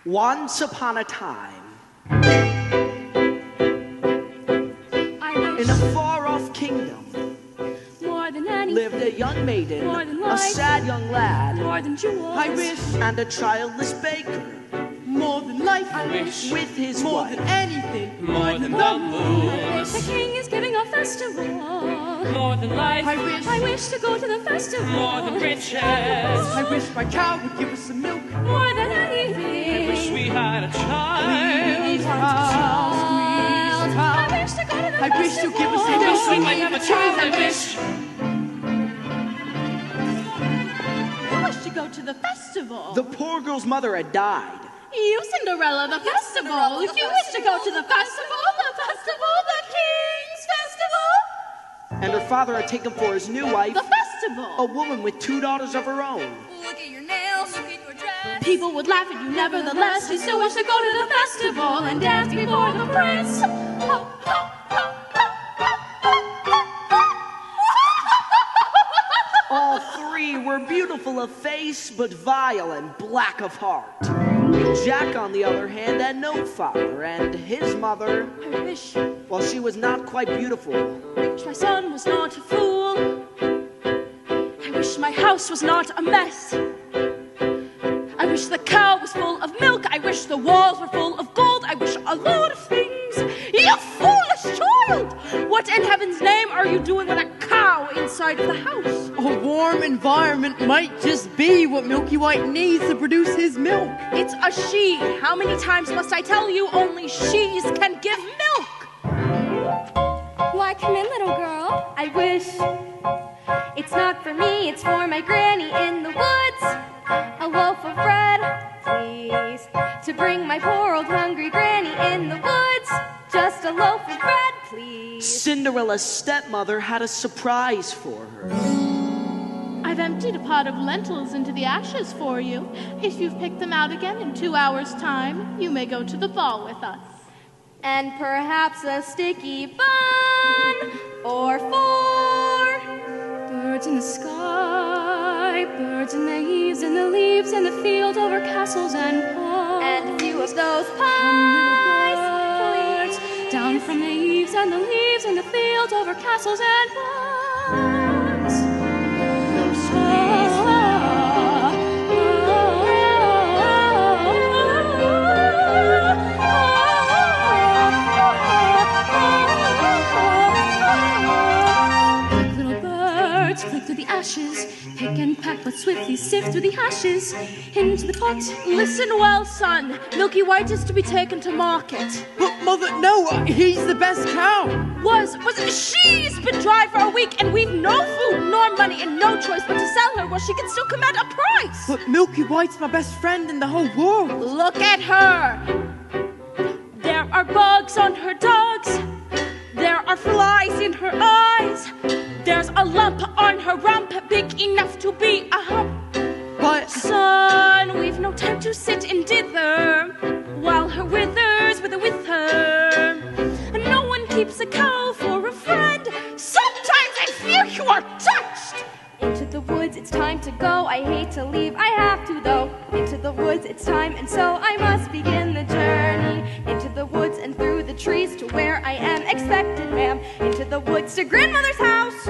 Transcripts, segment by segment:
Once upon a time, in a far-off kingdom, lived a young maiden, a sad young lad, I wish, and a childless baker. more than life, I wish, with his more wife. than anything, more than the moon. The king is giving a festival. More than life, I wish to go to the festival. more than riches. I wish my cow would give us some milk. More than anything. I wish we had a child. Squeeze cow, squeeze cow. I wish to go to the I wish festival. you'd give us I some milk. wish we might have a child. I wish. I wish to go to the festival. The poor girl's mother had died. You, Cinderella, the festival. You wish to go to the festival, the king's festival. And her father had taken for his new wife The festival. a woman with 2 daughters of her own. Look at your nails, look at your dress. People would laugh at you nevertheless. You still wish to go to the festival and dance before the prince. Ho, ho, ho, ho, ho, ho. All three were beautiful of face, but vile and black of heart. Jack, on the other hand, had no father, and his mother, I wish well, she was not quite beautiful. my son was not a fool. I wish my house was not a mess. I wish the cow was full of milk. I wish the walls were full of gold. I wish a load of things. You foolish child! What in heaven's name are you doing with a cow inside of the house? A warm environment might just be what Milky White needs to produce his milk. It's a she. How many times must I tell you only she's can give milk? Why, come in, little girl. I wish it's not for me, it's for my granny in the woods. A loaf of bread, please, to bring my poor old hungry granny in the woods. Just a loaf of bread, please. Cinderella's stepmother had a surprise for her. I've emptied a pot of lentils into the ashes for you. If you've picked them out again in 2 hours' time, you may go to the ball with us. And perhaps a sticky bun or 4. Birds in the sky, birds in the eaves, in the leaves, in the field, over castles and ponds. And a few of those Come, pies, little birds, down from the eaves and the leaves, in the field, over castles and ponds. No squeeze. Flick through the ashes, pick and pack, but swiftly sift through the ashes into the pot. Listen well, son. Milky White is to be taken to market. But Mother, no, he's the best cow. She's been dry for a week, and we've no food nor money and no choice but to sell her where she can still command a price. But Milky White's my best friend in the whole world. Look at her. There are bugs on her dogs. There are flies in her eyes. There's a lump on her rump, big enough to be a hump. But Son, we've no time to sit and dither while her withers with her. And no one keeps a cow for a friend. Sometimes I fear you are touched. into the woods, it's time to go. I hate to leave, I have to though. Into the woods, it's time, and so I must begin the journey. Into the woods and through the trees to where I am expected, ma'am. Into the woods to grandmother's house.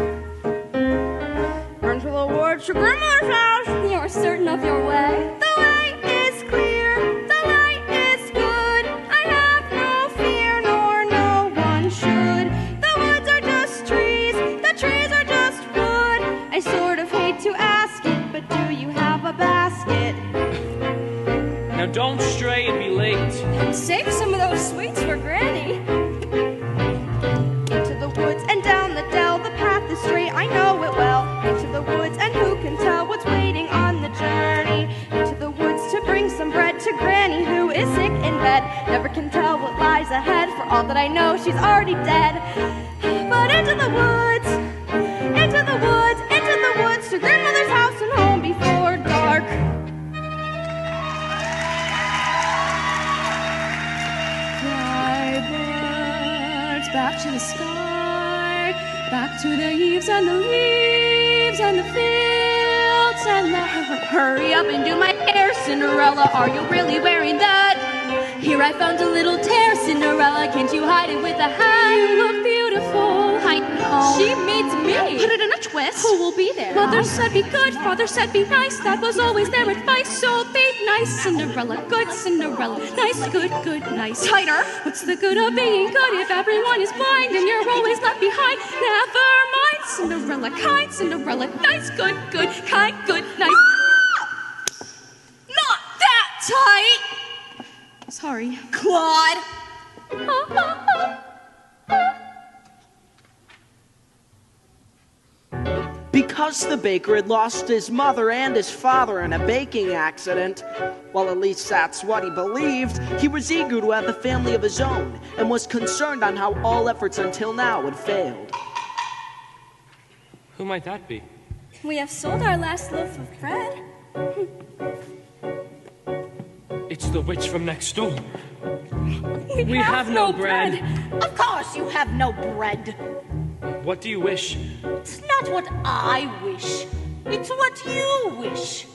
Into the woods to grandmother's house. You're certain of your way. The way is clear, the light is good. I have no fear, nor no one should. The woods are just trees, the trees are just wood. I sort of hate to ask it, but do you have a basket? Now don't stray and be late. Save some of those sweets for Granny. Into the woods and down the dell, the path is straight, I know it well. Into the woods, and who can tell what's waiting on the journey? Into the woods to bring some bread to Granny, who is sick in bed. Never can tell what lies ahead, for all that I know, she's already dead. But into the woods, into the woods, into the woods, to grandmother's house and home before dark. Fly, birds, back to the sky, back to the eaves and the leaves and the fields, Cinderella, hurry up and do my hair, Cinderella. Are you really wearing that? Here I found a little tear, Cinderella. Can't you hide it with a hat? You look beautiful. I know. She means me. Put it in a twist. Who will be there? Mother said be good. Father said be nice. That was always their advice. So be nice, Cinderella. Good, Cinderella. Nice, good, good, nice. Tighter. What's the good of being good if everyone is blind and you're always left behind? Never mind, Cinderella. Kind, Cinderella. Nice, good, good, kind, good, nice. Not that tight. Sorry. Claude. Because the baker had lost his mother and his father in a baking accident, well, at least that's what he believed, he was eager to have a family of his own and was concerned on how all efforts until now had failed. Who might that be? We have sold our last loaf of bread. It's the witch from next door. We have no bread. Of course you have no bread. What do you wish? It's not what I wish. It's what you wish.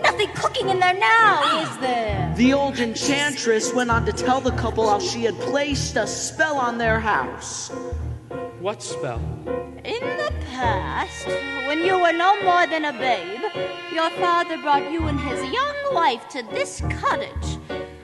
Nothing cooking in there now, is there? The old enchantress went on to tell the couple how she had placed a spell on their house. What spell? In the past, when you were no more than a babe, your father brought you and his young wife to this cottage.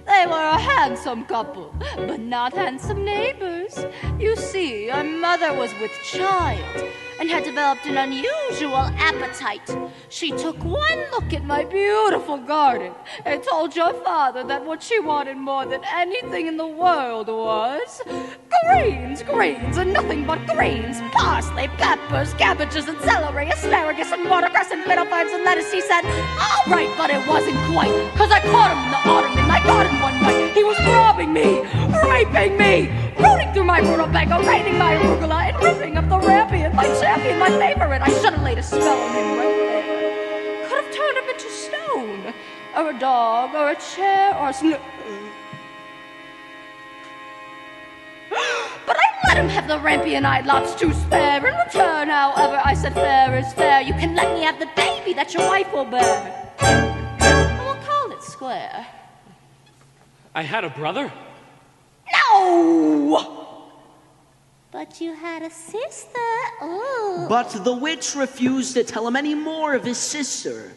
They were a handsome couple, but not handsome neighbors. You see, your mother was with child and had developed an unusual appetite. She took one look at my beautiful garden and told your father that what she wanted more than anything in the world was greens, greens, and nothing but greens. Parsley, peppers, cabbages, and celery, asparagus, and watercress, and little birds and lettuce. He said, all right, but it wasn't quite, 'cause I caught him in the autumn in my garden one night. He was robbing me, raping me, rooting through my rutabaga, raiding my arugula, and ripping up the rampion, my champion, my favorite. I should have laid a spell on him right there. Could have turned him into stone, or a dog, or a chair, or a But I let him have the rampion-eyed lots to spare. In return, however, I said fair is fair. You can let me have the baby that your wife will bear. And we'll call it square. I had a brother? No! But you had a sister. Oh. But the witch refused to tell him any more of his sister,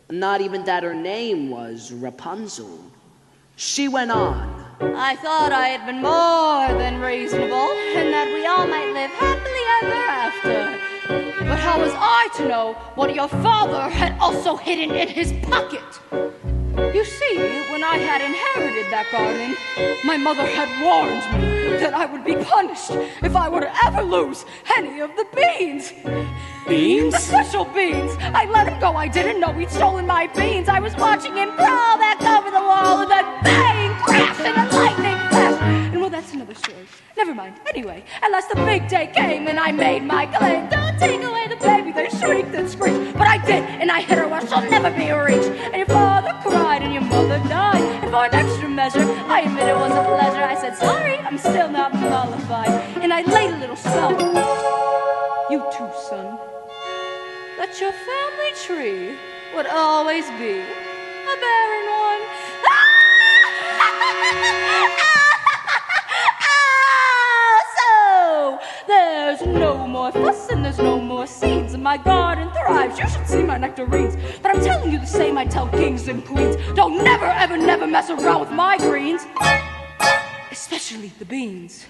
not even that her name was Rapunzel. She went on. I thought I had been more than reasonable, and that we all might live happily ever after. But how was I to know what your father had also hidden in his pocket? You see, when I had inherited that garden, my mother had warned me that I would be punished if I were to ever lose any of the beans. Beans? The special beans. I let him go. I didn't know he'd stolen my beans. I was watching him crawl back over the wall, and then bang, crash, and a lightning flash. And well, that's another story. Never mind. Anyway, at last the big day came, and I made my claim. Don't take away the baby, they shrieked and screamed. But I did, and I hit her where she'll never be reached. And your father cried, and your mother died. And for an extra measure, I admit it was a pleasure. I said, sorry, I'm still not mollified. And I laid a little spell. You too, son. That your family tree would always be a barren one. So there's no more fuss and there's no more seeds, and my garden thrives. You should see my nectarines. But I'm telling you the same I tell kings and queens. Don't never, ever, never mess around with my greens, especially the beans.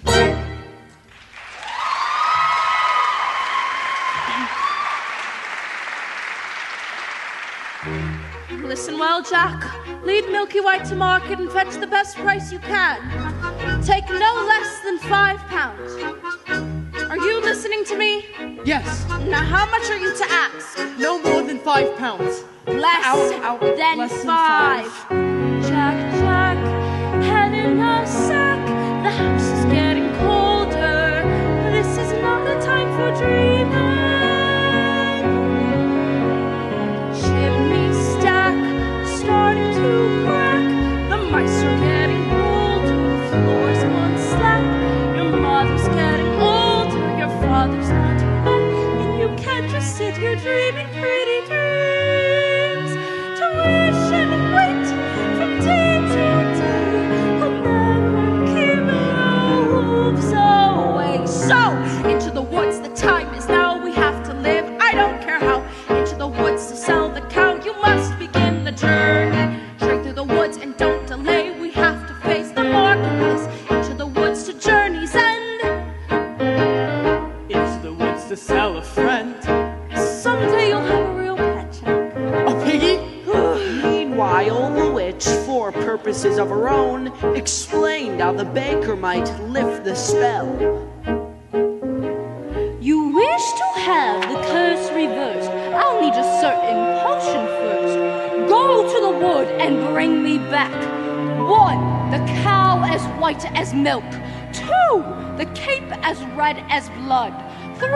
Listen well, Jack. Lead Milky White to market and fetch the best price you can. Take no less than £5. Are you listening to me? Yes. Now, how much are you to ask? No more than £5. Less than less than five. Jack, Jack, head in a sack. The house is getting colder. This is not the time for dreaming. Chimney stack starting to crack. The mice are getting bolder. Floor's gone slack. Your mother's getting older. Your father's not back. And you can't just sit here dreaming pretty dreams. which, for purposes of her own, explained how the baker might lift the spell. You wish to have the curse reversed. I'll need a certain potion first. Go to the wood and bring me back. 1, the cow as white as milk. 2, the cape as red as blood. 3,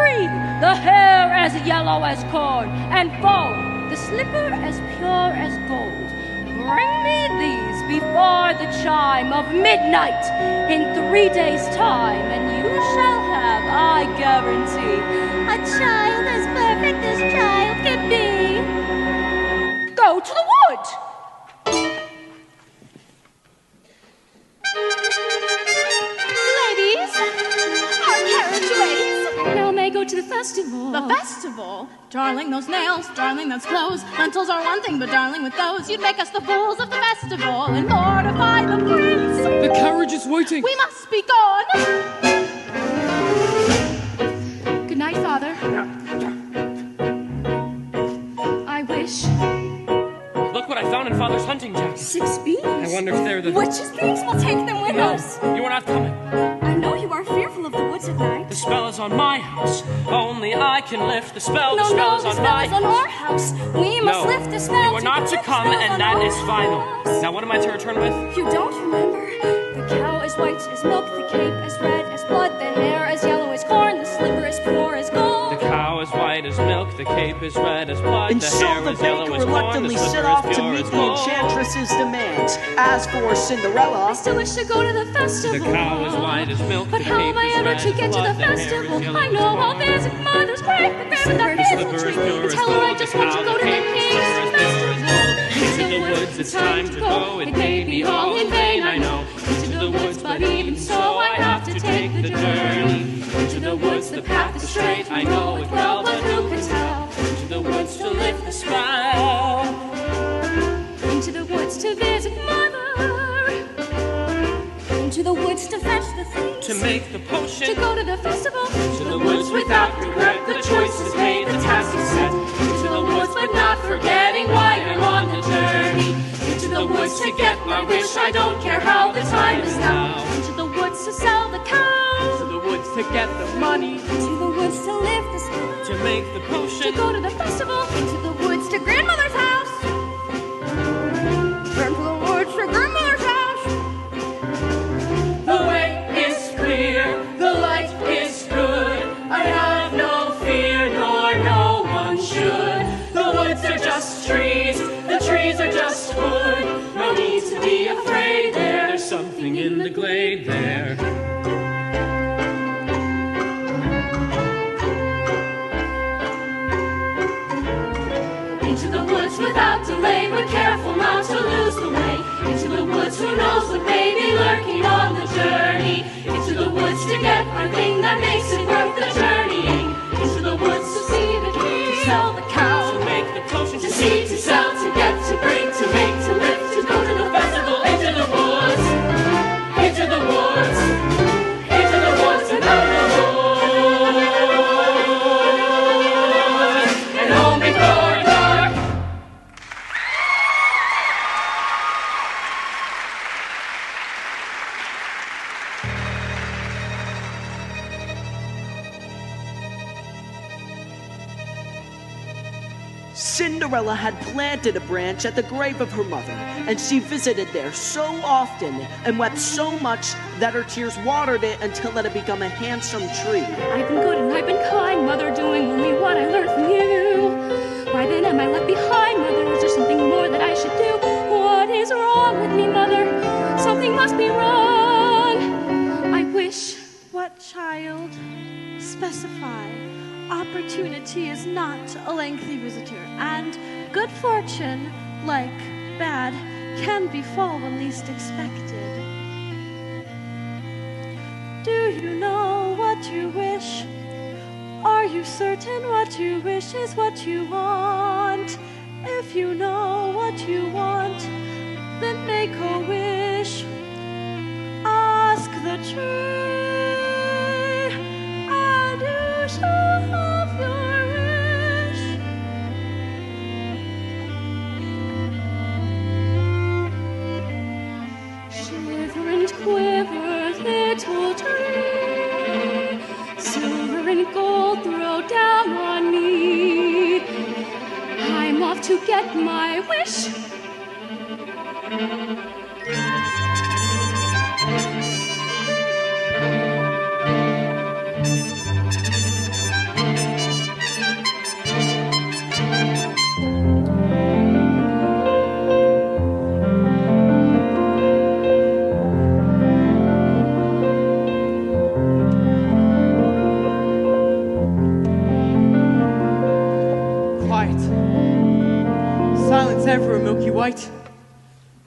the hair as yellow as corn. And 4, the slipper as pure as gold. Bring me these before the chime of midnight in 3 days' time, and you shall have, I guarantee, A child as perfect as child can be. go to the wood. Ladies, our carriage waits. Now may go to the festival. The festival? Darling, those nails, darling, those clothes. Lentils are one thing, but darling, with those, you'd make us the fools of the festival and mortify the prince. The carriage is waiting. We must be gone. Good night, Father. I wish Look what I found in Father's hunting jacket. 6 beans. I wonder if they're the... Witches' beans will take them with No, us. you are not coming. I know you are fearful of the woods at night. The spell is on my house. Only I can lift the spell. No, The spell no, is the on spell my is on our house. We must No, lift the spell. you are not to lift come, spells and on that our is final. house. Now, what am I to return with? You don't remember? The cow is white as milk, the cape as red as blood, the hair as yellow as corn, the slipper as pure as gold. The cow is white as milk, the cape is red as blood, And the so hair the is yellow baker as corn, the reluctantly set slipper off is to pure meet as the gold. enchantress's demands. As for Cinderella, I still wish to go to the festival. The cow is white as milk, But the how cape am I is ever red to as get to blood, the the hair is festival? yellow I as know corn. I'll visit Mother's grave, the grave with the The hazel slipper is tree. pure as Tell her I gold, just the want to cow, go to the cape is king's pure as festival. Into the woods, it's time to go. It may be all in vain, I know. Into the woods, but even so, I have to take the journey. Into the woods, the path is straight. I know it well, but who can tell? Into the woods to lift the spell. Into the woods to visit Mother. Into the woods to fetch the things. To make the To potion. go to the festival. To the woods without regret. The choice is made, the task is set. Into the woods, but not forgetting why I'm on the journey. Into the woods to get my wish. I don't care how the time is now. Into the woods to sell the To cow. the woods to get the money. Into the woods to lift the spell. To make the To potion. go to the festival. Into the woods to grandmother's house. Turn to the woods to grandmother's house. The way is clear, the light is good. I have no fear, nor no one should. The woods are just trees, the trees are just wood. No need to be afraid there. There's something in the glade there. Into the woods without delay, but careful not to lose the way. Into the woods, who knows what may be lurking on the journey. Into the woods to get our thing that makes it worth the journeying. Into the woods to see the king, to sell the cow, To make the potion, to see, to sell, to get, to bring, to make, to lift, to go to the festival. Into the woods, into the woods, into the woods and out the woods, and home before dark. Cinderella had planted a branch at the grave of her mother, and she visited there so often and wept so much that her tears watered it until it had become a handsome tree. I've been good and I've been kind, Mother, doing only what I learned from you. Why then am I left behind, Mother? Is there something more that I should do? What is wrong with me, Mother? Something must be wrong. I wish. What child? Specify. Opportunity is not a lengthy visitor, and good fortune, like bad, can befall when least expected. Do you know what you wish? Are you certain what you wish is what you want? If you know what you want, then make a wish. Ask the tree, and you shall have your wish.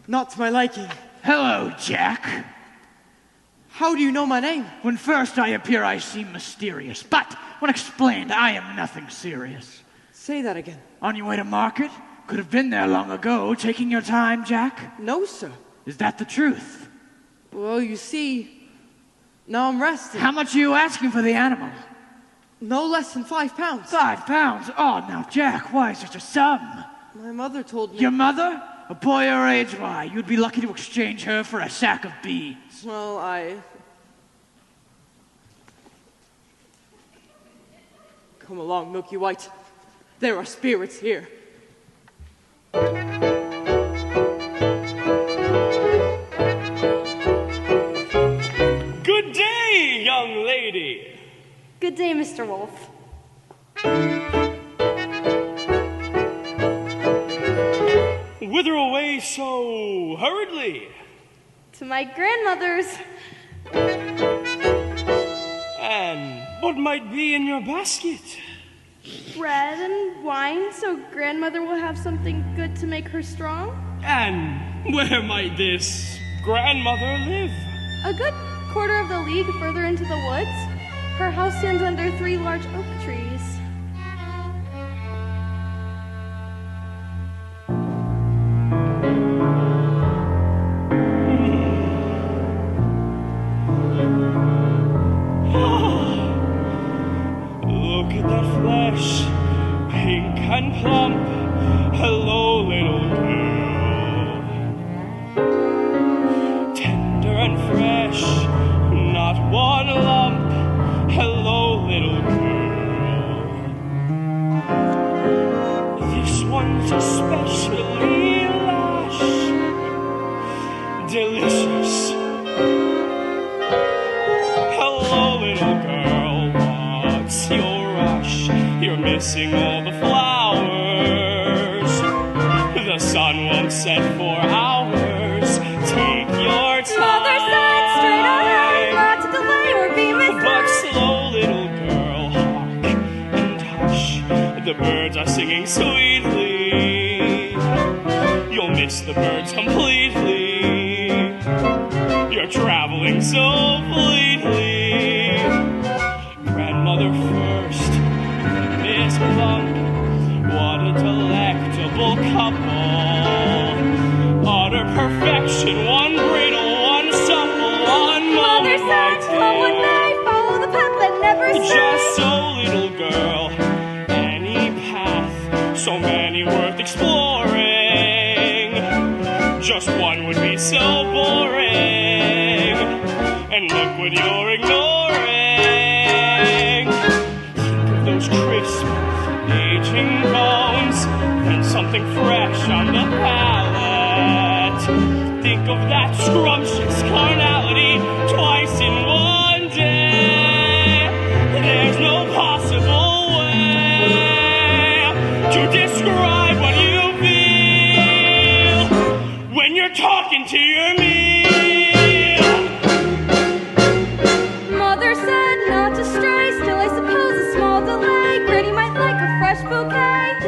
Not to my liking. Hello, Jack. How do you know my name? When first I appear, I seem mysterious, but when explained, I am nothing serious. Say that again. On your way to market? Could have been there long ago. Taking your time, Jack? No, sir. Is that the truth? Well, you see, now I'm resting. How much are you asking for the animal? No less than £5. £5? Oh, now, Jack, why such a sum? My mother told me... Your mother? A boy your age, why? You'd be lucky to exchange her for a sack of beans. Well, Come along, Milky White. There are spirits here. Good day, young lady. Good day, Mr. Wolf. Whither away so hurriedly? To my grandmother's. And what might be in your basket? Bread and wine, so grandmother will have something good to make her strong. And where might this grandmother live? A good quarter of the league further into the woods. Her house stands under 3 large oak trees. Look at that flesh, pink and plump. Hello, little girl. Tender and fresh, not one lump. Hello, little girl. This one's especially lush, delicious. Hello, little girl, what's your rush? You're missing all the flowers. The sun won't set for hours. Take your time. Mother said straight ahead, not to delay or be misled. But slow, little girl, hark and hush. The birds are singing sweetly. You'll miss the birds completely. You're traveling so fleetly. Grandmother first, Miss Plump. What a delectable couple. Utter perfection, one brittle, one supple, one Mother said, come what may, follow the path that never stays. just so, little girl, any path, so many worth exploring. Just one would be so boring. And look what you're ignoring. Think of those crisp, aging bones, and something fresh on the palate. Think of that scrumptious carnality twice in one day. There's no possible way to describe what you feel when you're talking to your meal. Mother said not to stray, still I suppose a small delay. Granny might like a fresh bouquet.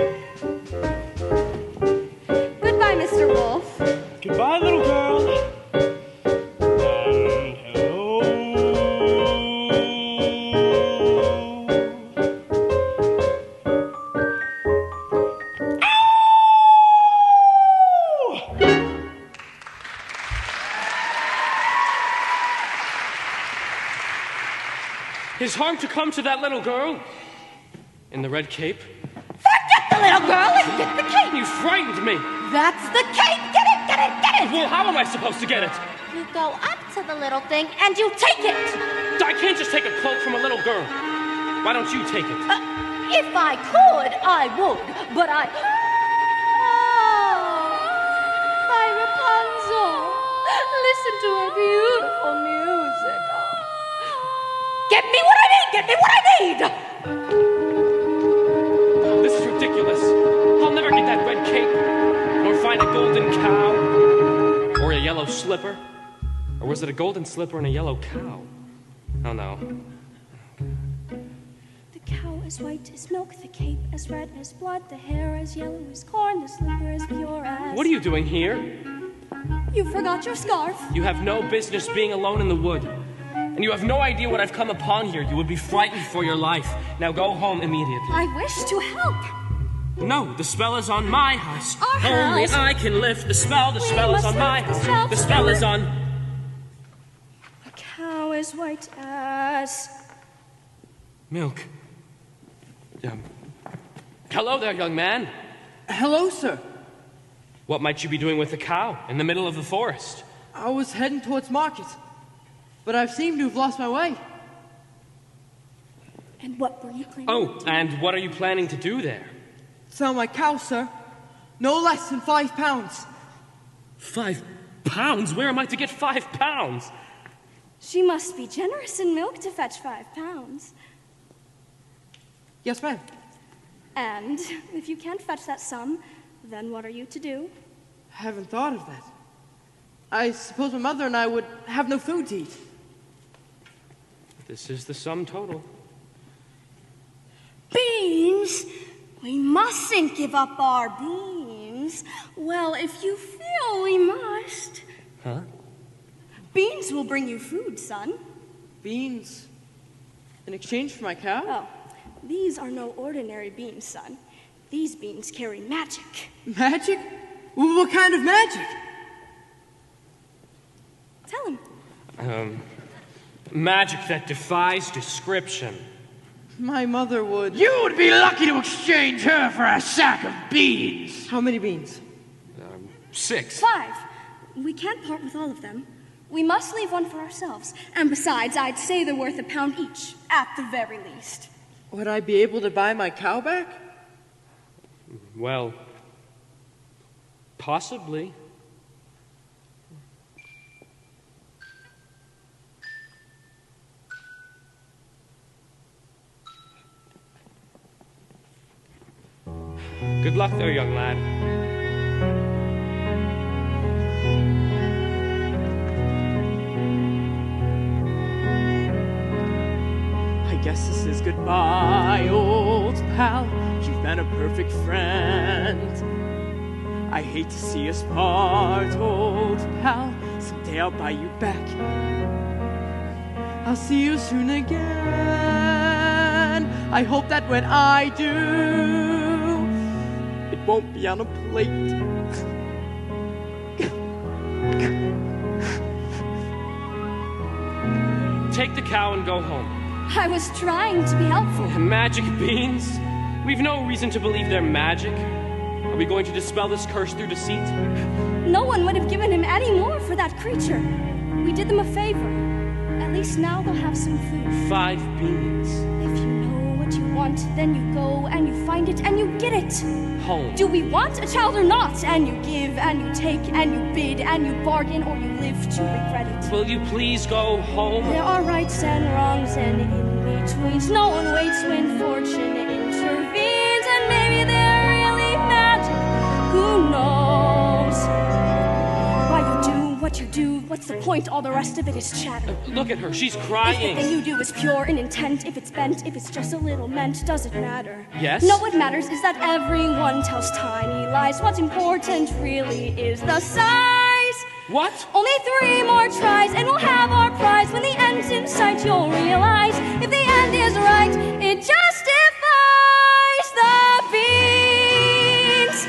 Goodbye, Mr. Wolf. Goodbye, little girl. And hello. Is harm to come to that little girl in the red cape? Forget the little girl and get the cape. You frightened me. That's the cape. Get it, get it, get it. Well, how am I supposed to get it? You go up to the little thing and you take it. I can't just take a cloak from a little girl. Why don't you take it? If I could, I would, but I... Oh, my Rapunzel. Listen to her beautiful music. Oh. Get me what I need! Get me what I need! This is ridiculous. I'll never get that red cape, nor find a golden cow, or a yellow slipper. Or was it a golden slipper and a yellow cow? Oh no. The cow as white as milk, the cape as red as blood, the hair as yellow as corn, the slipper as pure as... What are you doing here? You forgot your scarf. You have no business being alone in the wood. And you have no idea what I've come upon here. You would be frightened for your life. Now go home immediately. I wish to help. No, the spell is on my house. Our Only house? I can lift the spell. The spell is must on my lift the house. spell. The spell is on... The cow is white as... milk. Hello there, young man. Hello, sir. What might you be doing with a cow in the middle of the forest? I was heading towards market, but I seem to have lost my way. And what were you planning? Oh, and what are you planning to do there? Sell my cow, sir. No less than £5. 5 pounds? Where am I to get 5 pounds? She must be generous in milk to fetch £5. Yes, ma'am. And if you can't fetch that sum, then what are you to do? Haven't thought of that. I suppose my mother and I would have no food to eat. This is the sum total. Beans? We mustn't give up our beans. Well, if you feel we must. Huh? Beans will bring you food, son. Beans? In exchange for my cow? Oh, these are no ordinary beans, son. These beans carry magic. Magic? What kind of magic? Tell him. Magic that defies description. My mother would... You would be lucky to exchange her for a sack of beans. How many beans? 6. 5. We can't part with all of them. We must leave one for ourselves. And besides, I'd say they're worth £1 each, at the very least. Would I be able to buy my cow back? Well, possibly. Good luck there, young lad. I guess this is goodbye, old pal. You've been a perfect friend. I hate to see us part, old pal. Someday I'll buy you back. I'll see you soon again. I hope that when I do, it won't be on a plate. Take the cow and go home. I was trying to be helpful. Magic beans? We've no reason to believe they're magic. Are we going to dispel this curse through deceit? No one would have given him any more for that creature. We did them a favor. At least now they'll have some food. 5 beans. If you know what you want, then you go and you find it and you get it. Home. Do we want a child or not? And you give and you take and you bid and you bargain, or you live to regret it. Will you please go home? There are rights and wrongs and in-betweens. No one waits when fortune intervenes. And maybe they're really magic. Who knows? Why you do what you do, what's the point? All the rest of it is chatter. Look at her, she's If the crying. thing you do is pure in intent, if it's bent, if it's just a little meant, does it matter? Yes? No, what matters is that everyone tells tiny lies. What's important really is the size. What? Only 3 more tries and we'll have our prize. When the end's in sight, you'll realize if the end is right, it justifies the beans.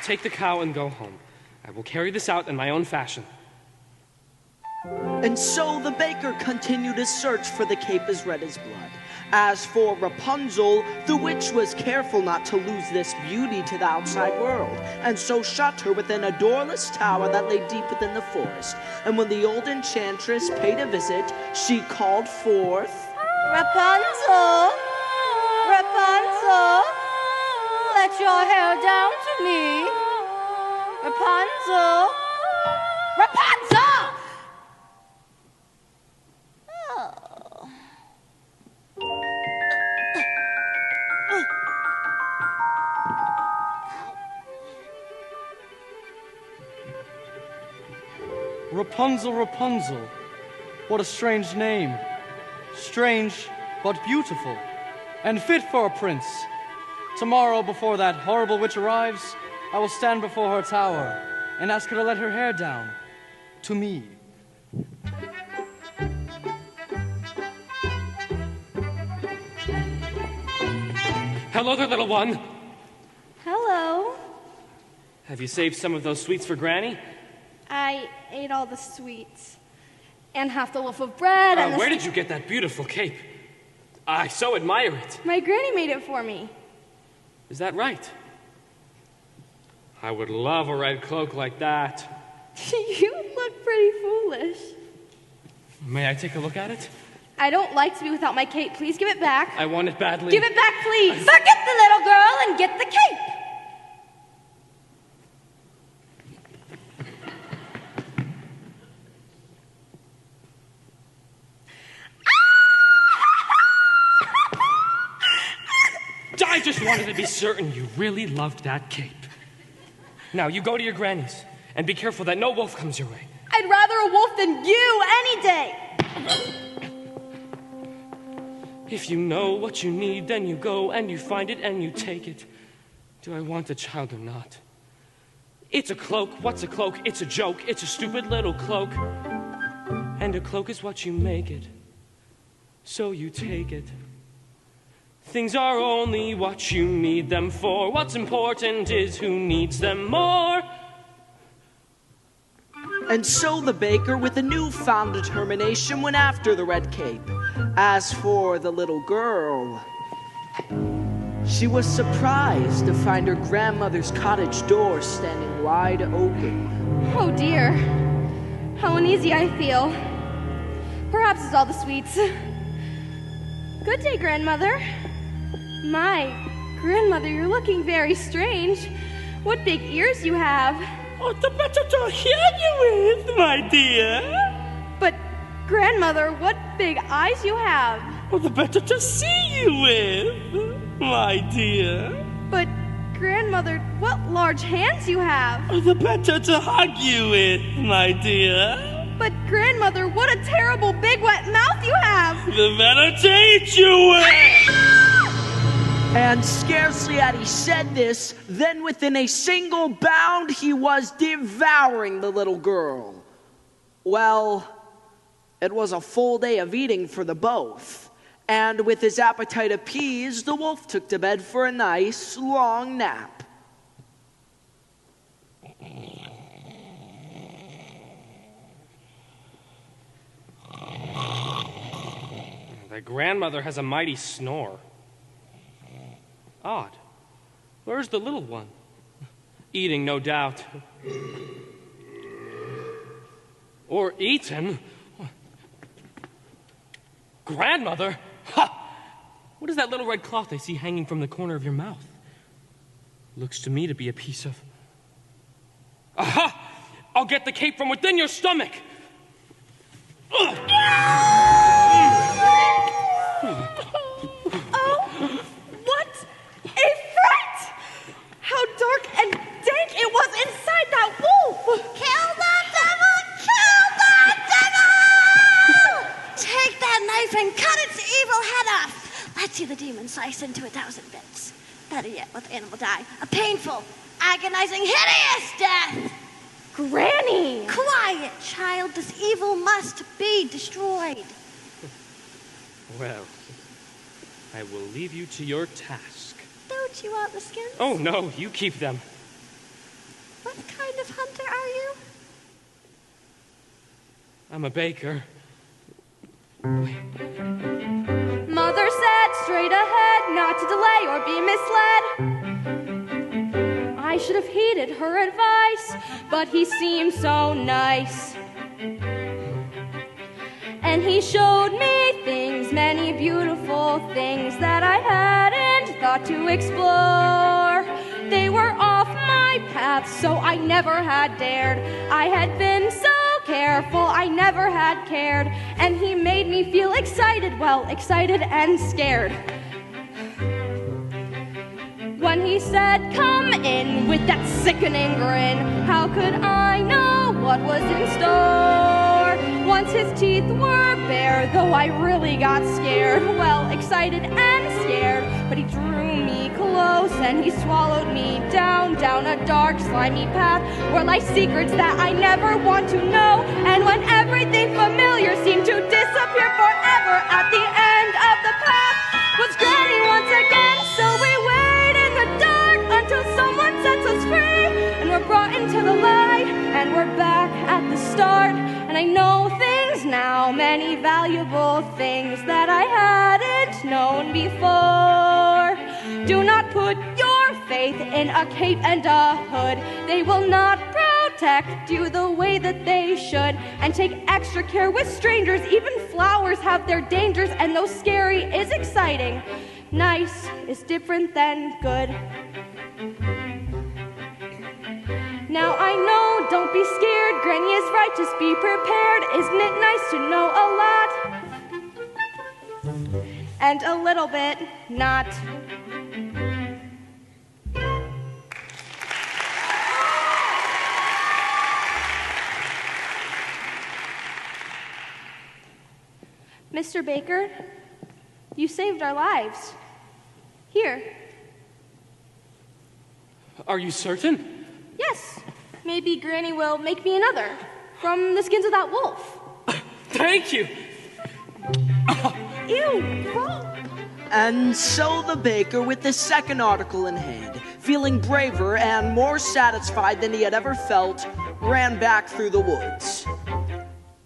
Take the cow and go home. I will carry this out in my own fashion. And so the baker continued his search for the cape as red as blood. As for Rapunzel, the witch was careful not to lose this beauty to the outside world, and so shut her within a doorless tower that lay deep within the forest. And when the old enchantress paid a visit, she called forth, Rapunzel, Rapunzel, let your hair down to me. Rapunzel, Rapunzel! Oh. Rapunzel, Rapunzel. What a strange name. Strange, but beautiful. and fit for a prince. Tomorrow, before that horrible witch arrives, I will stand before her tower and ask her to let her hair down to me. Hello there, little one. Hello. Have you saved some of those sweets for Granny? I ate all the sweets. And half the loaf of bread and where did you get that beautiful cape? I so admire it. My granny made it for me. Is that right? I would love a red cloak like that. You look pretty foolish. May I take a look at it? I don't like to be without my cape. Please give it back. I want it badly. Give it back, please. Forget the little girl and get the cape. I just wanted to be certain you really loved that cape. Now, you go to your granny's, and be careful that no wolf comes your way. I'd rather a wolf than you any day. If you know what you need, then you go and you find it and you take it. Do I want a child or not? It's a cloak. What's a cloak? It's a joke. It's a stupid little cloak. And a cloak is what you make it. So you take it. Things are only what you need them for. What's important is who needs them more. And so the baker, with a newfound determination, went after the red cape. As for the little girl, she was surprised to find her grandmother's cottage door standing wide open. Oh dear, how uneasy I feel. Perhaps it's all the sweets. Good day, grandmother. My, grandmother, you're looking very strange. What big ears you have. Oh, the better to hear you with, my dear. But, grandmother, what big eyes you have. Oh, the better to see you with, my dear. But, grandmother, what large hands you have. Oh, the better to hug you with, my dear. But, grandmother, what a terrible big wet mouth you have. The better to eat you with. And scarcely had he said this, then within a single bound he was devouring the little girl. Well, it was a full day of eating for the both, and with his appetite appeased, the wolf took to bed for a nice long nap. The grandmother has a mighty snore. Odd. Where's the little one? Eating, no doubt. Or eaten. Grandmother? Ha! What is that little red cloth I see hanging from the corner of your mouth? Looks to me to be a piece of... Aha! I'll get the cape from within your stomach! Oh, what a fright! How dark and dank it was inside that wolf! Kill the devil! Kill the devil! Take that knife and cut its evil head off. Let's see the demon slice into 1,000 bits. Better yet, let the animal die. A painful, agonizing, hideous death! Granny! Quiet, child. This evil must be destroyed. Well, I will leave you to your task. Don't you want the skins? Oh, no, you keep them. What kind of hunter are you? I'm a baker. Mother said straight ahead, not to delay or be misled. I should have heeded her advice, but he seemed so nice. And he showed me things, many beautiful things that I hadn't thought to explore. They were off my path, so I never had dared. I had been so careful, I never had cared. And he made me feel excited, well, excited and scared. When he said, come in, with that sickening grin, how could I know what was in store? Once his teeth were bare, though I really got scared, well, excited and scared. but he drew me close and he swallowed me down a dark, slimy path where lie secrets that I never want to know. And when everything familiar seemed to disappear forever at the end of the path was Granny once again. So we wait in the dark until someone sets us free, and we're brought into the light, and we're back at the start. And I know things now, many valuable things that I hadn't known before. Do not put your faith in a cape and a hood. They will not protect you the way that they should. And take extra care with strangers. Even flowers have their dangers, and though scary is exciting, nice is different than good. Now I know, don't be scared, Granny is right, just be prepared. Isn't it nice to know a lot? And a little bit not. Mr. Baker, you saved our lives. Here. Are you certain? Yes. Maybe Granny will make me another from the skins of that wolf. Thank you. Ew, gross. And so the baker, with the second article in hand, feeling braver and more satisfied than he had ever felt, ran back through the woods.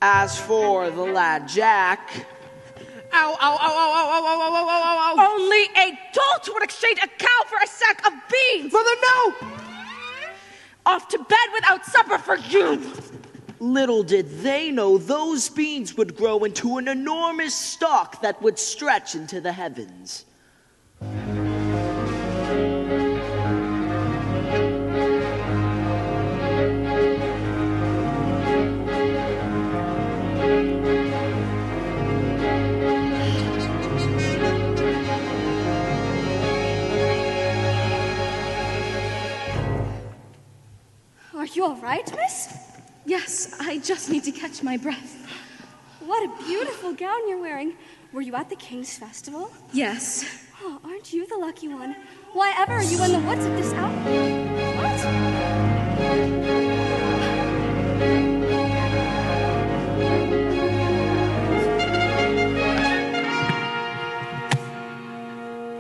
As for the lad Jack... Ow, ow, ow, ow, ow, ow, ow, ow, ow, ow. Only a dolt would exchange a cow for a sack of beans! Mother, no! Off to bed without supper for you! Little did they know those beans would grow into an enormous stalk that would stretch into the heavens. Are you all right, miss? Yes, I just need to catch my breath. What a beautiful gown you're wearing. Were you at the King's Festival? Yes. Oh, aren't you the lucky one? Why ever are you in the woods at this hour? What?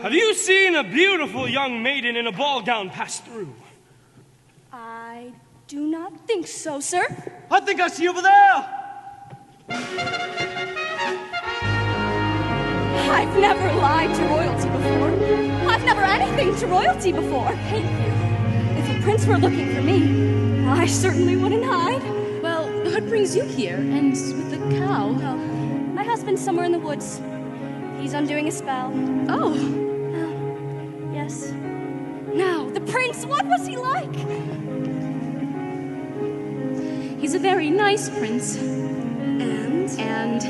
Have you seen a beautiful young maiden in a ball gown pass through? I do not think so, sir. I think I see over there. I've never lied to royalty before. I've never anything to royalty before. Thank you. If a prince were looking for me, I certainly wouldn't hide. Well, what brings you here? And with the cow? Oh, my husband's somewhere in the woods. He's undoing a spell. Oh. Yes. Now, the prince, what was he like? He's a very nice prince. And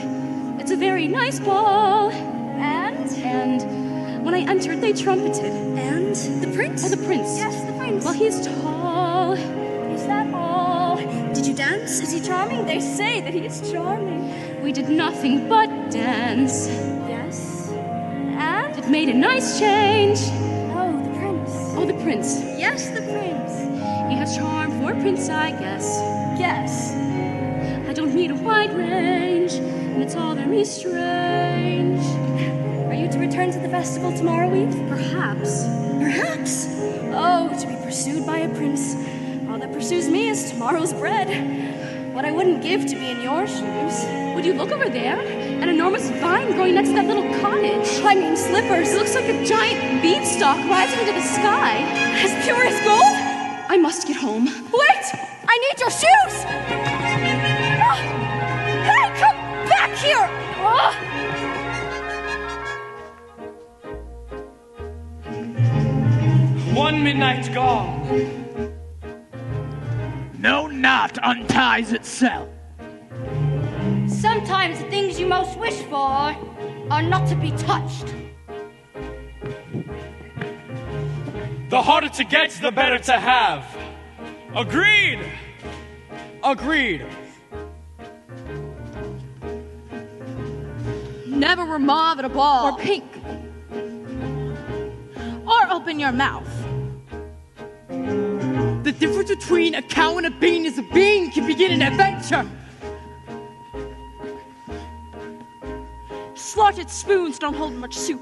it's a very nice ball. And when I entered, they trumpeted. And the prince? Oh, the prince. Yes, the prince. Well, he's tall. Is that all? Did you dance? Is he charming? They say that he is charming. We did nothing but dance. Yes. And? It made a nice change. Oh, the prince. Oh, the prince. Yes, the prince. He has charm for a prince, I guess. Yes. I don't need a wide range, and it's all very strange. Are you to return to the festival tomorrow, Eve? Perhaps. Perhaps? Oh, to be pursued by a prince. All that pursues me is tomorrow's bread. What I wouldn't give to be in your shoes. Would you look over there? An enormous vine growing next to that little cottage. I mean slippers. It looks like a giant beanstalk rising into the sky. As pure as gold? I must get home. Wait! I need your shoes! Hey, come back here! One midnight gone. No knot unties itself. Sometimes the things you most wish for are not to be touched. The harder to get, the better to have. Agreed! Agreed. Never were mauve at a ball. Or pink. open your mouth. The difference between a cow and a bean is a bean can begin an adventure. Slotted spoons don't hold much soup.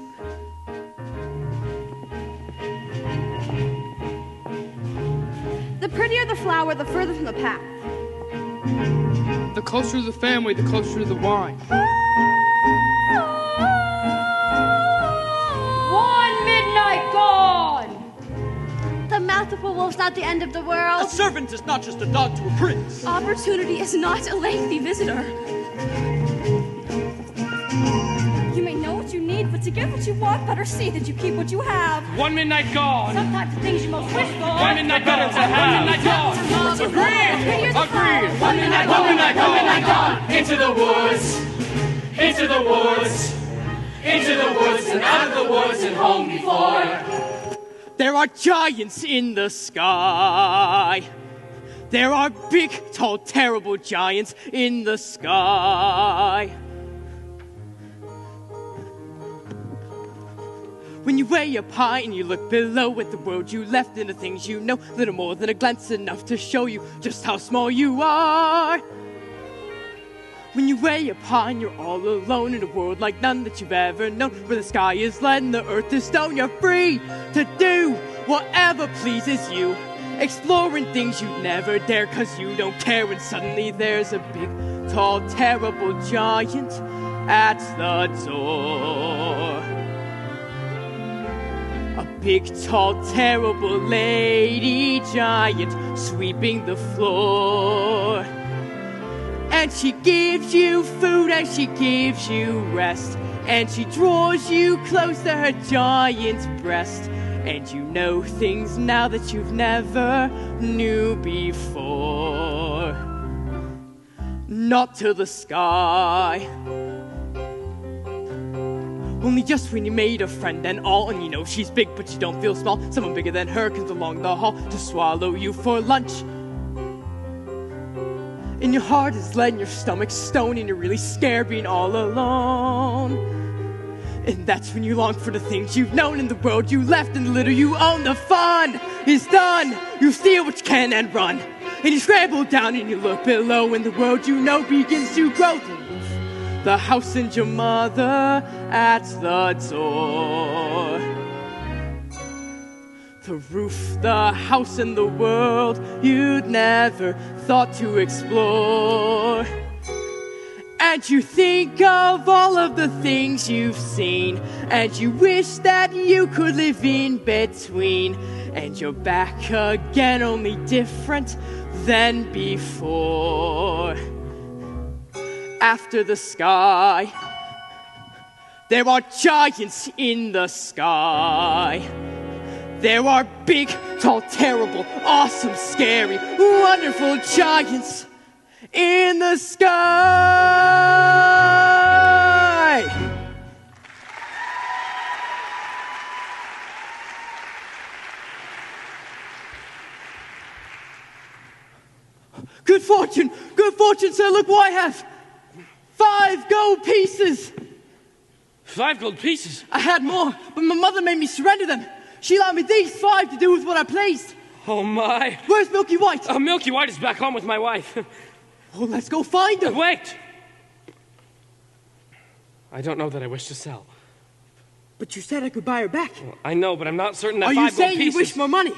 The prettier the flower, the further from the path. The closer to the family, the closer to the wine. 1 midnight gone! The mouth of a wolf's not the end of the world. A servant is not just a dog to a prince. Opportunity is not a lengthy visitor. You may know what you need, but to get what you want, better see that you keep what you have. 1 midnight gone. Sometimes the things you most wish for. 1 midnight better to have. 1 midnight gone. Agreed. 1 midnight gone. Into the woods. Into the woods. Into the woods and out of the woods and home before. There are giants in the sky. There are big, tall, terrible giants in the sky. When you way up high and you look below at the world you left and the things you know, little more than a glance enough to show you just how small you are. When you way up high and you're all alone in a world like none that you've ever known, where the sky is lead and the earth is stone, you're free to do whatever pleases you, exploring things you'd never dare cause you don't care. And suddenly there's a big, tall, terrible giant at the door. A big, tall, terrible lady giant sweeping the floor. And she gives you food and she gives you rest, and she draws you close to her giant's breast. And you know things now that you've never knew before. Not to the sky. Only just when you made a friend and all, and you know she's big but you don't feel small. Someone bigger than her comes along the hall to swallow you for lunch. And your heart is lead and your stomach's stone, and you're really scared being all alone. And that's when you long for the things you've known in the world you left and the little you own. The fun is done. You steal what you can and run. And you scramble down and you look below, and the world you know begins to grow. The house and your mother at the door. The roof, the house, and the world you'd never thought to explore. And you think of all of the things you've seen, and you wish that you could live in between. And you're back again, only different than before. After the sky, there are giants in the sky. There are big, tall, terrible, awesome, scary, wonderful giants in the sky. Good fortune, sir. Look what I have. 5 gold pieces. 5 gold pieces? I had more, but my mother made me surrender them. She allowed me these 5 to do with what I pleased. Oh, my. Where's Milky White? Milky White is back home with my wife. Oh, let's go find her. Wait. I don't know that I wish to sell. But you said I could buy her back. Well, I know, but I'm not certain that 5 gold pieces... Are you saying you wish more money?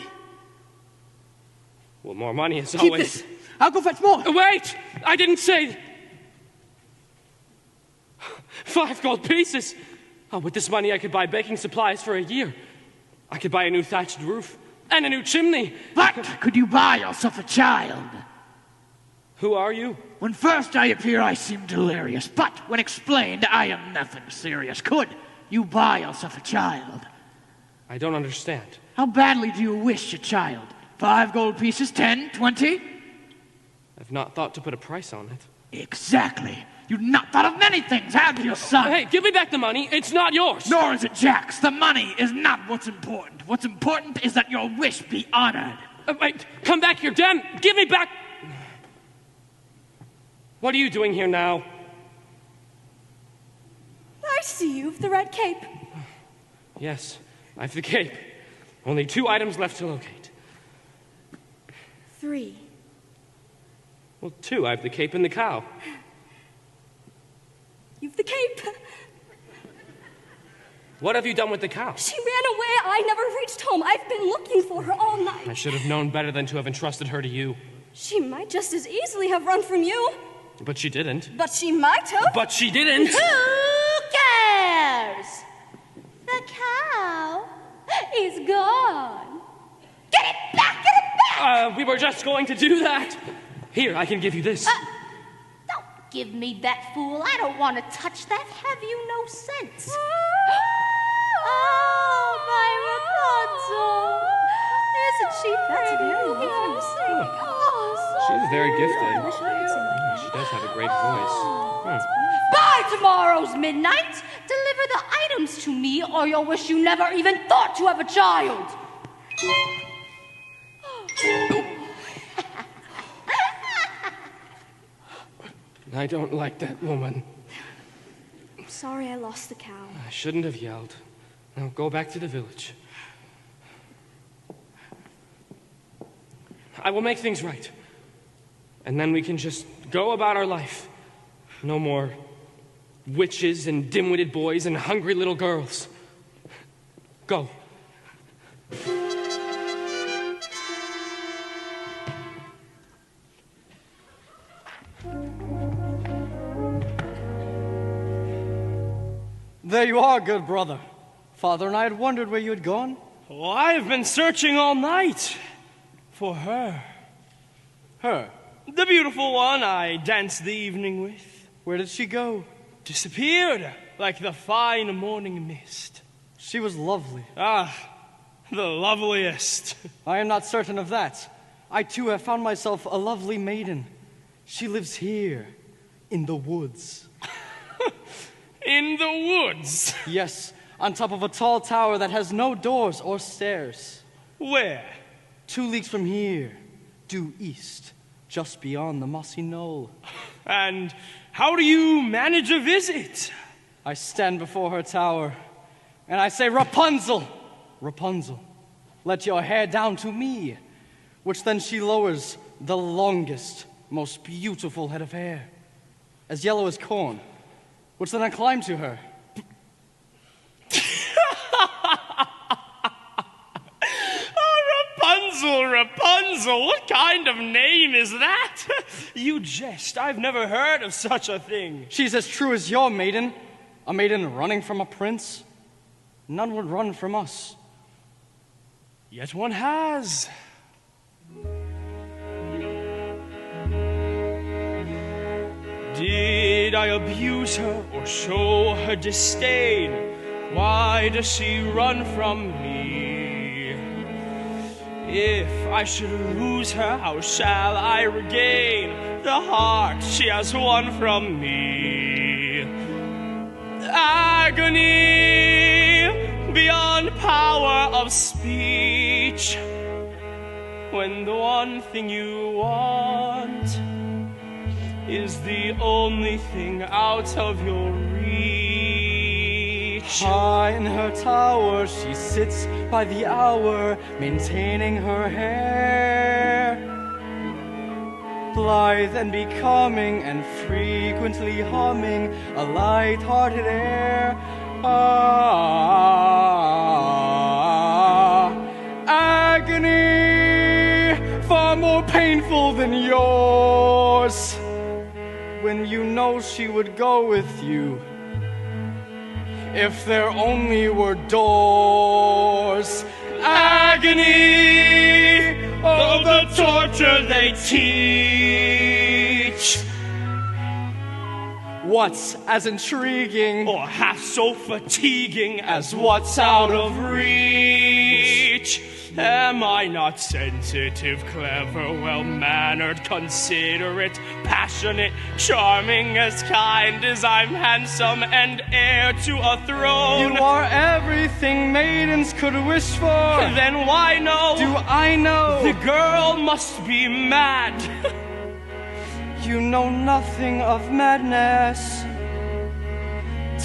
Well, more money is Keep always... this. I'll go fetch more. Wait! I didn't say... 5 gold pieces! Oh, with this money I could buy baking supplies for a year. I could buy a new thatched roof and a new chimney. But could you buy yourself a child? Who are you? When first I appear, I seem delirious. But when explained, I am nothing serious. Could you buy yourself a child? I don't understand. How badly do you wish a child? 5 gold pieces, 10, 20? I've not thought to put a price on it. Exactly. You've not thought of many things, have you, son? Hey, give me back the money. It's not yours. Nor is it Jack's. The money is not what's important. What's important is that your wish be honored. Wait, come back here, Dan. Give me back... What are you doing here now? I see you've the red cape. Yes, I've the cape. Only 2 items left to locate. 3. Well, 2. I have the cape and the cow. You've the cape. What have you done with the cow? She ran away. I never reached home. I've been looking for her all night. I should have known better than to have entrusted her to you. She might just as easily have run from you. But she didn't. But she might have. But she didn't. Who cares? The cow is gone. Get it back! Get it back! We were just going to do that. Here, I can give you this. Don't give me that, fool. I don't want to touch that. Have you no sense? Oh, my Rapunzel. Isn't she That's very pretty? She's very gifted. She does have a great voice. By tomorrow's midnight, deliver the items to me, or you'll wish you never even thought to have a child. I don't like that woman. I'm sorry I lost the cow. I shouldn't have yelled. Now go back to the village. I will make things right. And then we can just go about our life. No more witches and dim-witted boys and hungry little girls. Go. There you are, good brother. Father and I had wondered where you had gone. Oh, I've been searching all night for her. Her? The beautiful one I danced the evening with. Where did she go? Disappeared like the fine morning mist. She was lovely. Ah, the loveliest. I am not certain of that. I too have found myself a lovely maiden. She lives here, in the woods. In the woods? Yes, on top of a tall tower that has no doors or stairs. Where? 2 leagues from here, due east, just beyond the mossy knoll. And how do you manage a visit? I stand before her tower, and I say, Rapunzel, Rapunzel, let your hair down to me, which then she lowers the longest, most beautiful head of hair, as yellow as corn, which then I climb to her. Rapunzel, Rapunzel, what kind of name is that? You jest, I've never heard of such a thing. She's as true as your maiden, a maiden running from a prince. None would run from us. Yet one has. Did I abuse her or show her disdain? Why does she run from me? If I should lose her, how shall I regain the heart she has won from me? Agony beyond power of speech, when the one thing you want is the only thing out of your reach. High in her tower she sits by the hour, maintaining her hair, blithe and becoming, and frequently humming a light-hearted air. Ah, agony far more painful than yours, when you know she would go with you if there only were doors. Agony, oh, the torture they teach. What's as intriguing or half so fatiguing as what's out of reach? Am I not sensitive, clever, well-mannered, considerate, passionate, charming, as kind as I'm handsome, and heir to a throne? You are everything maidens could wish for. Then why no? Do I know? The girl must be mad. You know nothing of madness.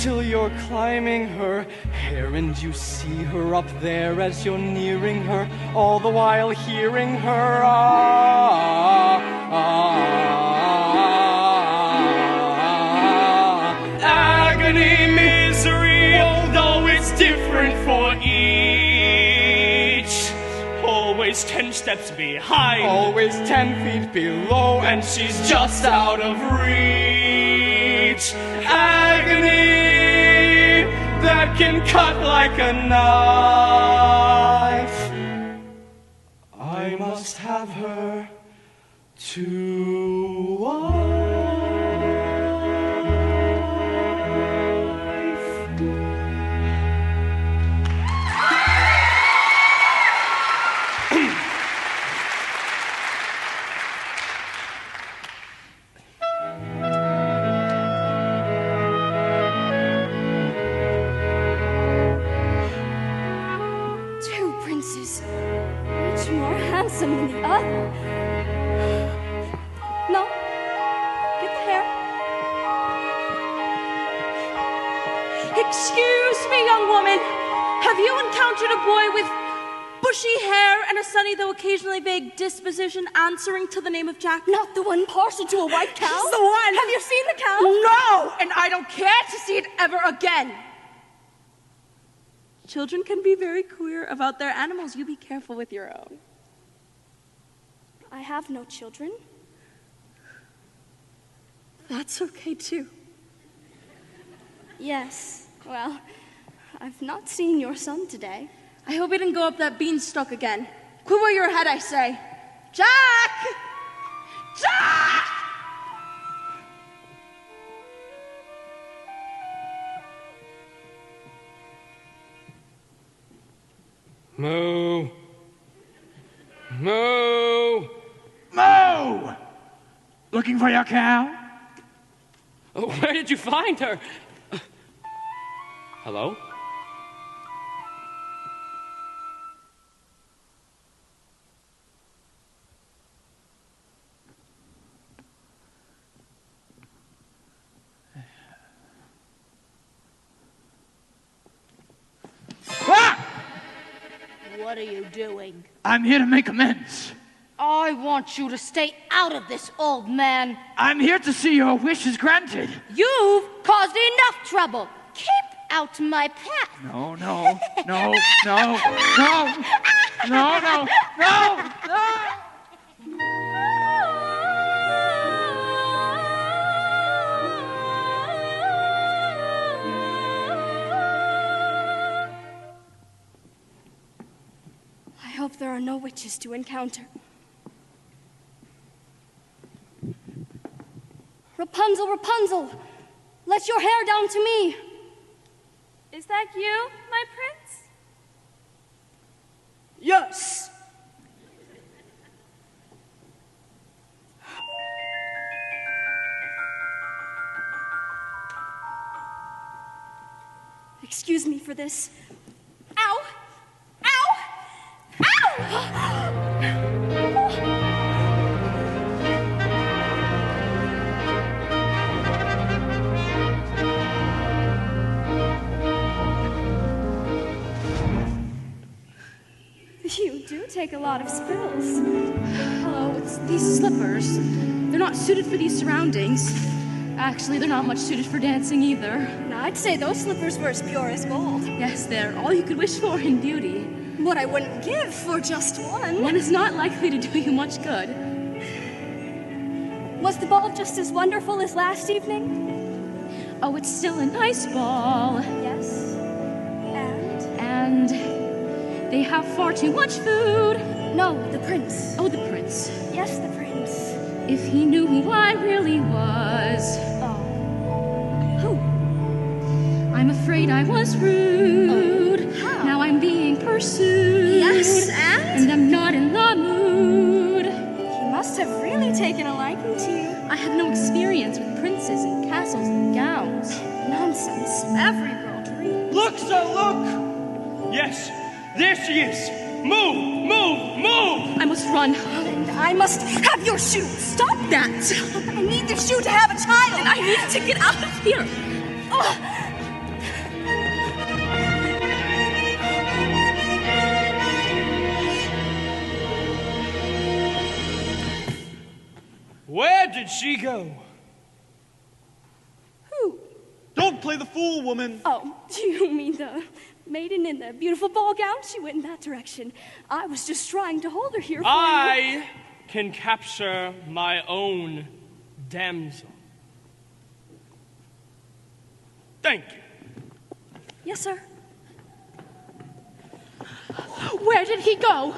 till you're climbing her hair and you see her up there as you're nearing her, all the while hearing her agony, misery, although it's different for each. Always 10 steps behind, always 10 feet below, and she's just out of reach. Agony that can cut like a knife. I must have her to wife. Than the other. No. Get the hair. Excuse me, young woman. Have you encountered a boy with bushy hair and a sunny, though occasionally vague disposition answering to the name of Jack? Not the one parsed to a white cow? He's the one. Have you seen the cow? No, and I don't care to see it ever again. Children can be very queer about their animals. You be careful with your own. I have no children. That's okay, too. Yes, well, I've not seen your son today. I hope he didn't go up that beanstalk again. Quiver your head, I say. Jack! Jack! Moo. Moo. Moo! Looking for your cow? Oh, where did you find her? Hello? Ah! What are you doing? I'm here to make amends. I want you to stay out of this, old man. I'm here to see your wish is granted. You've caused enough trouble. Keep out my path. No, no, no, no, no, no, no, no, no. I hope there are no witches to encounter. Rapunzel, Rapunzel, let your hair down to me. Is that you, my prince? Yes. Excuse me for this. Ow! Ow! Ow! You do take a lot of spills. Hello, it's these slippers. They're not suited for these surroundings. Actually, they're not much suited for dancing either. Now, I'd say those slippers were as pure as gold. Yes, they're all you could wish for in beauty. What I wouldn't give for just one. One is not likely to do you much good. Was the ball just as wonderful as last evening? Oh, it's still a nice ball. Yes. And they have far too much food. No, the prince. Oh, the prince. Yes, the prince. If he knew who I really was. Oh. Who? I'm afraid I was rude. Oh. How? Now I'm being pursued. Yes, and I'm not in the mood. He must have really taken a liking to you. I have no experience with princes and castles and gowns. Nonsense. Every girl dreams. Look, sir, look! Yes, there she is. Move, move, move! I must run. And I must have your shoe. Stop that! I need the shoe to have a child. And I need to get out of here. should she go? Who? Don't play the fool, woman. Oh, do you mean the maiden in the beautiful ball gown? She went in that direction. I was just trying to hold her here for I can capture my own damsel. Thank you. Yes, sir. Where did he go?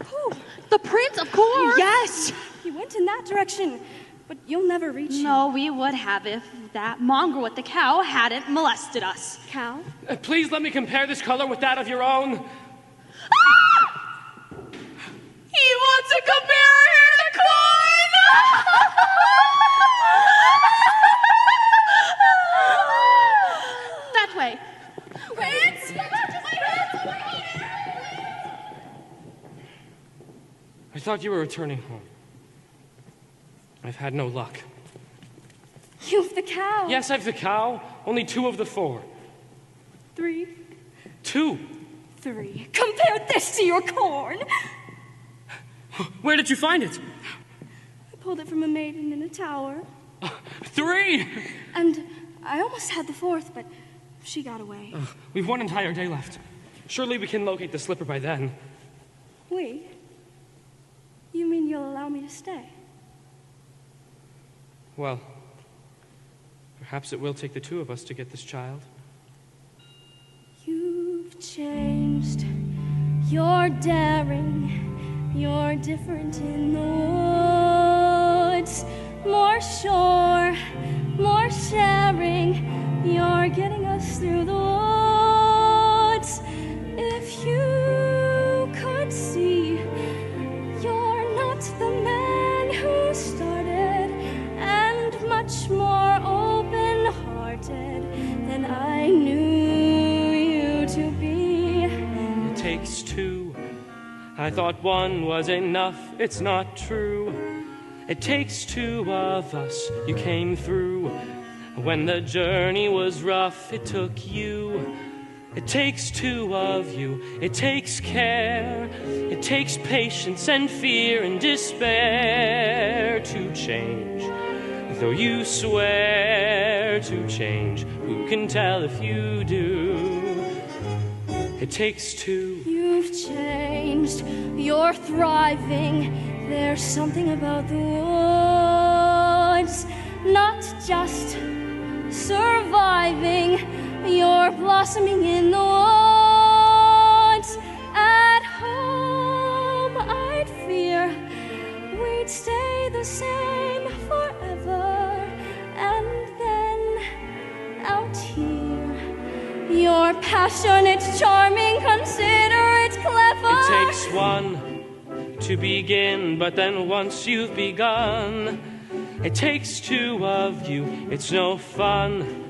Who? The prince, of course. Yes! He went in that direction, but you'll never reach him. No, we would have if that mongrel with the cow hadn't molested us. Cow? Please let me compare this color with that of your own. He wants to compare her to corn! That way. Prince! I thought you were returning home. I've had no luck. You've the cow. Yes, I've the cow. Only 2 of the 4. 3. 2. 3. Compare this to your corn. Where did you find it? I pulled it from a maiden in a tower. 3. And I almost had the 4th, but she got away. We've 1 entire day left. Surely we can locate the slipper by then. We? You mean you'll allow me to stay? Well, perhaps it will take the 2 of us to get this child. You've changed. You're daring. You're different in the woods. More sure, more sharing. You're getting us through the woods. If you could see, you're not the man who started, and much more open-hearted than I knew you to be. It takes 2. I thought 1 was enough. It's not true. It takes 2 of us. You came through. When the journey was rough, it took you. It takes 2 of you. It takes care. It takes patience and fear and despair to change. Though you swear to change, who can tell if you do? It takes 2. You've changed. You're thriving. There's something about the woods, not just surviving. You're blossoming in the woods. At home, I'd fear we'd stay the same forever. And then out here, you're passionate, charming, considerate, clever. It takes 1 to begin, but then once you've begun, it takes 2 of you. It's no fun.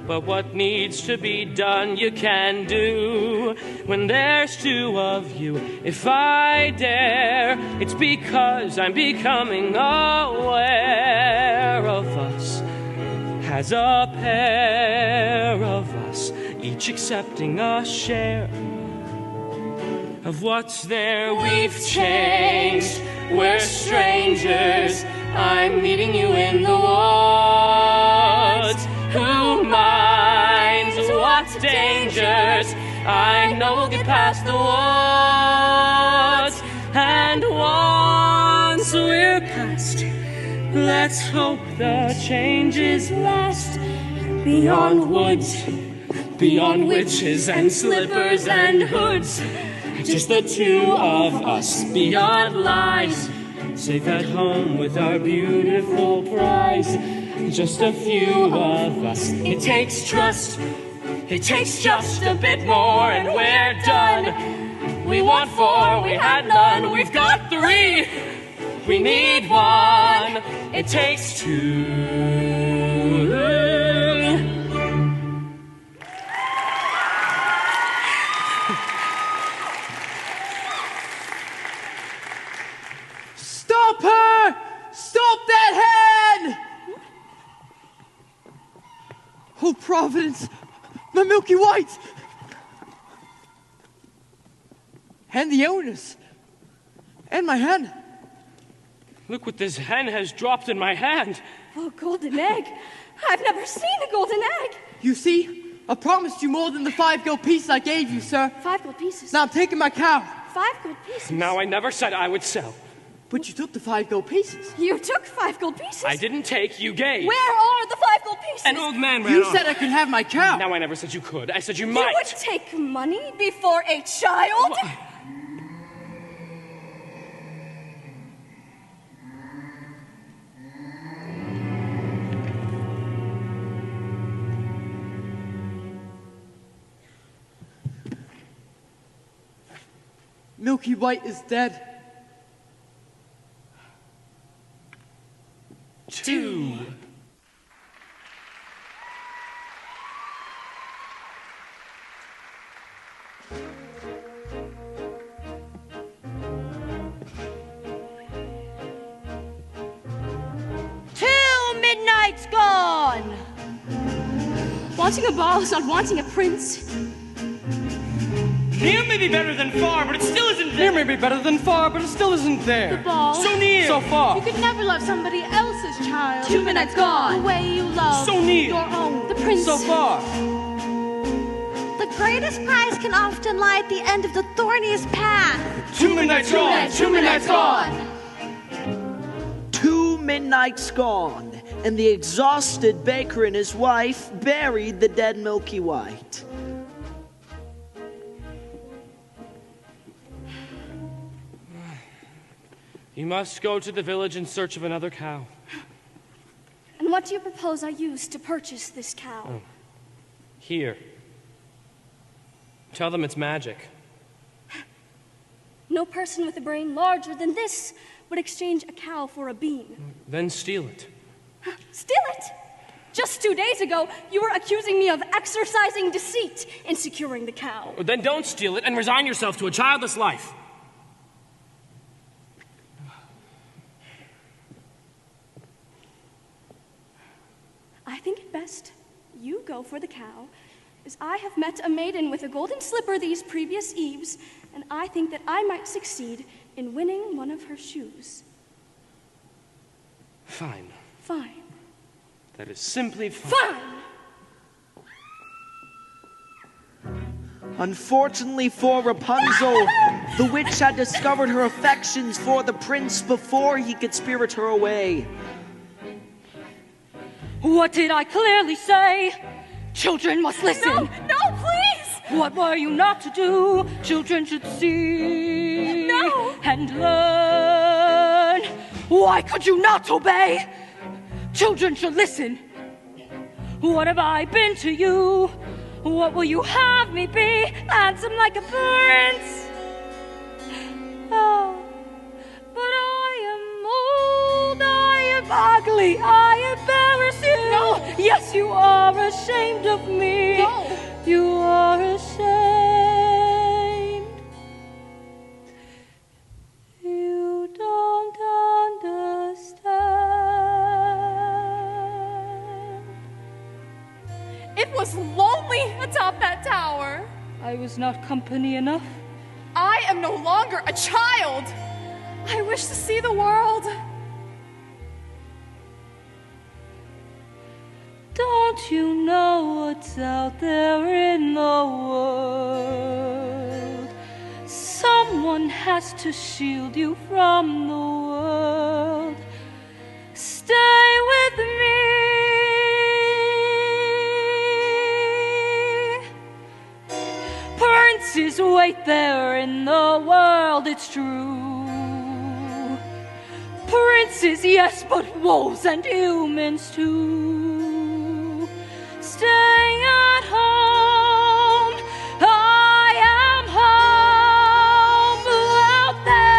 But what needs to be done, you can do. When there's 2 of you, if I dare, it's because I'm becoming aware of us as a pair of us, each accepting a share of what's there. We've changed. We're strangers. I'm meeting you in the woods. Who minds what dangers? I know we'll get past the woods. And once we're past, let's hope the changes last. Beyond woods, beyond witches and slippers and hoods, just the 2 of us. Beyond lies, safe at home with our beautiful prize. Just a few of us. It takes trust. It takes just a bit more and we're done. We want 4, we had none. We've got 3. We need 1. It takes 2. Stop her! Stop that hand! Oh, Providence! My Milky White! And the owners! And my hen! Look what this hen has dropped in my hand. Oh, golden egg. I've never seen a golden egg. You see? I promised you more than the 5 gold pieces I gave you, sir. 5 gold pieces? Now I'm taking my cow. 5 gold pieces? Now, I never said I would sell. But you took the 5 gold pieces. You took 5 gold pieces? I didn't take, you gave. Where are the 5 gold pieces? An old man ran You off. said I could have my cow. Now, I never said you could. I said you You might. would take money before a child? Milky White is dead. 2. Midnight's gone. Wanting a ball is not wanting a prince. Near may be better than far, but it still isn't there. Near may be better than far, but it still isn't there. The ball. So near. So far. You could never love somebody else's child. 2 minutes gone. The way you love. So near. Your own. The prince. So far. The greatest prize can often lie at the end of the thorniest path. 2 midnights gone. 2 minutes gone. 2 midnights gone, and the exhausted baker and his wife buried the dead Milky White. You must go to the village in search of another cow. And what do you propose I use to purchase this cow? Oh. Here. Tell them it's magic. No person with a brain larger than this would exchange a cow for a bean. Then steal it. Steal it! Just 2 days ago, you were accusing me of exercising deceit in securing the cow. Then don't steal it and resign yourself to a childless life. I think it best you go for the cow, as I have met a maiden with a golden slipper these previous eves, and I think that I might succeed in winning one of her shoes. Fine. Fine. That is simply fine. Fine! Unfortunately for Rapunzel, the witch had discovered her affections for the prince before he could spirit her away. What did I clearly say? Children must listen. No, please! What were you not to do? Children should see and learn. Why could you not obey? Children should listen. What have I been to you? What will you have me be? Handsome like a prince. Oh, but I am old, I am ugly, I embarrass you. No. Yes, you are ashamed of me. No. You are ashamed. You don't understand. It was lonely atop that tower. I was not company enough. I am no longer a child. I wish to see the world. Don't you know what's out there in the world? Someone has to shield you from the world. Stay with me. Princes wait there in the world, it's true. Princes, yes, but wolves and humans too. Stay at home. I am home. Out there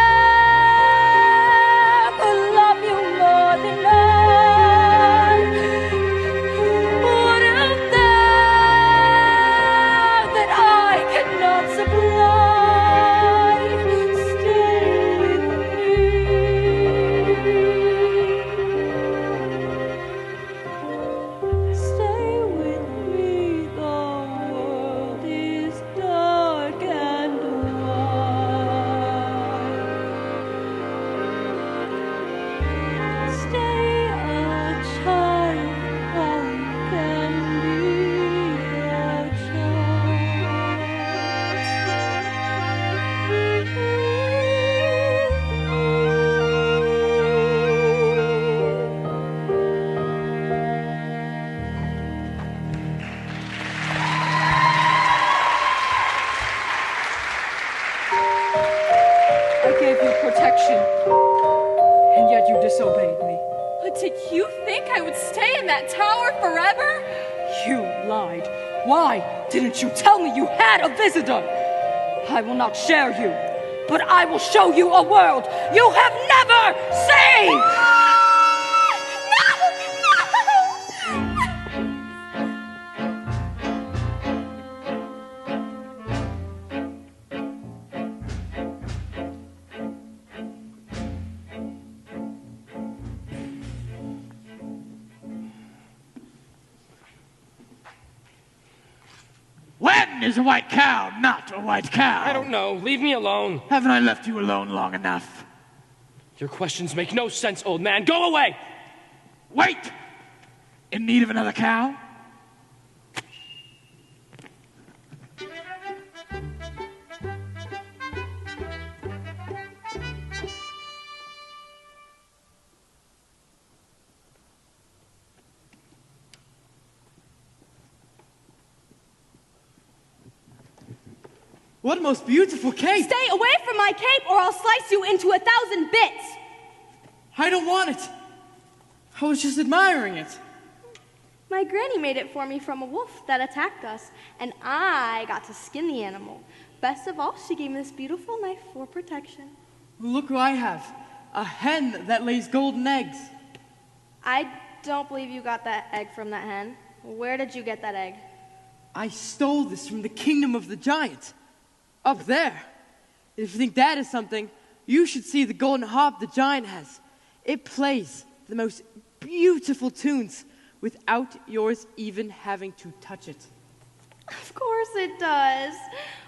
will love you more than I. What out there that I cannot supply? Stay with me. Stay with me the gave you protection, and yet you disobeyed me. But did you think I would stay in that tower forever? You lied. Why didn't you tell me you had a visitor? I will not share you, but I will show you a world you have never seen! When is a white cow not a white cow? I don't know. Leave me alone. Haven't I left you alone long enough? Your questions make no sense, old man. Go away! Wait! In need of another cow? What a most beautiful cape! Stay away from my cape or I'll slice you into 1,000 bits! I don't want it. I was just admiring it. My granny made it for me from a wolf that attacked us, and I got to skin the animal. Best of all, she gave me this beautiful knife for protection. Look who I have. A hen that lays golden eggs. I don't believe you got that egg from that hen. Where did you get that egg? I stole this from the kingdom of the giant. Up there. If you think that is something, you should see the golden harp the giant has. It plays the most beautiful tunes without yours even having to touch it. Of course it does.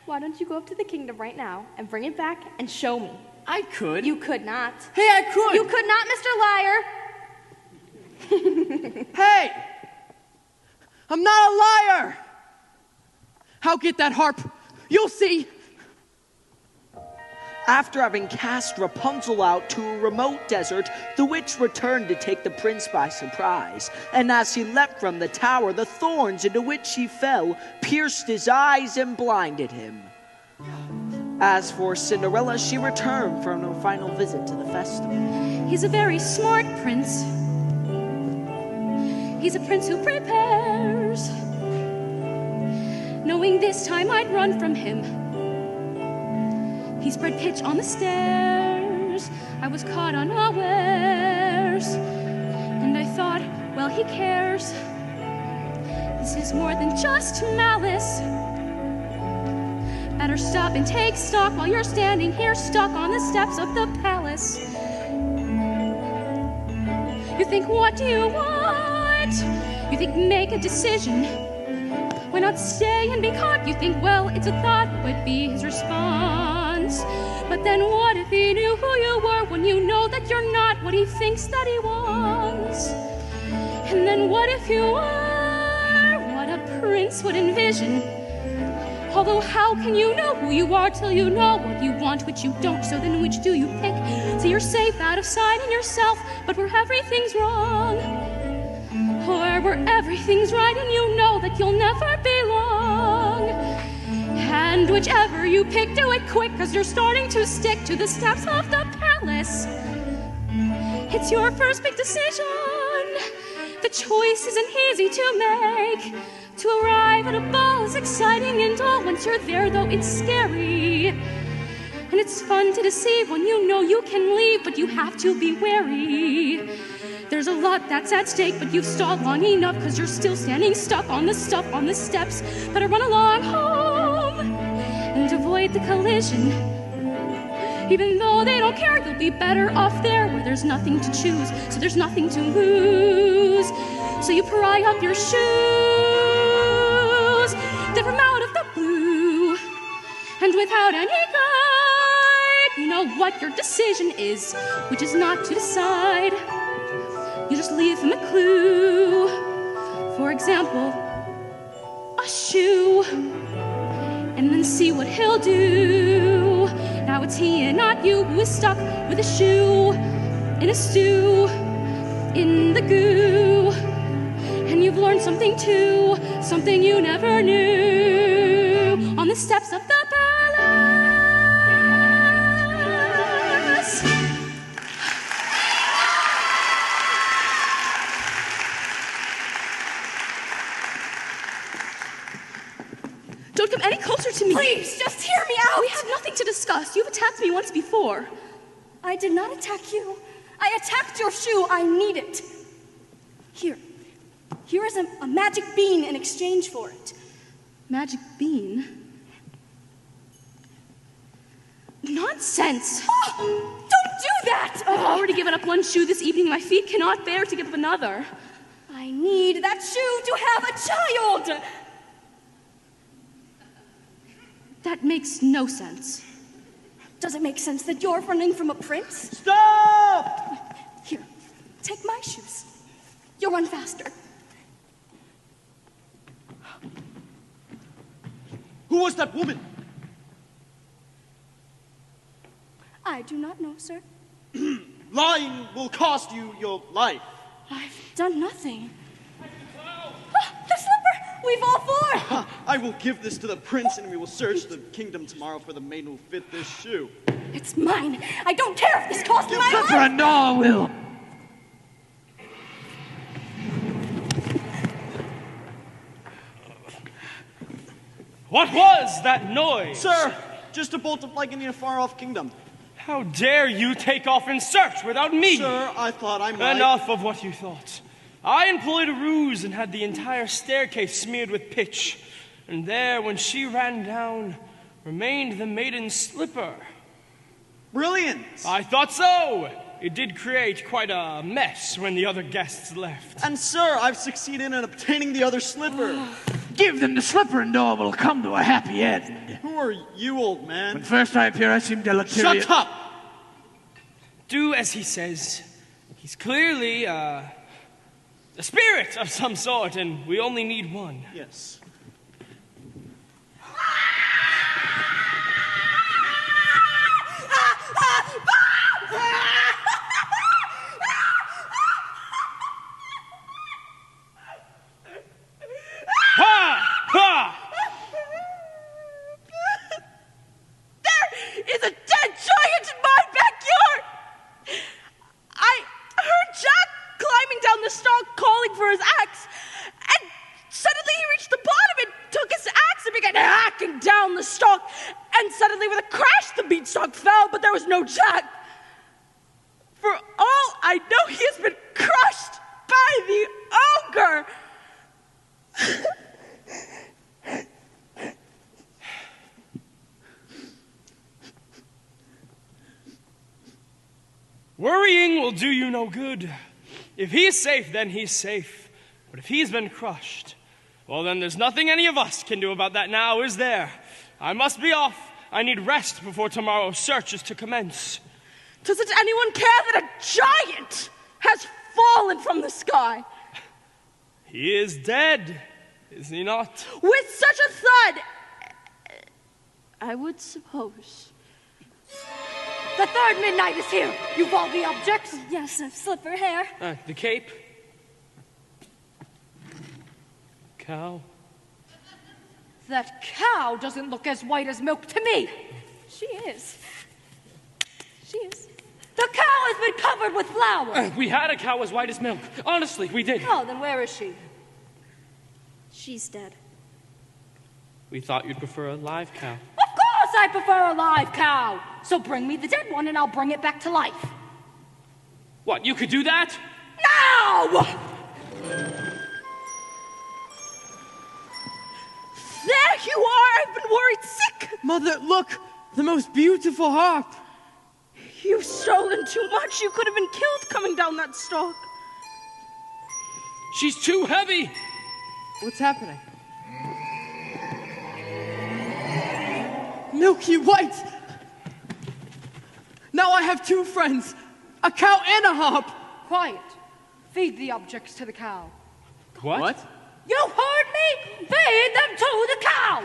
Why don't you go up to the kingdom right now and bring it back and show me? I could. You could not. Hey, I could. You could not, Mr. Liar. Hey! I'm not a liar! I'll get that harp. You'll see. After having cast Rapunzel out to a remote desert, the witch returned to take the prince by surprise. And as he leapt from the tower, the thorns into which he fell pierced his eyes and blinded him. As for Cinderella, she returned from her final visit to the festival. He's a very smart prince. He's a prince who prepares. Knowing this time I'd run from him, he spread pitch on the stairs. I was caught unawares, and I thought, well, he cares. This is more than just malice. Better stop and take stock while you're standing here stuck on the steps of the palace. You think, what do you want? You think, make a decision. Why not stay and be caught? You think, well, it's a thought, would be his response. But then what if he knew who you were when you know that you're not what he thinks that he wants? And then what if you are what a prince would envision? Although how can you know who you are till you know what you want, which you don't? So then which do you pick? So you're safe out of sight in yourself, but where everything's wrong. Or where everything's right and you know that you'll never be long. And whichever you pick, do it quick, 'cause you're starting to stick to the steps of the palace. It's your first big decision. The choice isn't easy to make. To arrive at a ball is exciting and all. Once you're there, though, it's scary. And it's fun to deceive when you know you can leave, but you have to be wary. There's a lot that's at stake, but you've stalled long enough, 'cause you're still standing stuck on the stuff on the steps. Better run along home and avoid the collision. Even though they don't care, you'll be better off there where there's nothing to choose, so there's nothing to lose. So you pry up your shoes, then from out of the blue, and without any guide, you know what your decision is, which is not to decide. You just leave him a clue. For example, a shoe, and then see what he'll do. Now it's he and not you who is stuck with a shoe in a stew, in the goo. And you've learned something too, something you never knew. On the steps of the palace. discuss. You've attacked me once before. I did not attack you. I attacked your shoe. I need it. Here is a magic bean in exchange for it. Magic bean? Nonsense! Don't do that! I've already given up one shoe this evening. My feet cannot bear to give up another. I need that shoe to have a child! That makes no sense. Does it make sense that you're running from a prince? Stop! Here, take my shoes. You'll run faster. Who was that woman? I do not know, sir. Lying will cost you your life. I've done nothing. The slipper! We've all four! I will give this to the prince, and we will search the kingdom tomorrow for the maid who will fit this shoe. It's mine. I don't care if this costs my life! Slipper, no, Will. What was that noise? Sir, just a bolt of lightning in a far-off kingdom. How dare you take off in search without me? Sir, I thought I might... Enough of what you thought. I employed a ruse and had the entire staircase smeared with pitch. And there, when she ran down, remained the maiden's slipper. Brilliant! I thought so. It did create quite a mess when the other guests left. And sir, I've succeeded in obtaining the other slipper. Give them the slipper and all will come to a happy end. Who are you, old man? When first I appear, I seem deleterious. Shut up! Do as he says. He's clearly a spirit of some sort, and we only need one. Yes. There is a dead giant in my backyard! I heard Jack climbing down the stalk calling for his axe, and suddenly he reached the bottom and took his axe and began hacking down the stalk, and suddenly with a crash the beanstalk fell, but there was no Jack. For all I know, he has been crushed by the ogre! Worrying will do you no good. If he's safe, then he's safe. But if he's been crushed, well, then there's nothing any of us can do about that now, is there? I must be off. I need rest before tomorrow's search is to commence. Doesn't anyone care that a giant has fallen from the sky? He is dead, is he not? With such a thud, I would suppose. The third midnight is here. You've all the objects? Yes, a slipper, hair. The cape. Cow. That cow doesn't look as white as milk to me. She is. She is. The cow has been covered with flour. We had a cow as white as milk. Honestly, we did. Oh, then where is she? She's dead. We thought you'd prefer a live cow. Of course I prefer a live cow. So bring me the dead one and I'll bring it back to life. What, you could do that? Now! There you are! I've been worried sick! Mother, look! The most beautiful harp! You've stolen too much. You could have been killed coming down that stalk. She's too heavy! What's happening? Milky white! Now I have two friends, a cow and a harp! Quiet. Feed the objects to the cow. What? You heard me? Feed them to the cow!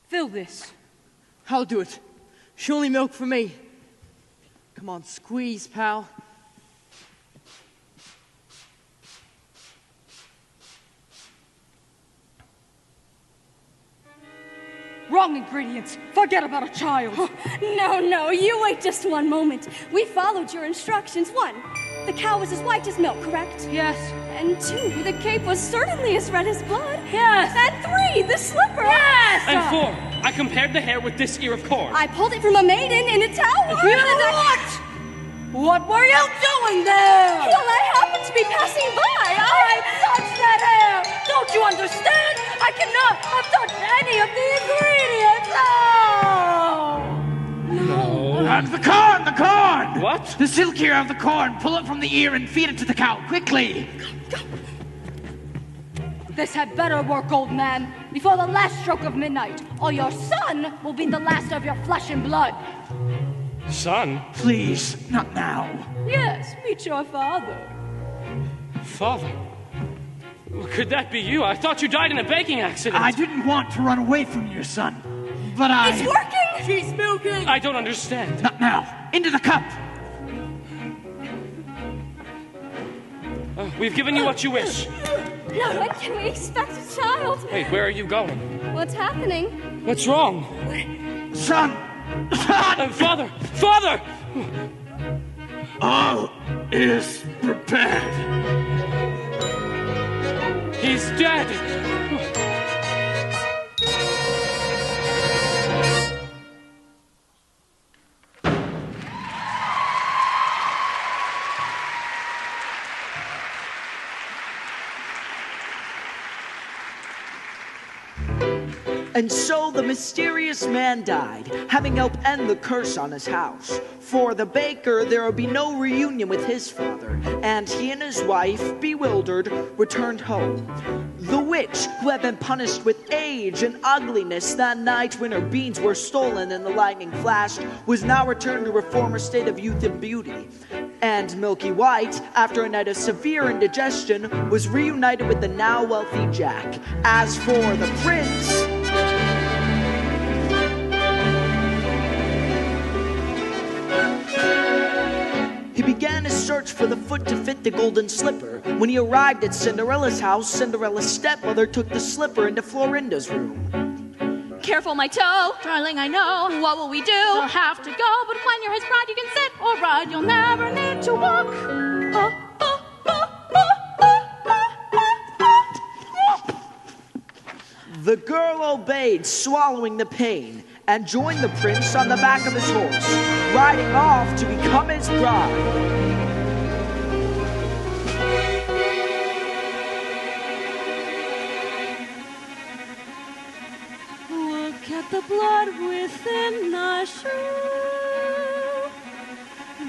Fill this. I'll do it. Surely milk for me. Come on, squeeze, pal. Wrong ingredients. Forget about a child. No, you wait just one moment. We followed your instructions. 1, the cow was as white as milk, correct? Yes. And 2, the cape was certainly as red as blood. Yes. And 3, the slipper. Yes. And 4, I compared the hair with this ear of corn. I pulled it from a maiden in a tower. What were you doing there? Well, I happened to be passing by. I touched that hair. Don't you understand? I cannot have touched any of the ingredients. No. The corn! What? The silk ear of the corn. Pull it from the ear and feed it to the cow, quickly. This had better work, old man. Before the last stroke of midnight, or your son will be the last of your flesh and blood. Son? Please, not now. Yes, meet your father. Father? Could that be you? I thought you died in a baking accident. I didn't want to run away from your son, but It's working! She's milking! I don't understand. Not now. Into the cup. We've given you what you wish. Now, when can we expect a child? Wait, where are you going? What's happening? What's wrong? Son! Father! Father! All is prepared. He's dead! And so the mysterious man died, having helped end the curse on his house. For the baker, there would be no reunion with his father, and he and his wife, bewildered, returned home. The witch, who had been punished with age and ugliness that night when her beans were stolen and the lightning flashed, was now returned to her former state of youth and beauty. And Milky White, after a night of severe indigestion, was reunited with the now wealthy Jack. As for the prince, he began his search for the foot to fit the golden slipper. When he arrived at Cinderella's house, Cinderella's stepmother took the slipper into Florinda's room. Careful, my toe. Darling, I know. What will we do? You'll have to go, but when you're his bride, you can sit or ride. You'll never need to walk. The girl obeyed, swallowing the pain, and joined the prince on the back of his horse, riding off to become his bride. Look at the blood within the shoe.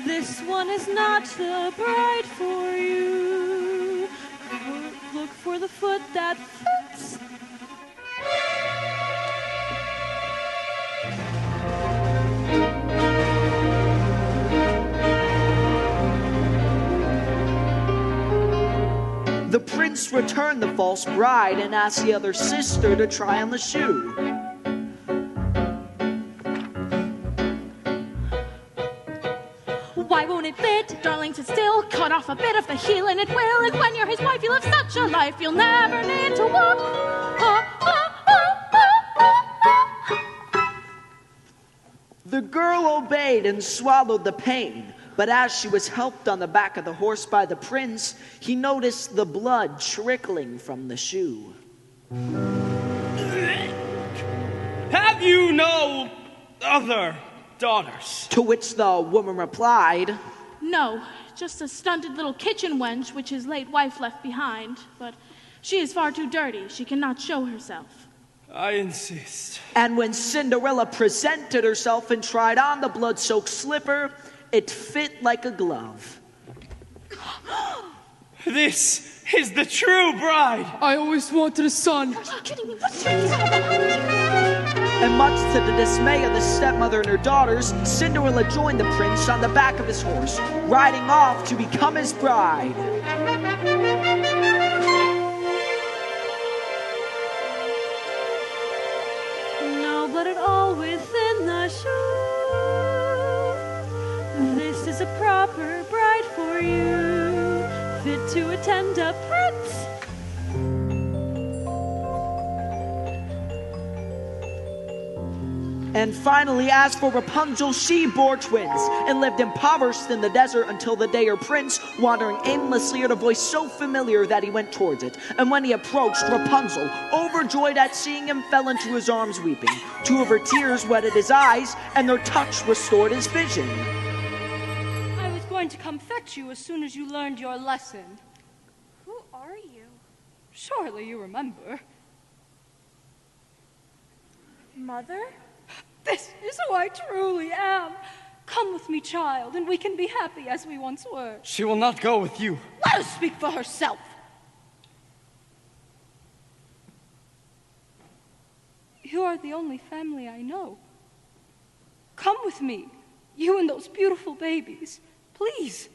This one is not the bride for you. Look for the foot that fits. The prince returned the false bride and asked the other sister to try on the shoe. Why won't it fit? Darling, sit still. Cut off a bit of the heel and it will. And when you're his wife, you'll have such a life. You'll never need to walk. The girl obeyed and swallowed the pain. But as she was helped on the back of the horse by the prince, he noticed the blood trickling from the shoe. Have you no other daughters? To which the woman replied, No, just a stunted little kitchen wench which his late wife left behind. But she is far too dirty. She cannot show herself. I insist. And when Cinderella presented herself and tried on the blood-soaked slipper, it fit like a glove. This is the true bride. I always wanted a son. And much to the dismay of the stepmother and her daughters, Cinderella joined the prince on the back of his horse, riding off to become his bride. No blood at all within the shoe. This is a proper bride for you, fit to attend a prince. And finally, as for Rapunzel, she bore twins and lived impoverished in the desert until the day her prince, wandering aimlessly, heard a voice so familiar that he went towards it. And when he approached, Rapunzel, overjoyed at seeing him, fell into his arms weeping. 2 of her tears wetted his eyes, and their touch restored his vision. I was going to come fetch you as soon as you learned your lesson. Who are you? Surely you remember. Mother? This is who I truly am. Come with me, child, and we can be happy as we once were. She will not go with you. Let her speak for herself. You are the only family I know. Come with me, you and those beautiful babies, please.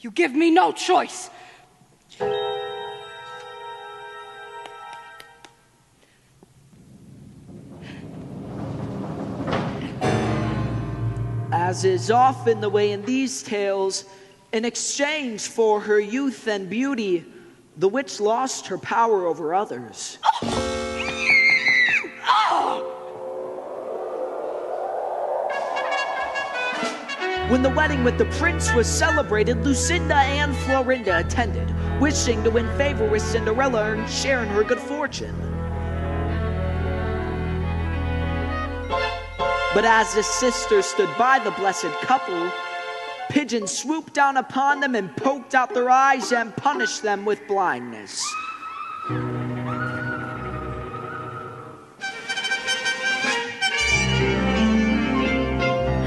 You give me no choice. As is often the way in these tales, in exchange for her youth and beauty, the witch lost her power over others. When the wedding with the prince was celebrated, Lucinda and Florinda attended, wishing to win favor with Cinderella and share in her good fortune. But as the sisters stood by the blessed couple, pigeons swooped down upon them and poked out their eyes and punished them with blindness.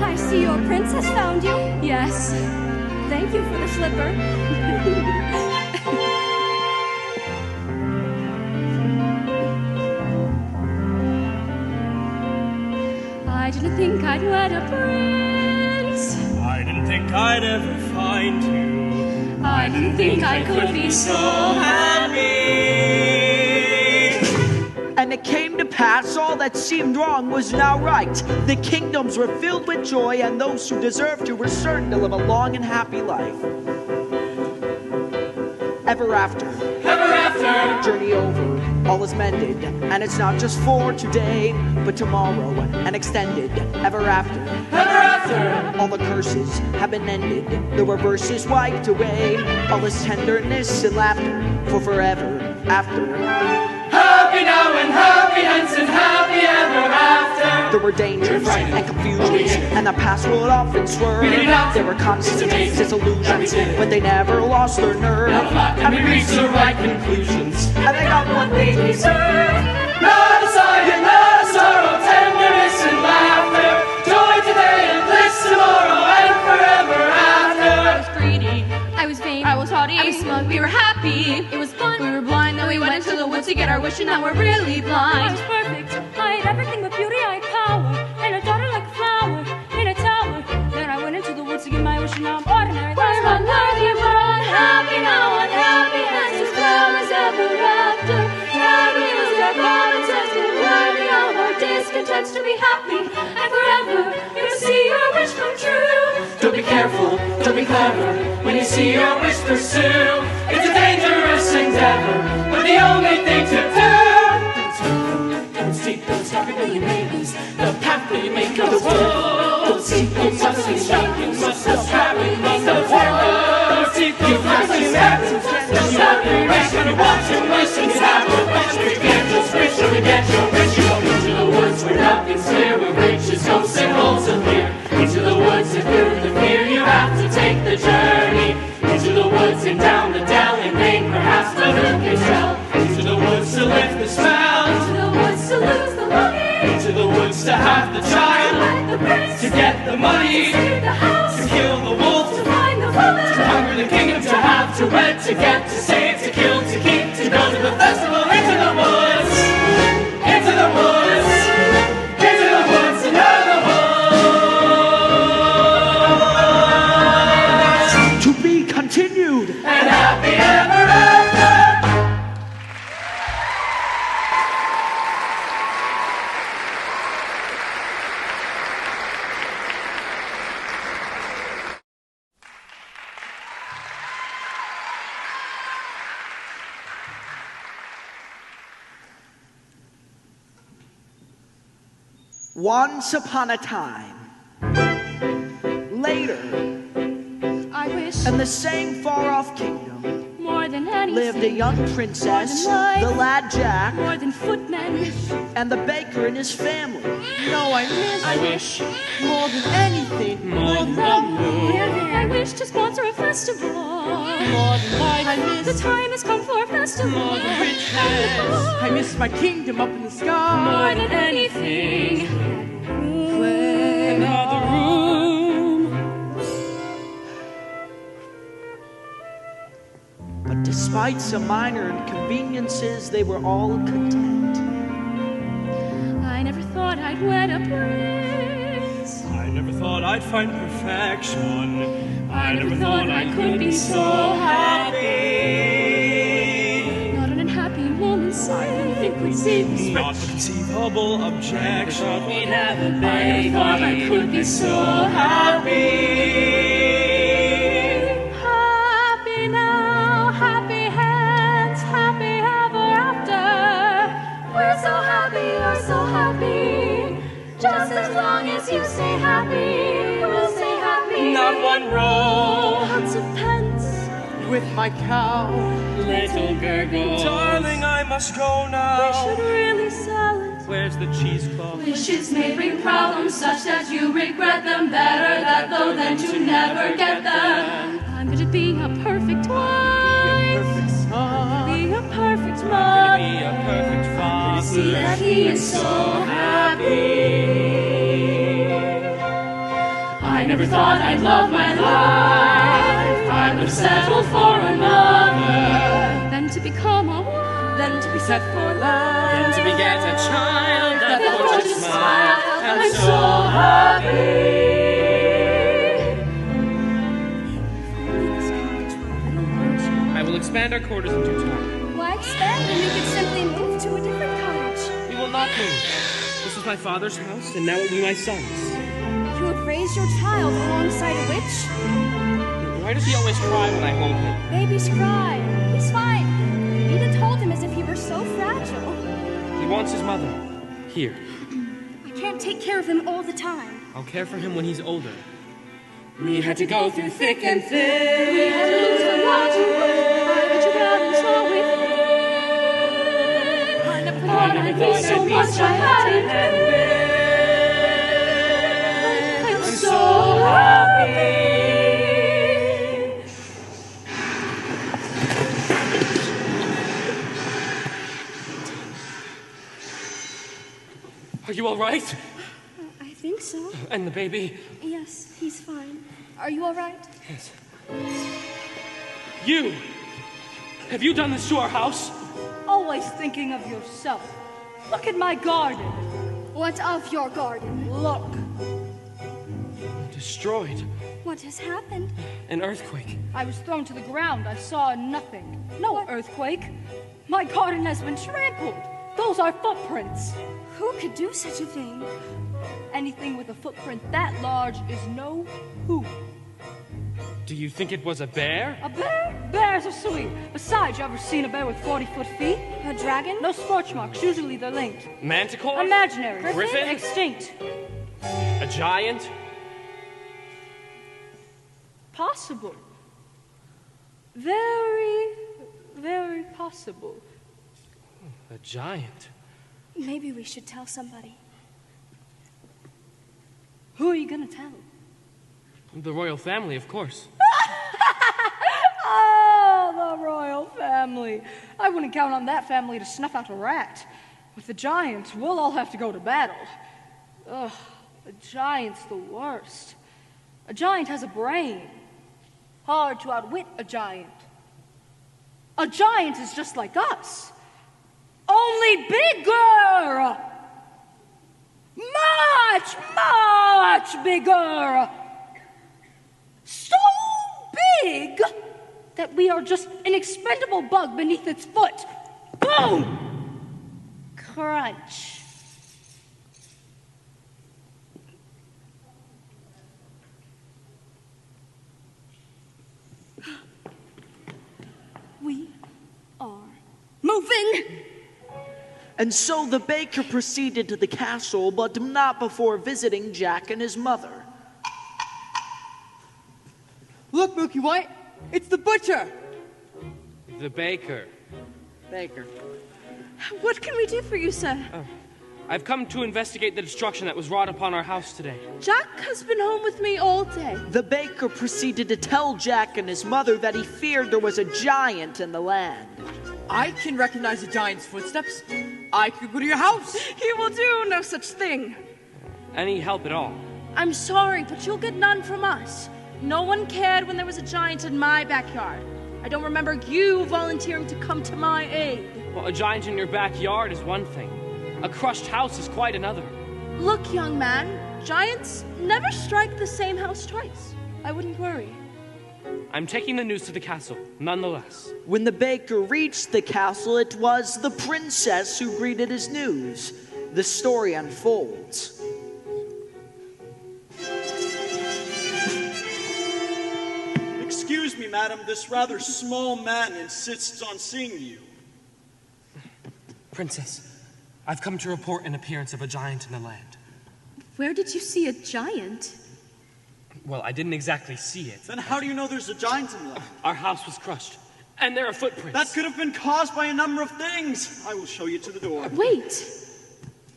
I see your prince has found you. Yes. Thank you for the slipper. I didn't think I'd wed a prince. I didn't think I'd ever find you. I didn't think I could be so happy. And it came to pass, all that seemed wrong was now right. The kingdoms were filled with joy, and those who deserved to were certain to live a long and happy life. Ever after. Ever after. Journey over. All is mended, and it's not just for today, but tomorrow and extended. Ever after. Ever after. All the curses have been ended. The reverse is wiped away. All is tenderness and laughter for forever after. Happy now and happy hence and happy ever after. There were dangers and confusions, and the past would often swerve. There were constant disillusions, but they never lost their nerve. And we reached the right conclusions. And they got what they deserve. Not a sigh and not a sorrow, tenderness and laughter. Joy today and bliss tomorrow and forever after. I was greedy. I was vain. I was haughty. I was smug. We were happy. It was fun. We were blind. Then we went into the woods to get our wish, and now we're really blind. I was perfect. I had everything but beauty. I had power, and a daughter like a flower in a tower. Then I went into the woods to get my wish, and now I'm ordinary. We're unworthy, we're unhappy now, unhappy hence as well as ever after. Had we used our common sense, we're worthy of our discontents to be happy and forever. You see your wish come true. Don't be careful, don't be clever. When you see your wish pursue, it's a dangerous endeavor, but the only thing to do. Don't steep those happy million babies. The path that you make goes through. Don't seek those hustling stockings. Must have traveling on the world. Don't seek those hustling stockings. Don't stop your wish when you want to wish and you have a wish. If you can't just wish or you get your wish, you go into the woods where nothing's clear, where riches, ghosts, and rolls appear. Into the woods and through the fear, you have to take the journey. Into the woods and down the dell, in vain perhaps, but who can tell? Into the woods to lift the spell. Into the woods to lose the money. Into the woods to have the child. To wed the prince. To get the money. To save the house. To kill the wolf. To find the woman. To conquer the kingdom. To have, to wed, to get, to save, to kill, to keep. To go to the festival. Into the woods. Into the woods. Into the woods and out of the woods. To be continued. And happy ever after. Once upon a time, later, I wish in the same far-off kingdom, more than anything, lived a young princess, more than life, the lad Jack, more than footmen, and the baker and his family. No, I wish more than anything, More than the moon. I wish to sponsor a festival. more than life. The time has come for a festival. More than riches. I miss my kingdom up in the sky. More than anything. Another room. But despite some minor inconveniences, they were all content. I never thought I'd wed a prince. I never thought I'd find perfection. I never thought I could be so happy. Not an unhappy woman's sight could conceive this Not a conceivable objection. We'd have a I never thought I could be so happy. Happy now, happy hands, happy ever after. We're so happy, you're so happy. Just as long as you stay happy, we'll stay happy. Not one row. Lots of pence. With my cow, Little gurgles. Darling, I must go We now. should really sell it. Where's the cheesecloth? Wishes may bring problems such that you regret them. Better that though than to never get them. I'm gonna be a perfect wife. perfect son. Be a perfect Gonna mom. be a perfect father. See that he is so happy. I never thought I'd love my life. I would have settled for another. Then to become a wife. Then to be set for life. And to beget a child that That would would just just smile smile. and I'm so so happy. I will expand our quarters in due time. Why expand when you could simply move to a different cottage? We will not move. This was my father's house, and now it will be my son's. You would raise your child alongside a witch? Why does he always cry when I hold him? Babies cry. He's fine. Eda told him as if he were so fragile. He wants his mother. Here. I can't take care of him all the time. I'll care for him when he's older. We had to go through thick and thin. We had to lose the larger world. I bet you got and saw with it. I never thought I'd be so much I hadn't been. I'm so happy. Are you all right? I think so. And the baby? Yes, he's fine. Are you all right? Yes. You! Have you done this to our house? Always thinking of yourself. Look at my garden. What of your garden? Look. Destroyed. What has happened? An earthquake. I was thrown to the ground. I saw nothing. No earthquake. My garden has been trampled. Those are footprints. Who could do such a thing? Anything with a footprint that large is no who. Do you think it was a bear? A bear? Bears are sweet. Besides, you ever seen a bear with 40-foot feet? A dragon? No scorch marks. Usually they're linked. Manticore? Imaginary. Griffin? Extinct. A giant? Possible. Very, very possible. A giant? Maybe we should tell somebody. Who are you gonna tell? The royal family, of course. Oh, the royal family. I wouldn't count on that family to snuff out a rat. With the giant, we'll all have to go to battle. Ugh, a giant's the worst. A giant has a brain. Hard to outwit a giant. A giant is just like us. Only bigger! Much, much bigger! So big that we are just an expendable bug beneath its foot. Boom! Crunch. We are moving. And so the baker proceeded to the castle, but not before visiting Jack and his mother. Look, Milky White, it's the butcher. The baker. Baker. What can we do for you, sir? I've come to investigate the destruction that was wrought upon our house today. Jack has been home with me all day. The baker proceeded to tell Jack and his mother that he feared there was a giant in the land. I can recognize a giant's footsteps. I could go to your house. He will do no such thing. Any help at all? I'm sorry, but you'll get none from us. No one cared when there was a giant in my backyard. I don't remember you volunteering to come to my aid. Well, a giant in your backyard is one thing. A crushed house is quite another. Look, young man, giants never strike the same house twice. I wouldn't worry. I'm taking the news to the castle, nonetheless. When the baker reached the castle, it was the princess who greeted his news. The story unfolds. Excuse me, madam, this rather small man insists on seeing you. Princess, I've come to report an appearance of a giant in the land. Where did you see a giant? Well, I didn't exactly see it. Then how do you know there's a giant in the land? Our house was crushed, and there are footprints. That could have been caused by a number of things. I will show you to the door. Wait!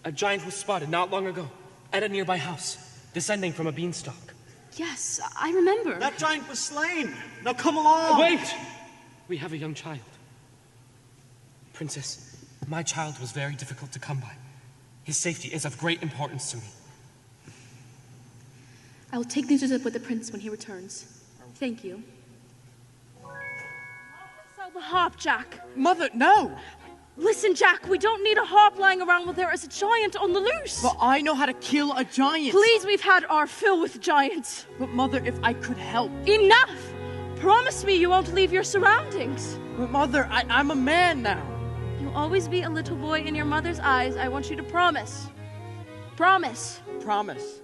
A giant was spotted not long ago at a nearby house, descending from a beanstalk. Yes, I remember. That giant was slain. Now come along. Wait! We have a young child. Princess, my child was very difficult to come by. His safety is of great importance to me. I will take these with the prince when he returns. Thank you. Sell the harp, Jack. Mother, no! Listen, Jack, we don't need a harp lying around when there is a giant on the loose. But I know how to kill a giant. Please, we've had our fill with giants. But Mother, if I could help. Enough! Promise me you won't leave your surroundings. But Mother, I'm a man now. You'll always be a little boy in your mother's eyes. I want you to promise. Promise. Promise.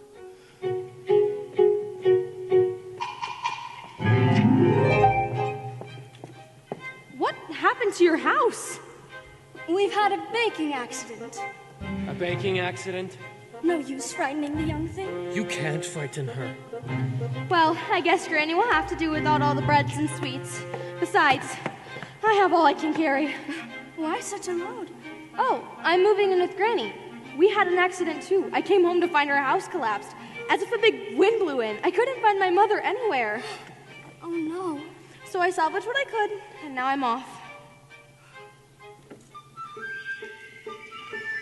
What happened to your house? We've had a baking accident. A baking accident? No use frightening the young thing. You can't frighten her. Well, I guess Granny will have to do without all the breads and sweets. Besides, I have all I can carry. Why such a load? Oh, I'm moving in with Granny. We had an accident too. I came home to find our house collapsed, as if a big wind blew in. I couldn't find my mother anywhere. Oh no. So I salvaged what I could, and now I'm off.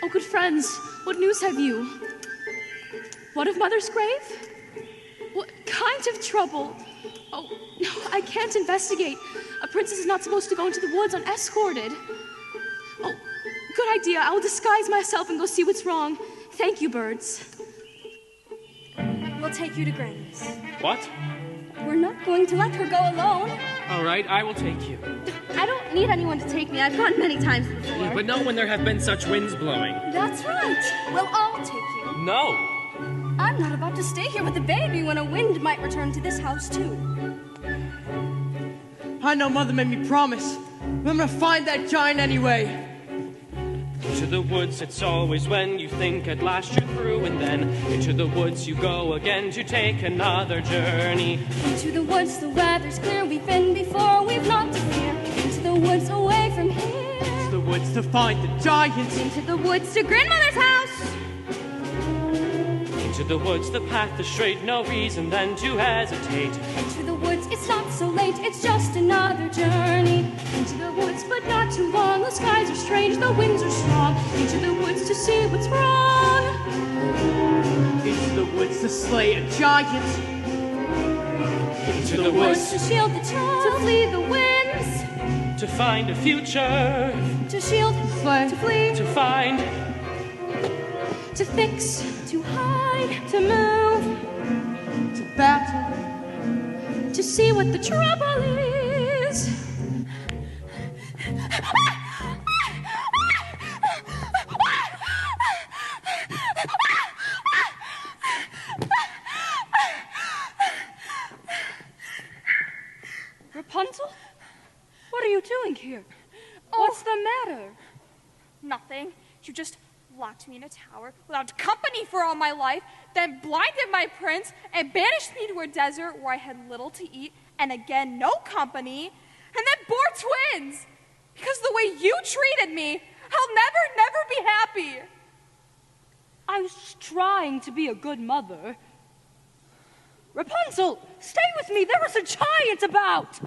Oh, good friends, what news have you? What of Mother's grave? What kind of trouble? Oh, no, I can't investigate. A princess is not supposed to go into the woods unescorted. Oh, good idea. I will disguise myself and go see what's wrong. Thank you, birds. We'll take you to Granny's. What? We're not going to let her go alone. All right, I will take you. I don't need anyone to take me. I've gone many times before. But not when there have been such winds blowing. That's right. Well, I'll take you. No! I'm not about to stay here with the baby when a wind might return to this house, too. I know Mother made me promise, but I'm gonna find that giant anyway. Into the woods it's always when you think at last you're through, and then into the woods you go again to take another journey. Into the woods, the weather's clear, we've been before, we've not to fear. Into the woods, away from here. Into the woods to find the giants. Into the woods to grandmother's house. Into the woods the path is straight, no reason then to hesitate. Into the woods, it's not so late, it's just another journey. Into the woods, but not too long. The skies are strange, the winds are strong. Into the woods to see what's wrong. Into the woods to slay a giant. Into the woods to shield the child. To flee the winds. to find a future. To shield, to flee, to find, To fix, to hide, to move, to battle, to see what the trouble is. Rapunzel? What are you doing here? What's the matter? Nothing. You just locked me in a tower without company for all my life, then blinded my prince and banished me to a desert where I had little to eat and again no company, and then bore twins. Because of the way you treated me, I'll never be happy. I was just trying to be a good mother. Rapunzel, stay with me. There was a giant about.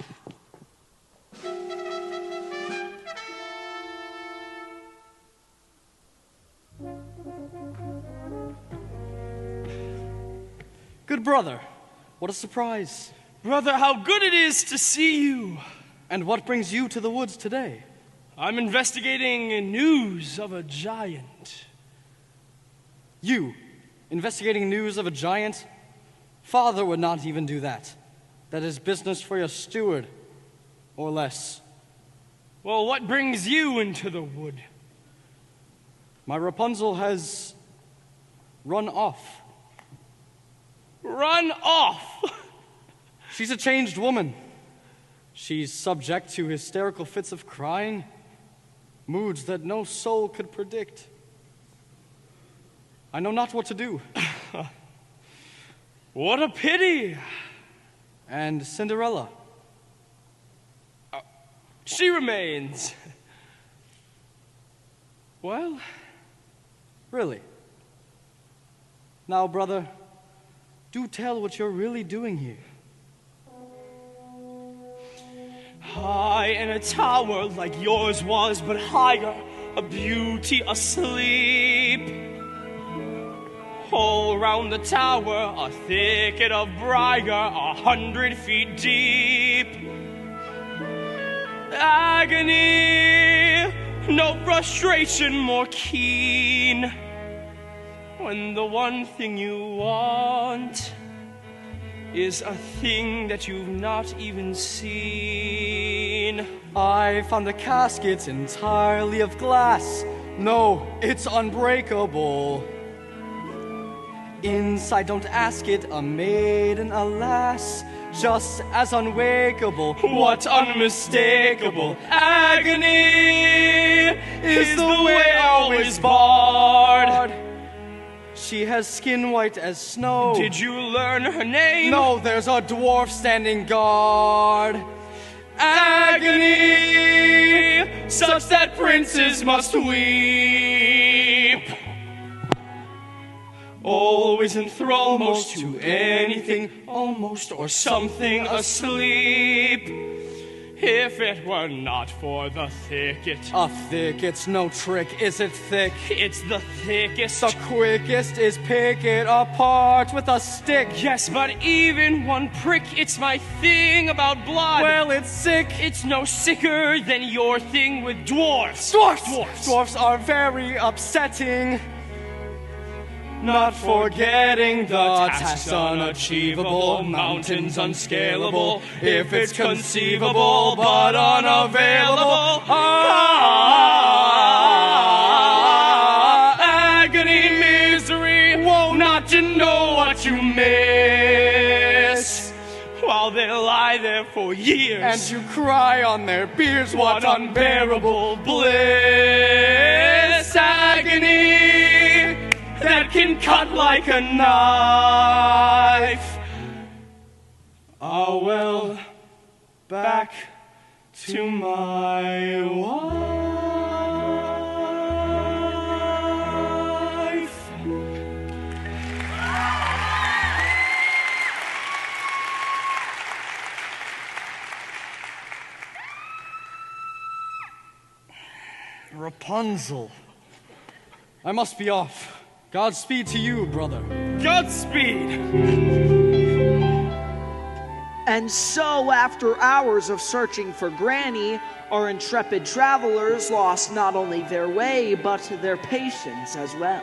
Good brother, what a surprise. Brother, how good it is to see you. And what brings you to the woods today? I'm investigating news of a giant. You, investigating news of a giant? Father would not even do that. That is business for your steward, or less. Well, what brings you into the wood? My Rapunzel has run off. Run off? She's a changed woman. She's subject to hysterical fits of crying, moods that no soul could predict. I know not what to do. What a pity. And Cinderella? She remains. Well? Really? Now, brother, do tell what you're really doing here. High in a tower like yours was, but higher, a beauty asleep. All round the tower, a thicket of briar, 100 feet deep. Agony, no frustration more keen, when the one thing you want is a thing that you've not even seen. I found the casket entirely of glass. No, it's unbreakable. Inside, don't ask it, a maiden, alas, just as unwakeable. What unmistakable agony is the way always barred. She has skin white as snow. Did you learn her name? No, there's a dwarf standing guard. Agony, such that princes must weep. Always enthralled, most to anything, almost or something asleep. If it were not for the thicket. A thicket's no trick, is it thick? It's the thickest. The quickest is pick it apart with a stick. Yes, but even one prick, it's my thing about blood. Well, it's sick. It's no sicker than your thing with dwarfs. Dwarfs! Dwarfs are very upsetting. Not forgetting the tasks unachievable, mountains unscalable, if it's conceivable but unavailable. Agony, misery, not to know what you miss, while they lie there for years, and you cry on their biers. What unbearable bliss! Agony that can cut like a knife. Ah, well, back to my wife. Rapunzel. I must be off. Godspeed to you, brother. Godspeed! And so, after hours of searching for Granny, our intrepid travelers lost not only their way, but their patience as well.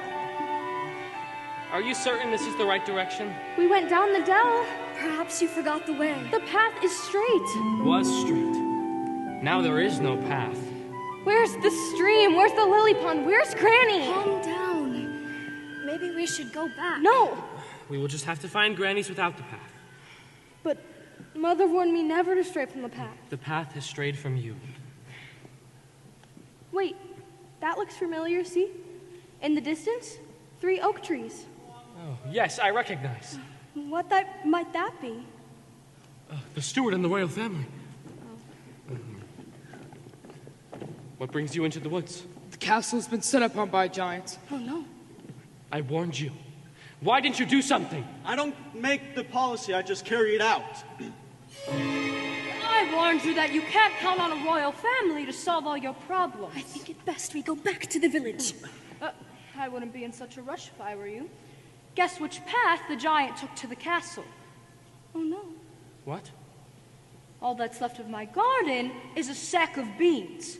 Are you certain this is the right direction? We went down the dell. Perhaps you forgot the way. The path is straight. Was straight. Now there is no path. Where's the stream? Where's the lily pond? Where's Granny? Calm down. Maybe we should go back. No! We will just have to find Granny's without the path. But Mother warned me never to stray from the path. The path has strayed from you. Wait, that looks familiar, see? In the distance, 3 oak trees. Oh, yes, I recognize. What might that be? The steward and the royal family. What brings you into the woods? The castle has been set upon by giants. Oh, no. I warned you. Why didn't you do something? I don't make the policy, I just carry it out. I warned you that you can't count on a royal family to solve all your problems. I think it best we go back to the village. I wouldn't be in such a rush if I were you. Guess which path the giant took to the castle? Oh, no. What? All that's left of my garden is a sack of beans.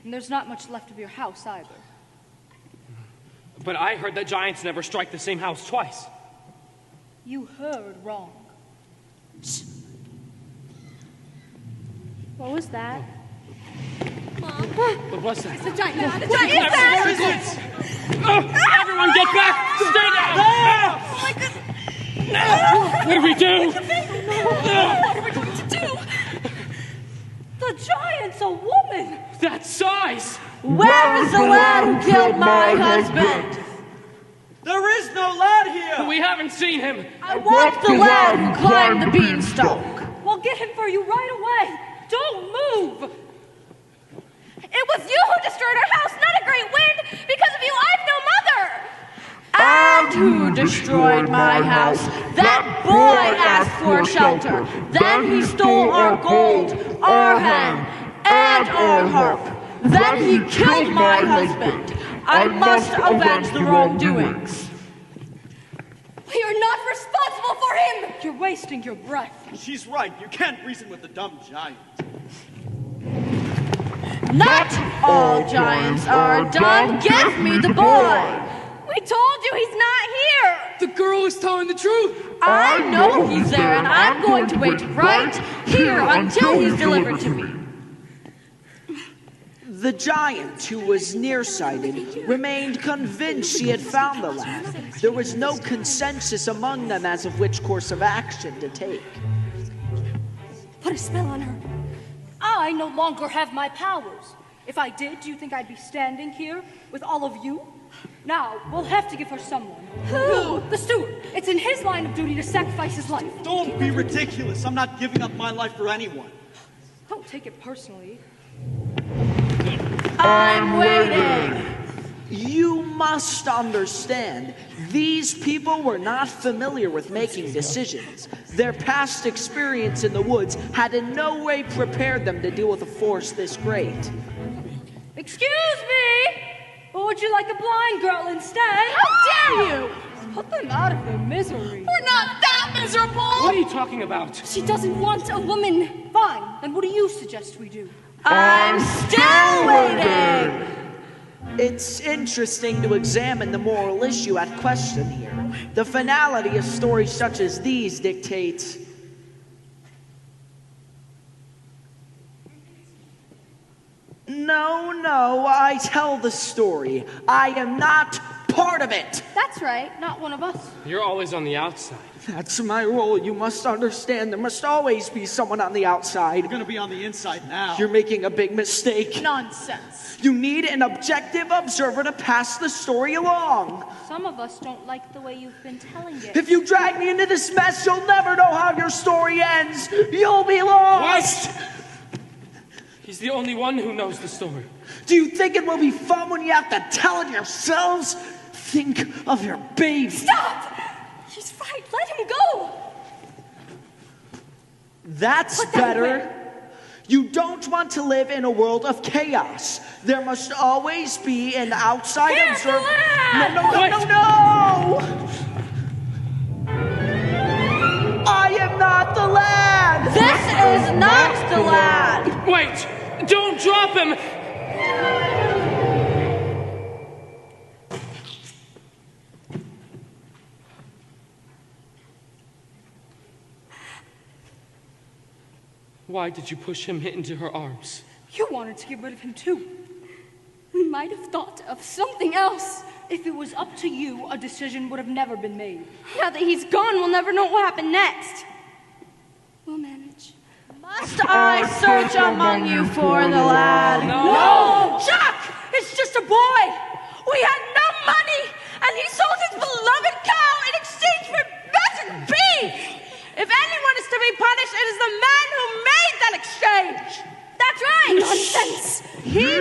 And there's not much left of your house either. But I heard that giants never strike the same house twice. You heard wrong. Shh. What was that? Mom. What was that? It's a giant. Yeah, The giant. Is that? What is it? Everyone get back! Stay down! Oh, What do we do? what are we going to do? The giant's a woman. That size! Where is the lad who killed my husband? There is no lad here! We haven't seen him. I want the lad who climbed the beanstalk. We'll get him for you right away. Don't move. It was you who destroyed our house, not a great wind. Because of you, I've no mother. And who destroyed my house? That boy asked for shelter. Then he stole our gold, our hen, and our harp. Then he killed my husband. I must avenge the wrongdoings. We are not responsible for him. You're wasting your breath. She's right, you can't reason with the dumb giant. Not all giants are dumb. Give me the boy. We told you he's not here. The girl is telling the truth. I know he's there, and I'm going to wait right here until he's delivered to me. The giant, who was nearsighted, remained convinced she had found the lad. There was no consensus among them as of which course of action to take. Put a spell on her. I no longer have my powers. If I did, do you think I'd be standing here with all of you? Now, we'll have to give her someone. Who? The steward. It's in his line of duty to sacrifice his life. Don't be ridiculous. I'm not giving up my life for anyone. Don't take it personally. I'm waiting. You must understand, these people were not familiar with making decisions. Their past experience in the woods had in no way prepared them to deal with a force this great. Excuse me! Or would you like a blind girl instead? How dare you! Put them out of their misery. We're not that miserable. What are you talking about? She doesn't want a woman. Fine. Then what do you suggest we do? I'm still waiting! It's interesting to examine the moral issue at question here. The finality of stories such as these dictates No, I tell the story. I am not part of it. That's right, not one of us. You're always on the outside. That's my role. You must understand. There must always be someone on the outside. You're gonna be on the inside now. You're making a big mistake. Nonsense. You need an objective observer to pass the story along. Some of us don't like the way you've been telling it. If you drag me into this mess, you'll never know how your story ends. You'll be lost. What? He's the only one who knows the story. Do you think it will be fun when you have to tell it yourselves? Think of your baby. Stop! He's right, let him go! That's better. You don't want to live in a world of chaos. There must always be an outside observer. No! I am not the lad! This is not the lad! Wait! Don't drop him! Why did you push him into her arms? You wanted to get rid of him too. We might have thought of something else. If it was up to you, a decision would have never been made. Now that he's gone, we'll never know what happened next. We'll manage. Must I search among you for the lad? No! Chuck! It's just a boy! We had no money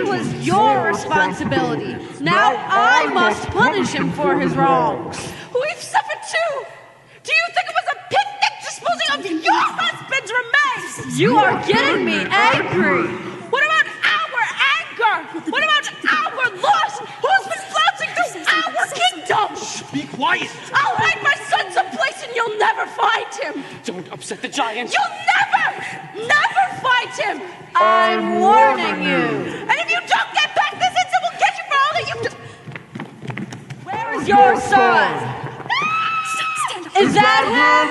was your responsibility. Now I must punish him for his wrongs. We've suffered too. Do you think it was a picnic disposing of your husband's remains? You are getting me angry. What about our anger? What about our loss? Who's been flouncing through our kingdom? Be quiet. I'll hide my son someplace and you'll never find him. Don't upset the giant. You'll never find him. I'm warning you. And if you don't get back this instant, we'll get you for all that you've done. Where is your son? Is that him?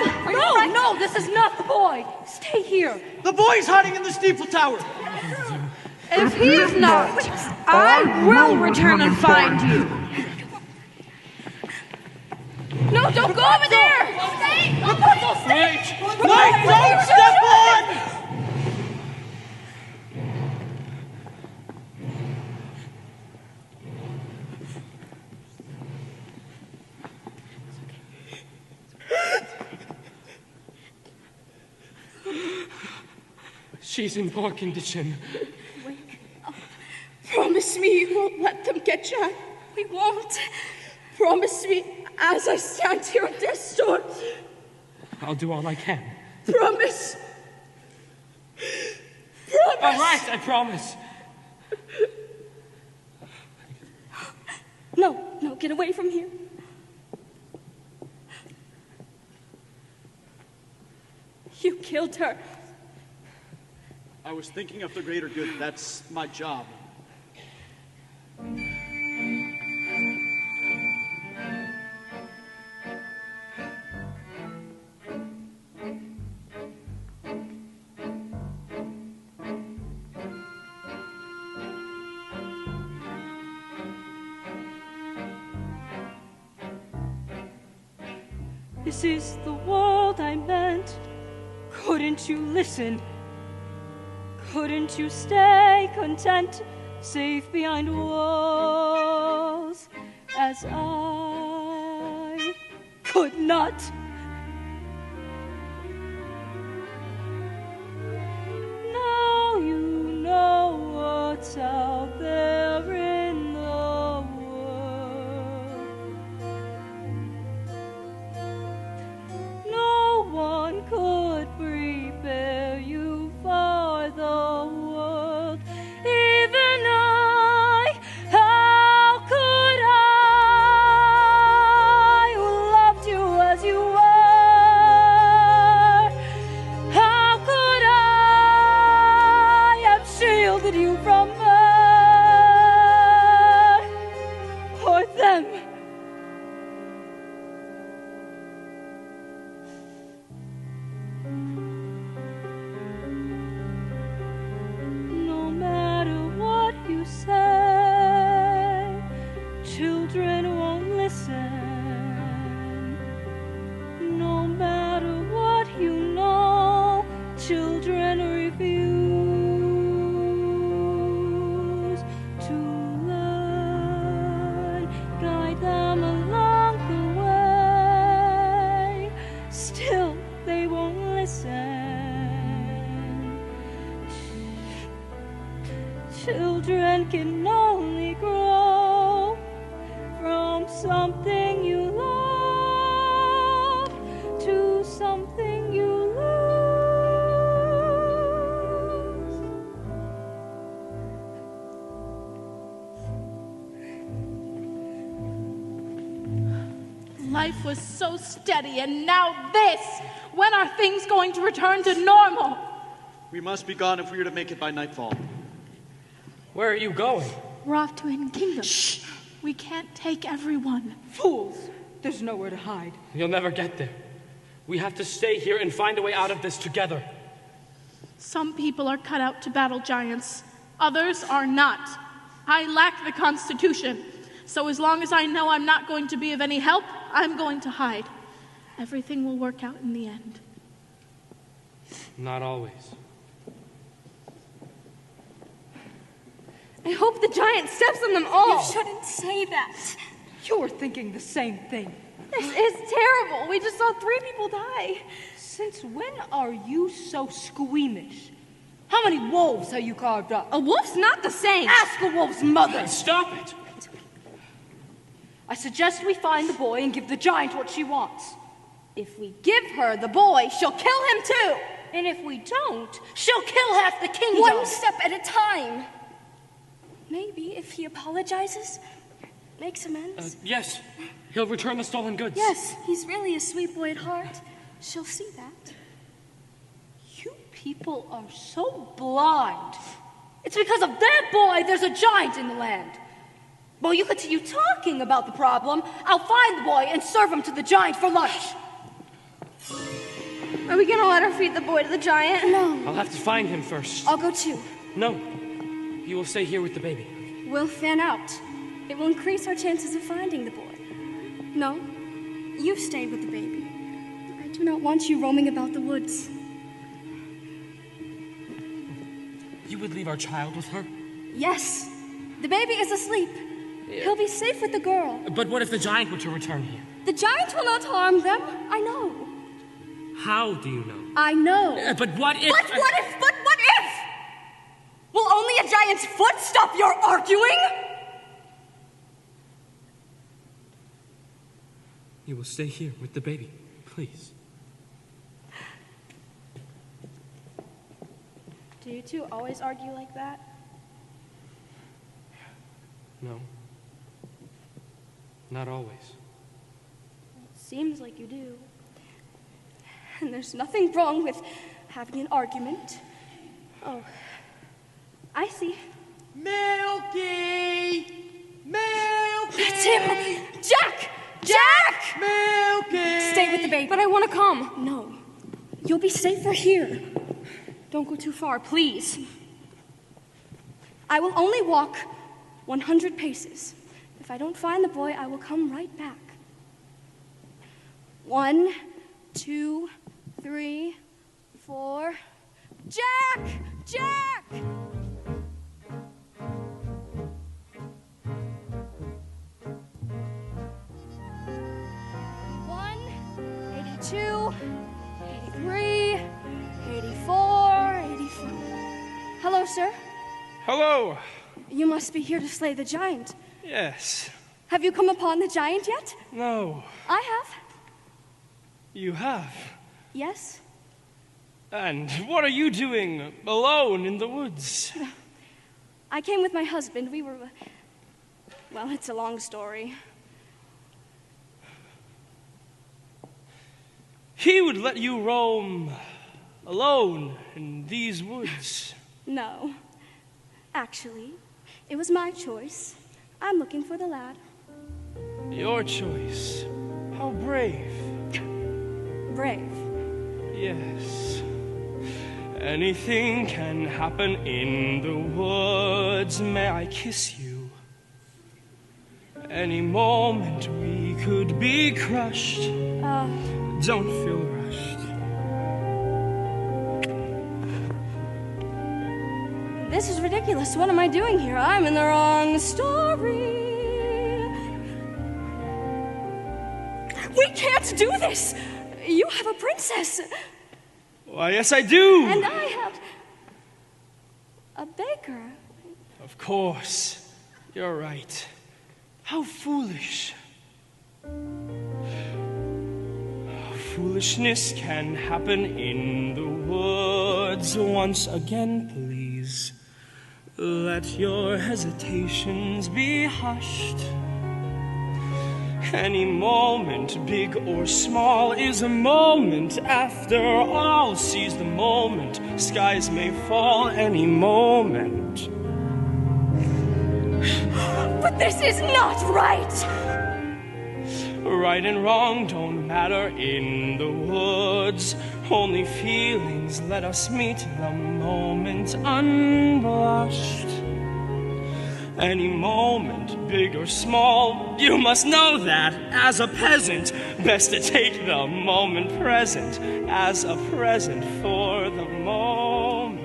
No, this is not the boy. Stay here. The boy's hiding in the steeple tower. If he's not, I will return and find you. No, don't go over there. Stay. Rapunzel, stay. Wait, don't step on. She's in poor condition. Promise me you won't let them get you. We won't. Promise me as I stand here at death's door. I'll do all I can. Promise. All right, I promise. No, get away from here. You killed her. I was thinking of the greater good. That's my job. This is the world I meant. Couldn't you listen? Couldn't you stay content, safe behind walls, as I could not? Now you know what's out there in the world. No one could prepare you for the world, even I. How could I, who loved you as you were? How could I have shielded you from her or them? No matter what you say, children won't listen. No matter what you know, children refuse to learn. Guide them along the way, still they won't listen. Children can only grow from something you love to something you lose. Life was so steady, and now this. When are things going to return to normal? We must be gone if we are to make it by nightfall. Where are you going? We're off to Hidden Kingdom. Shh! We can't take everyone. Fools! There's nowhere to hide. You'll never get there. We have to stay here and find a way out of this together. Some people are cut out to battle giants. Others are not. I lack the constitution. So as long as I know I'm not going to be of any help, I'm going to hide. Everything will work out in the end. Not always. I hope the giant steps on them all. You shouldn't say that. You were thinking the same thing. This is terrible. We just saw 3 people die. Since when are you so squeamish? How many wolves have you carved up? A wolf's not the same. Ask a wolf's mother. Stop it! I suggest we find the boy and give the giant what she wants. If we give her the boy, she'll kill him too. And if we don't, she'll kill half the kingdom. One step at a time. Maybe if he apologizes, makes amends. Yes, he'll return the stolen goods. Yes, he's really a sweet boy at heart. She'll see that. You people are so blind. It's because of that boy there's a giant in the land. Well, you continue talking about the problem. I'll find the boy and serve him to the giant for lunch. Are we gonna let her feed the boy to the giant? No. I'll have to find him first. I'll go too. No, you will stay here with the baby. We'll fan out. It will increase our chances of finding the boy. No, you stayed with the baby. I do not want you roaming about the woods. You would leave our child with her? Yes. The baby is asleep. He'll be safe with the girl. But what if the giant were to return here? The giant will not harm them. I know. How do you know? I know. But what if... But what if? Will only a giant's foot stop your arguing? You will stay here with the baby, please. Do you two always argue like that? No. Not always. Seems like you do. And there's nothing wrong with having an argument. Oh, I see. Milky! Milky! That's him! Jack! Jack! Milky! Stay with the baby. But I want to come. No. You'll be safer here. Don't go too far, please. I will only walk 100 paces. If I don't find the boy, I will come right back. 1, 2, 3, 4. Jack! Jack! One, 82, 83, 84, 85. Hello, sir. Hello. You must be here to slay the giant. Yes. Have you come upon the giant yet? No. I have. You have. Yes? And what are you doing alone in the woods? I came with my husband. We were... Well, it's a long story. He would let you roam alone in these woods. No. Actually, it was my choice. I'm looking for the lad. Your choice. How brave. Brave. Yes. Anything can happen in the woods. May I kiss you? Any moment we could be crushed. Don't feel rushed. This is ridiculous. What am I doing here? I'm in the wrong story. We can't do this. You have a princess. Why, yes, I do. And I have a baker. Of course. You're right. How foolish. Foolishness can happen in the woods. Once again, please, let your hesitations be hushed. Any moment, big or small, is a moment. After all, seize the moment. Skies may fall any moment. But this is not right. Right and wrong don't matter in the woods. Only feelings let us meet the moment unblushed. Any moment, big or small, you must know that as a peasant, best to take the moment present as a present for the moment.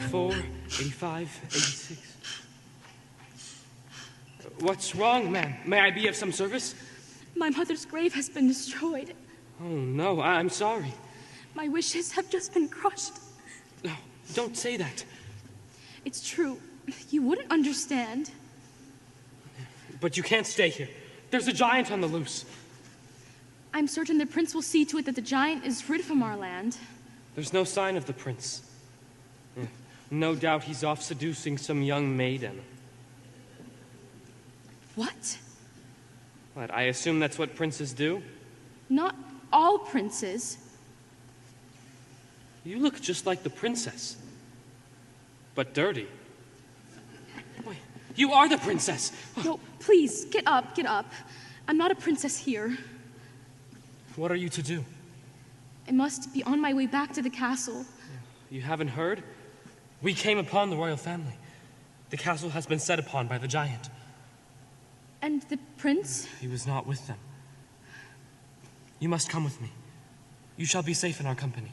84, 85, 86. What's wrong, ma'am? May I be of some service? My mother's grave has been destroyed. Oh, no, I'm sorry. My wishes have just been crushed. No, don't say that. It's true. You wouldn't understand. But you can't stay here. There's a giant on the loose. I'm certain the prince will see to it that the giant is rid from our land. There's no sign of the prince. No doubt he's off seducing some young maiden. What? What, I assume that's what princes do? Not all princes. You look just like the princess. But dirty. Wait, you are the princess! No, please, get up, get up. I'm not a princess here. What are you to do? I must be on my way back to the castle. You haven't heard? We came upon the royal family. The castle has been set upon by the giant. And the prince? He was not with them. You must come with me. You shall be safe in our company.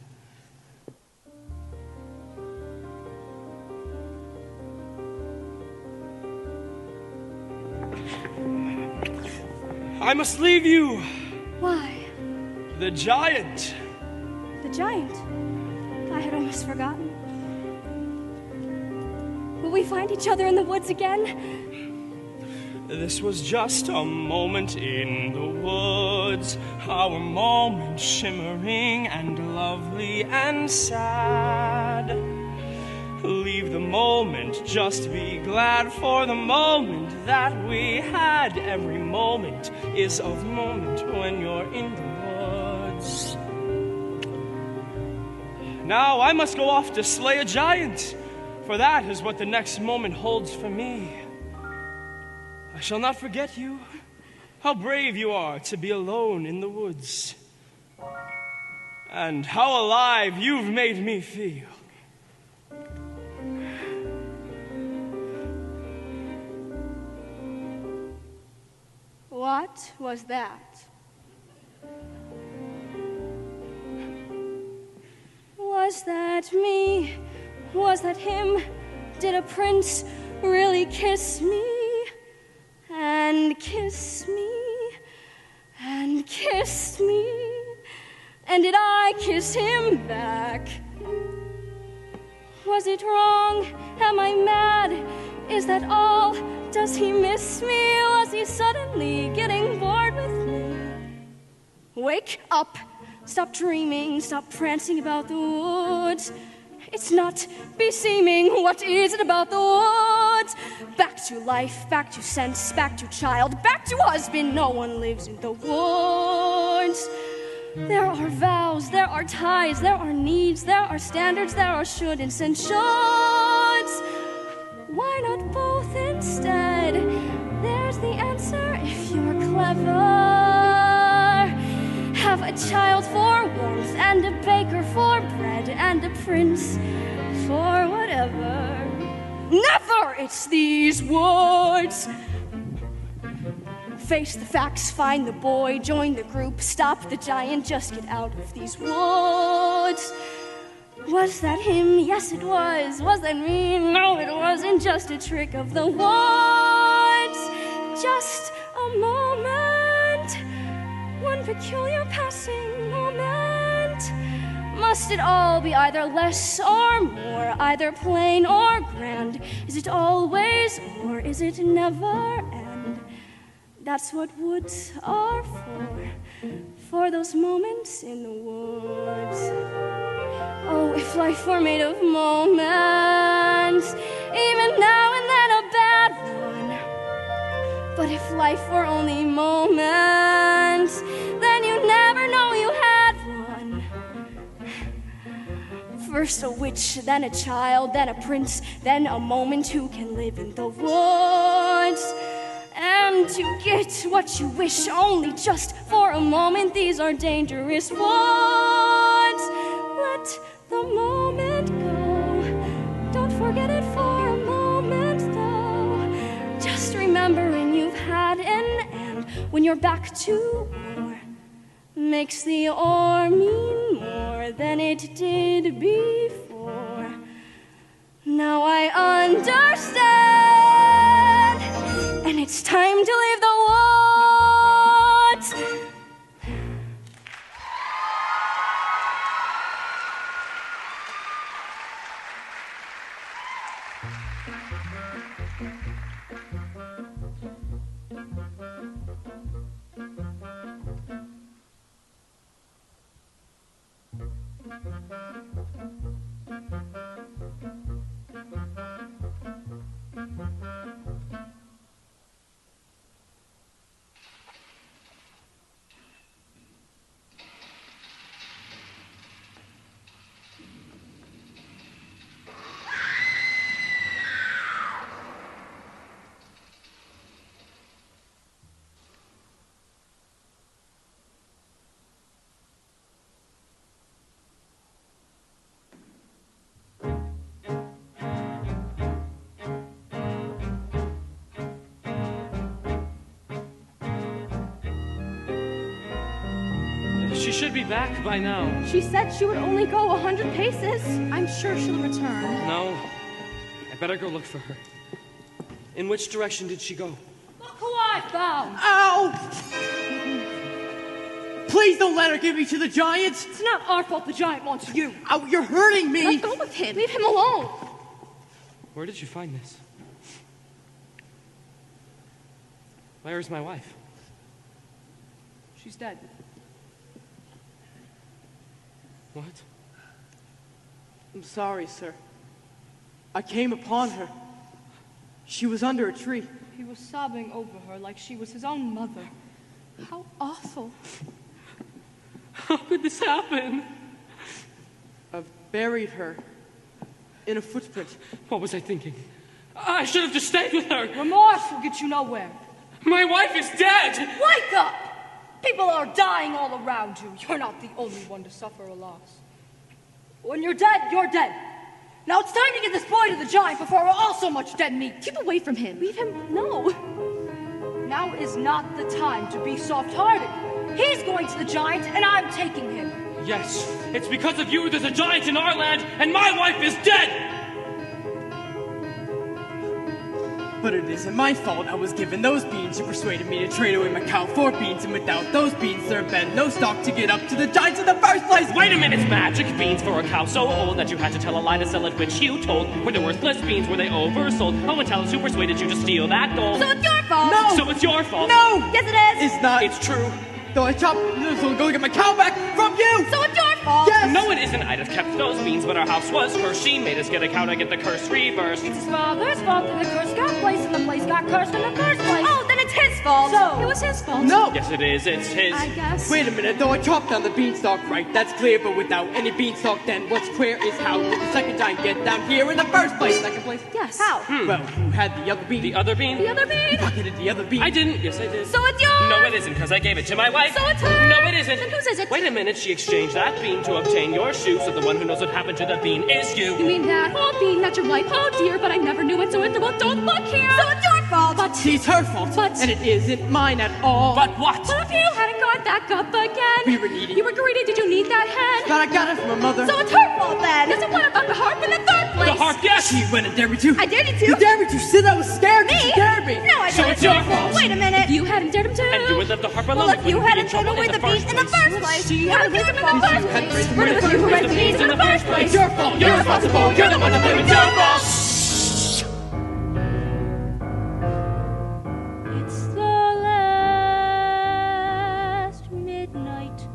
I must leave you! Why? The giant! The giant? I had almost forgotten. Will we find each other in the woods again? This was just a moment in the woods, our moment shimmering and lovely and sad. Leave the moment, just be glad for the moment that we had. Every moment is of moment when you're in the woods. Now I must go off to slay a giant, for that is what the next moment holds for me. I shall not forget you. How brave you are to be alone in the woods. And how alive you've made me feel. What was that? Was that me? Was that him? Did a prince really kiss me? And kiss me? And kiss me? And did I kiss him back? Was it wrong? Am I mad? Is that all? Does he miss me? Was he suddenly getting bored with me? Wake up! Stop dreaming, stop prancing about the woods. It's not beseeming. What is it about the woods? Back to life, back to sense, back to child, back to husband. No one lives in the woods. There are vows, there are ties, there are needs, there are standards, there are shouldn'ts and shoulds. Why not both instead? There's the answer if you're clever. Have a child for warmth, and a baker for bread, and a prince for whatever. Never! It's these words. Face the facts, find the boy, join the group, stop the giant, just get out of these woods. Was that him? Yes, it was. Was that me? No, it wasn't. Just a trick of the woods. Just a moment. One peculiar passing moment. Must it all be either less or more, either plain or grand? Is it always or is it never end? That's what woods are for those moments in the woods. Oh, if life were made of moments, even now and then a bad one. But if life were only moments, then you never know you had one. First a witch, then a child, then a prince, then a moment. Who can live in the woods? And to get what you wish only just for a moment, these are dangerous woods. Let the moment go. Don't forget it for a moment, though. Just remembering you've had an end when you're back to war makes the or mean more than it did before. Now I understand, and it's time to leave the woods. She should be back by now. She said she would only go 100 paces. I'm sure she'll return. No. I better go look for her. In which direction did she go? Look who I found! Ow! Please don't let her give me to the giants! It's not our fault the giant wants you. Oh, you're hurting me! Let go with him. Leave him alone. Where did you find this? Where is my wife? She's dead. What? I'm sorry, sir. I came upon her. She was under a tree. He was sobbing over her like she was his own mother. How awful. How could this happen? I've buried her in a footprint. What was I thinking? I should have just stayed with her. Remorse will get you nowhere. My wife is dead! Wake up! People are dying all around you. You're not the only one to suffer a loss. When you're dead, you're dead. Now it's time to get this boy to the giant before we're all so much dead meat. Keep away from him. Leave him. No. Now is not the time to be soft-hearted. He's going to the giant, and I'm taking him. Yes, it's because of you there's a giant in our land, and my wife is dead! But it isn't my fault I was given those beans. You persuaded me to trade away my cow for beans, and without those beans there had been no stock to get up to the giants in the first place! Wait a minute, magic beans for a cow so old that you had to tell a lie to sell it, which you told. Were they worthless beans? Were they oversold? Oh, and tell us who persuaded you to steal that gold. So it's your fault. No! So it's your fault. No! Yes, it is. It's not. It's true. Though I chopped, so I'll go get my cow back from you! So it's your fault. Yes! No, it isn't. I'd have kept those beans, but our house was cursed. She made us get a cow to get the curse reversed. It's his father's fault that the curse got placed, and the place got cursed in the first place. Oh, then it's his fault. So It was his fault. No! Yes, it is. It's his. I guess. Wait a minute, though I chopped down the beanstalk, right? That's clear, but without any beanstalk, then what's clear is how did the second giant get down here in the first place? Second place? Yes. How? Well, who had the other bean? The other bean? The other bean. Pocketed the other bean. I didn't. Yes, I did. So it's yours. No, it isn't, because I gave it to my wife. So it's hers. No, it isn't. Then whose is it? Wait a minute. She exchanged that bean to obtain your shoe, so the one who knows what happened to the bean is you. You mean that? Oh, being that your wife? Oh, dear, but I never knew it, so it well, don't look here. So it's your fault. But It's her fault, But- and it isn't mine at all. But what? what if you hadn't got that cup again? We were needy. You were greedy. Did you need that hen? But I got it from her mother. So it's her fault then. Yes, and what about the harp in the third place? The harp, yes! She went and dared me to. I dared you to. You dared me to. Said I was scared. Me? You scared me. No, I So didn't. it's your fault. Wait a minute. If you hadn't dared him to. And you would let the harp alone. Well, if you wouldn't be in hadn't thrown trouble away the beans in the first place. She What had if you raised him in fault? the first You had place. raised him What in if the you first raised place. the beans in the first place? It's your fault. You're responsible. You're the one to blame. It's your fault. It's the last midnight.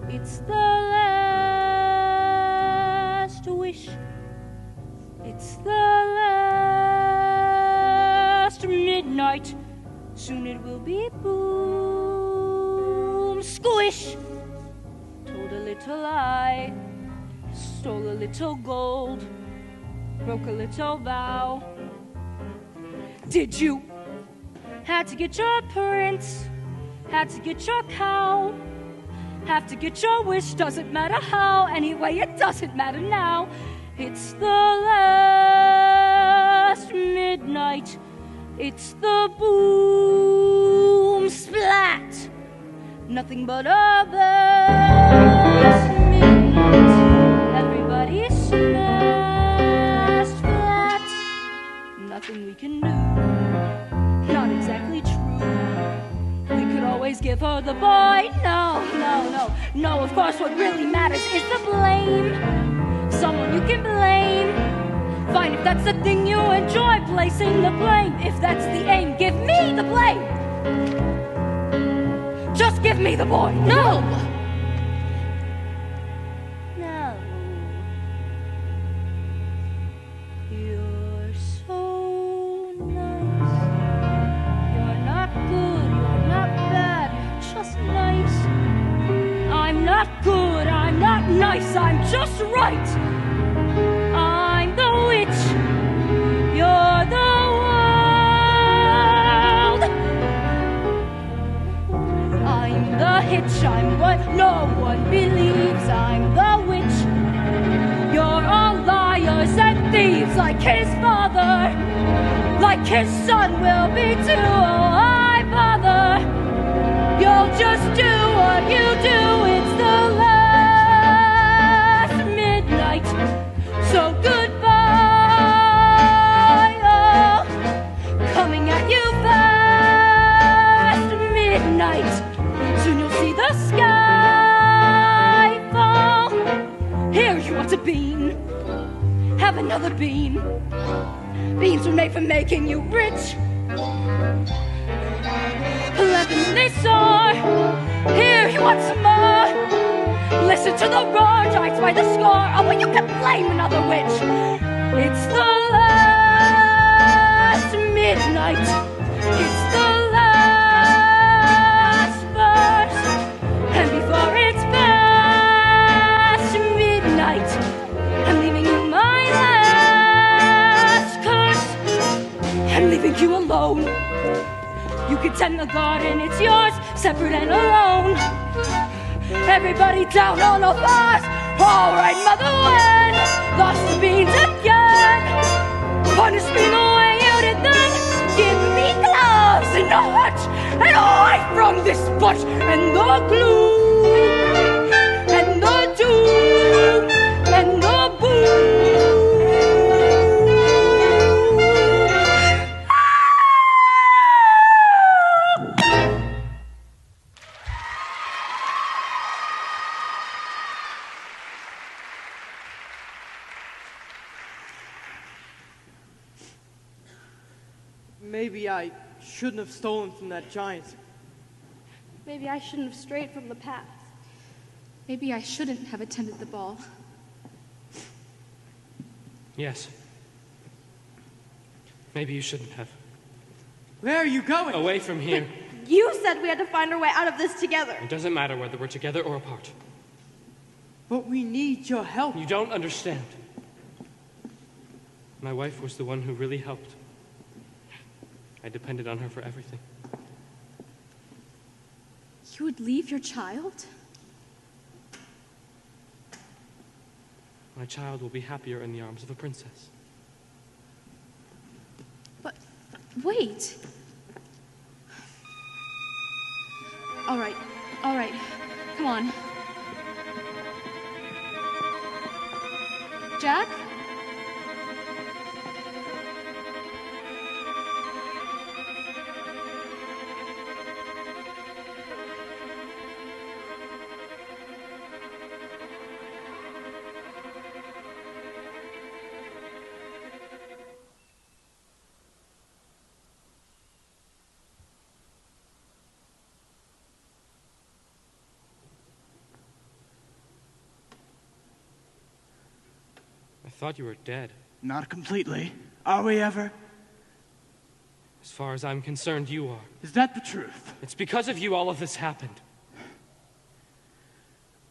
It's the last wish. It's the last midnight. Soon it will be boom, squish. Told a little lie, stole a little gold, broke a little vow. Did you? Had to get your prince, had to get your cow, have to get your wish, doesn't matter how. Anyway, it doesn't matter now. It's the last midnight. It's the boom splat. Nothing but a last midnight. Everybody smashed flat. nothing we can do. Not exactly true. We could always give her the boy. No, of course what really matters is the blame. Someone you can blame. Fine, if that's the thing you enjoy, placing the blame. If that's the aim, give me the blame. Just give me the boy. No! You're so nice. You're not good, you're not bad, you're just nice. I'm not good, I'm not nice, I'm just right. I'm the witch, you're the world. I'm the hitch, I'm what no one believes. I'm the witch, you're all liars and thieves. Like his father, like his son will be too. Oh, I bother. You'll just do what you do. It's the last midnight, so goodbye. Oh, coming at you fast. Midnight, soon you'll see the sky fall. Here you want a bean. Have another bean. Beans were made for making you rich. 11 they soar. Here you want some more. Listen to the roar, giants by the score. Oh, well, you can blame another witch. It's the last midnight. It's the last verse. And before it's past midnight, I'm leaving you my last curse. I'm leaving you alone. You can tend the garden, it's yours, separate and alone. Everybody down on the bars. All right, Mother Wen, lost the beans again. Punish me the way you did then. Give me gloves and a hutch, and away from this bunch. And the glue, and the doom, and the boom. Maybe I shouldn't have stolen from that giant. Maybe I shouldn't have strayed from the path. Maybe I shouldn't have attended the ball. Yes. Maybe you shouldn't have. Where are you going? Away from here. You said we had to find our way out of this together. It doesn't matter whether we're together or apart. But we need your help. You don't understand. My wife was the one who really helped. I depended on her for everything. You would leave your child? My child will be happier in the arms of a princess. But wait. All right. Come on. Jack? I thought you were dead. Not completely. Are we ever? As far as I'm concerned, you are. Is that the truth? It's because of you all of this happened.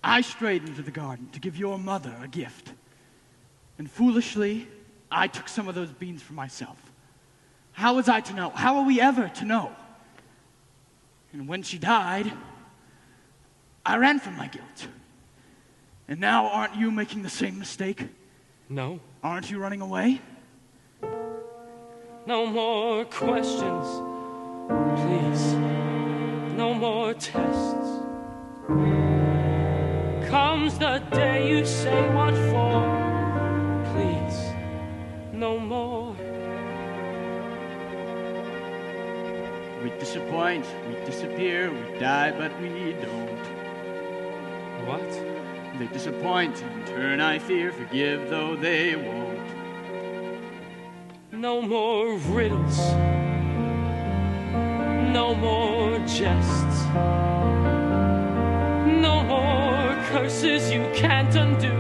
I strayed into the garden to give your mother a gift. And foolishly, I took some of those beans for myself. How was I to know? How are we ever to know? And when she died, I ran from my guilt. And now aren't you making the same mistake? No. Aren't you running away? No more questions, please. No more tests. Comes the day you say what for, please. No more disappoint, we disappear, we die, but we don't. What? They disappoint, in turn I fear, forgive though they won't. No more riddles. No more jests. No more curses you can't undo,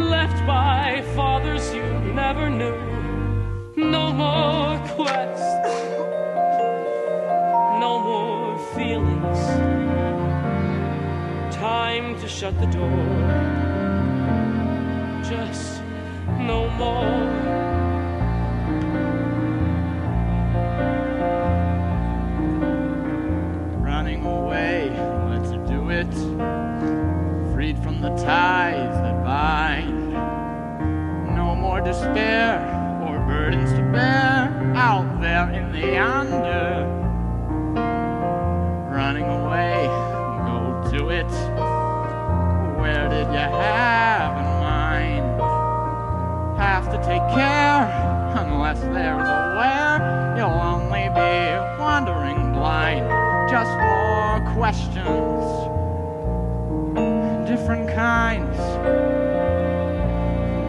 left by fathers you never knew. No more quests. No more feelings. Time to shut the door. Just no more. Running away, let's do it. Freed from the ties that bind. No more despair or burdens to bear out there in the yonder. Running away, go do it. Where did you have in mind? Have to take care, unless there's a where. You'll only be wandering blind. Just more questions, different kinds.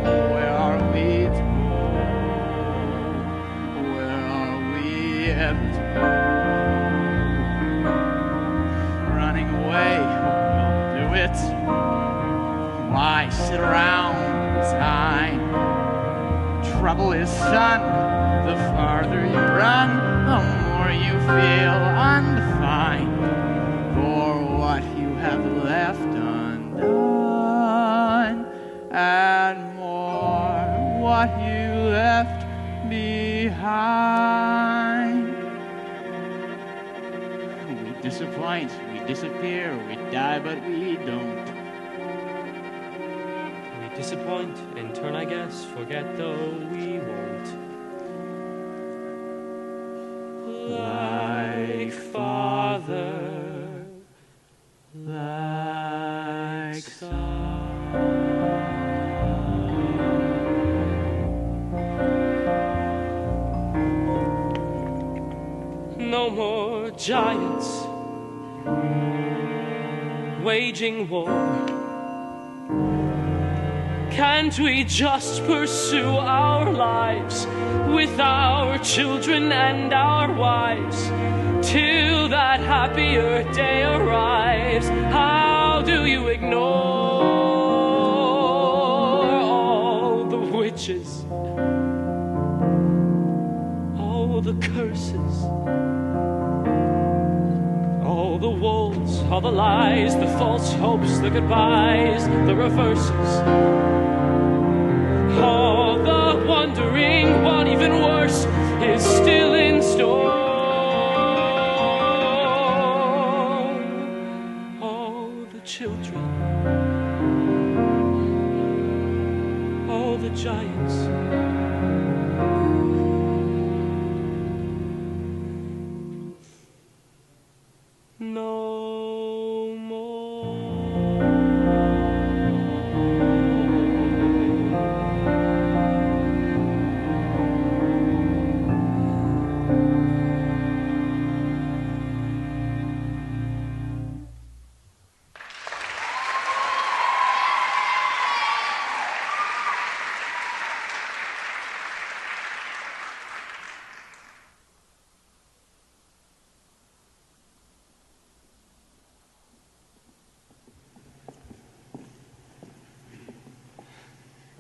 Where are we to go? Where are we ever to go? Running away, we'll do it. Why sit around time? Trouble is, son, the farther you run, the more you feel undefined for what you have left undone, and more what you left behind. We disappoint, we disappear, we die, but we don't. We disappoint, in turn I guess, forget though we won't. Like father, like son. No more giants waging war. Can't we just pursue our lives with our children and our wives till that happier day arrives? How do you ignore all the witches, all the curses, all the wolves, all the lies, the false hopes, the goodbyes, the reverses? All the wondering what even worse is still in store. All the children, all the giants. No more.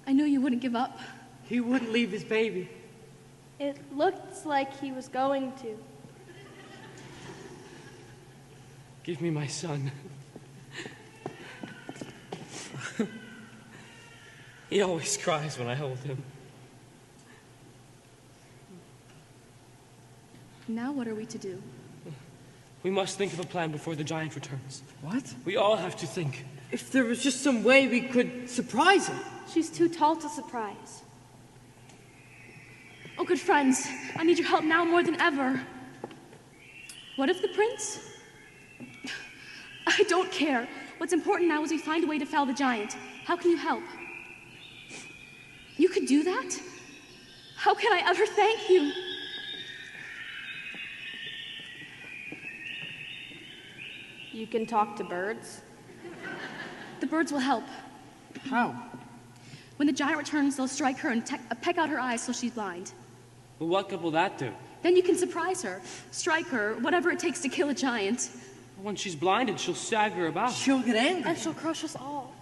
I knew you wouldn't give up. He wouldn't leave his baby. It looked like he was going to. Give me my son. He always cries when I hold him. Now what are we to do? We must think of a plan before the giant returns. What? We all have to think. If there was just some way we could surprise him. She's too tall to surprise. Oh, good friends, I need your help now more than ever. What if the prince? I don't care. What's important now is we find a way to fell the giant. How can you help? You could do that? How can I ever thank you? You can talk to birds? The birds will help. How? When the giant returns, they'll strike her and peck out her eyes so she's blind. Well, what good will that do? Then you can surprise her, strike her, whatever it takes to kill a giant. When she's blinded, she'll stagger about. She'll get angry. And she'll crush us all.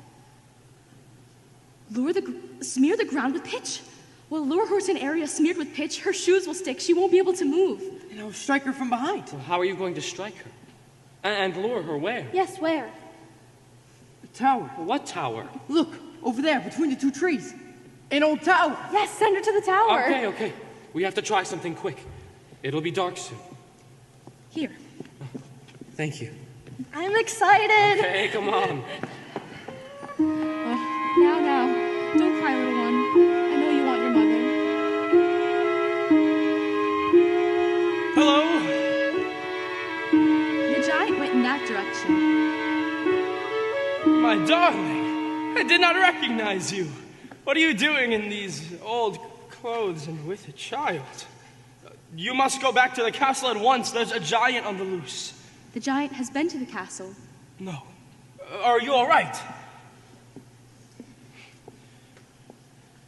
Smear the ground with pitch. We'll lure her to an area smeared with pitch. Her shoes will stick. She won't be able to move. And I'll strike her from behind. Well, how are you going to strike her? And lure her where? Yes, where? The tower. What tower? Look, over there, between the two trees. An old tower. Yes, send her to the tower. Okay. We have to try something quick. It'll be dark soon. Here. Thank you. I'm excited. Okay, come on. Now. Don't cry, little one. I know you want your mother. Hello? The giant went in that direction. My darling, I did not recognize you. What are you doing in these old clothes and with a child? You must go back to the castle at once. There's a giant on the loose. The giant has been to the castle. No. Are you all right?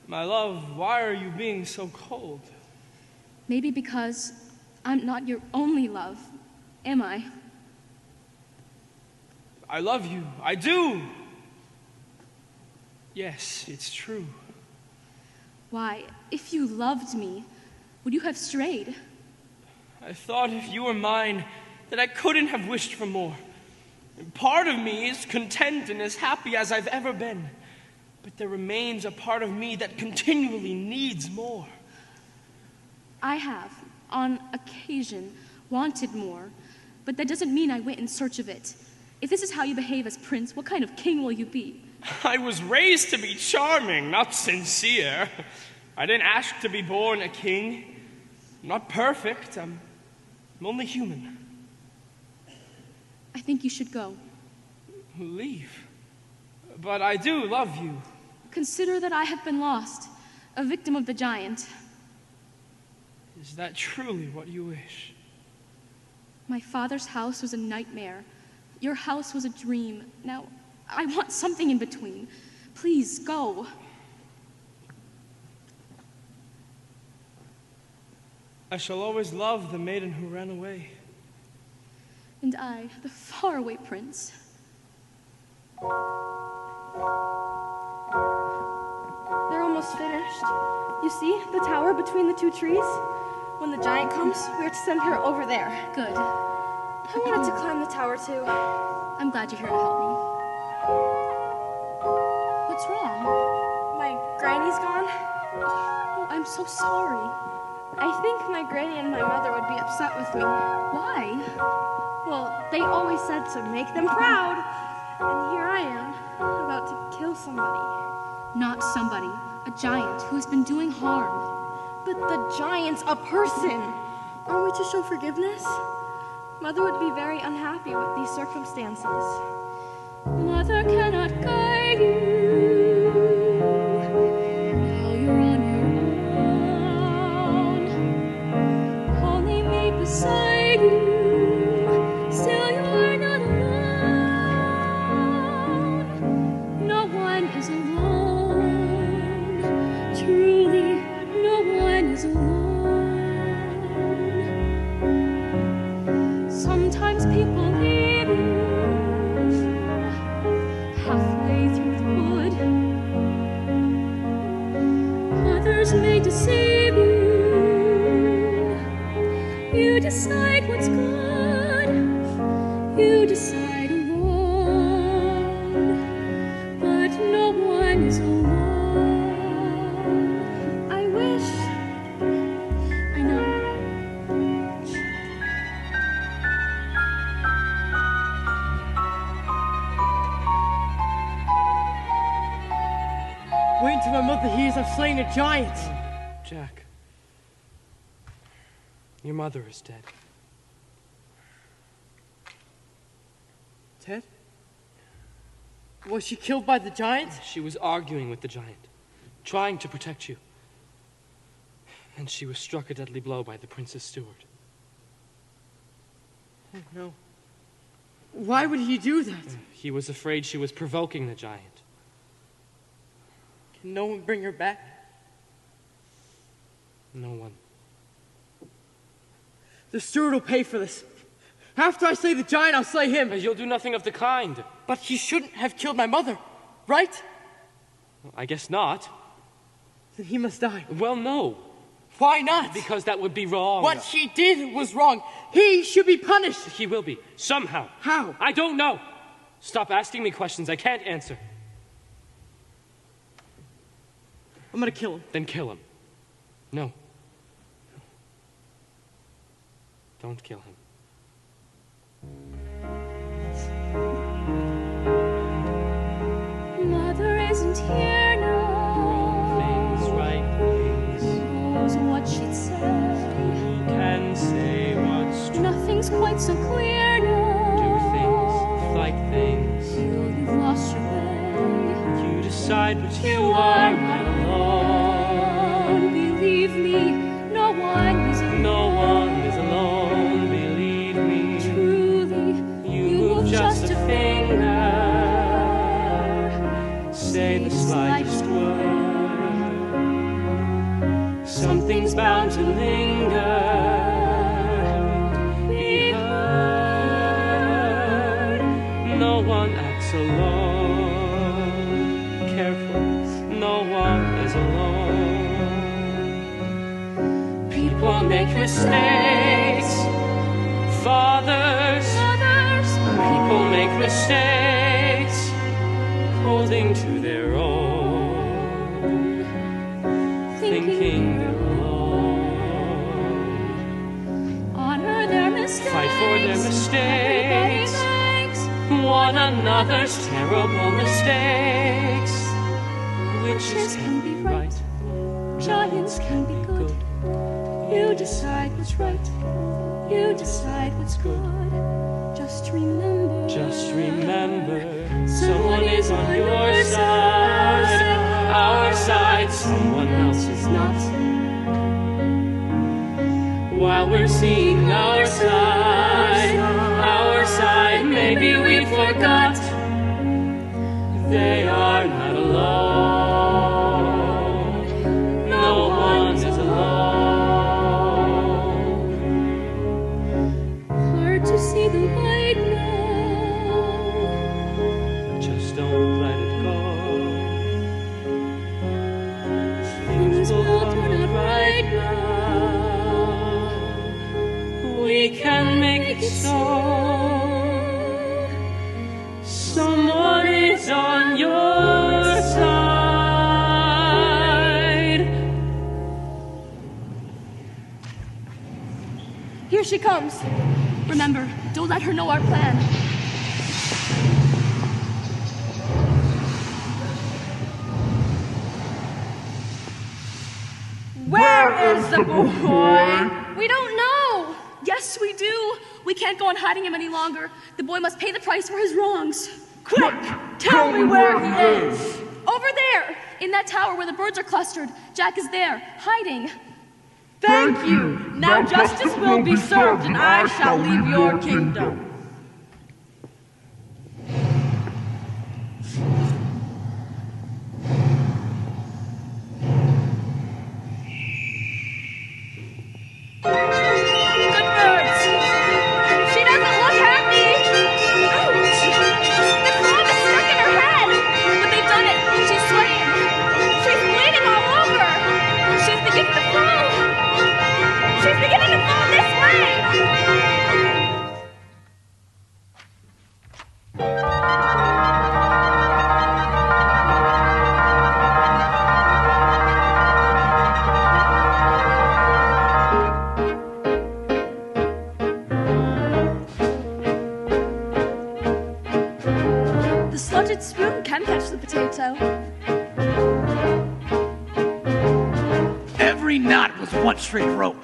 My love, why are you being so cold? Maybe because I'm not your only love, am I? I love you. I do. Yes, it's true. Why, if you loved me, would you have strayed? I thought if you were mine, that I couldn't have wished for more. And part of me is content and as happy as I've ever been. But there remains a part of me that continually needs more. I have, on occasion, wanted more, but that doesn't mean I went in search of it. If this is how you behave as prince, what kind of king will you be? I was raised to be charming, not sincere. I didn't ask to be born a king. I'm not perfect. I'm only human. I think you should go. Leave. But I do love you. Consider that I have been lost, a victim of the giant. Is that truly what you wish? My father's house was a nightmare. Your house was a dream. Now, I want something in between. Please, go. I shall always love the maiden who ran away. And I, the faraway prince. They're almost finished. You see the tower between the two trees? When the giant comes, we're to send her over there. Good. I wanted to climb the tower too. I'm glad you're here to help me. What's wrong? My granny's gone. Oh, I'm so sorry. I think my granny and my mother would be upset with me. Why? Well, they always said to make them proud. And here I am, about to kill somebody. Not somebody. A giant who's been doing harm. But the giant's a person. Are we to show forgiveness? Mother would be very unhappy with these circumstances. Mother cannot guide you. Now you're on your own. Only me beside you. Still you're not alone. No one is alone. Truly, no one is alone. Sometimes people leave you halfway through the wood. Others may deceive you. You decide what's good. You decide alone. But no one is alone. I wish. I know. Wait until my mother hears I've slain a giant. Jack, your mother is dead. Ted? Was she killed by the giant? She was arguing with the giant, trying to protect you. And she was struck a deadly blow by the prince's steward. Oh, no. Why would he do that? He was afraid she was provoking the giant. Can no one bring her back? No one. The steward will pay for this. After I slay the giant, I'll slay him. You'll do nothing of the kind. But he shouldn't have killed my mother, right? I guess not. Then he must die. Well, no. Why not? Because that would be wrong. What he did was wrong. He should be punished. He will be. Somehow. How? I don't know. Stop asking me questions I can't answer. I'm gonna kill him. Then kill him. No. Don't kill him. Mother isn't here now. Things, right things. Who knows what she'd say? Who can say what's true? Nothing's quite so clear now. Do things, fight things. You've lost your way. You decide, but you are not alone. Believe me, no one is alone. No one is alone, believe me. Truly, you move just a finger. Say the slightest word. Something's bound to linger. Be heard. No one acts alone. Careful, no one is alone. People make mistakes. Fathers, people make mistakes. Holding to their own, thinking they're alone. Honor their mistakes. Fight for their mistakes. One another's terrible mistakes. Witches can be right, Giants can be good. You decide what's right. You decide what's good. Just remember. Just remember, someone is on your side. Our side, someone else is not. While we're seeing our side, maybe we forgot. They are not alone. No one is alone. Hard to see the light now. Just don't let it go. Things will turn out right now. We can make it so. Someone is on your side. Here she comes. Remember, don't let her know our plan. Where is the boy? We don't know. Yes, we do. We can't go on hiding him any longer. The boy must pay the price for his wrongs. Quick, tell me where he is. Over there, in that tower where the birds are clustered. Jack is there, hiding. Thank you. Now justice will be served, and I shall leave your kingdom. Good birds. She doesn't look happy. Ouch. The club is stuck in her head. But they've done it. She's swaying. She's bleeding all over. She's beginning to fall. She's beginning to fall this way. The slotted spoon can catch the potato. Every knot was one straight rope.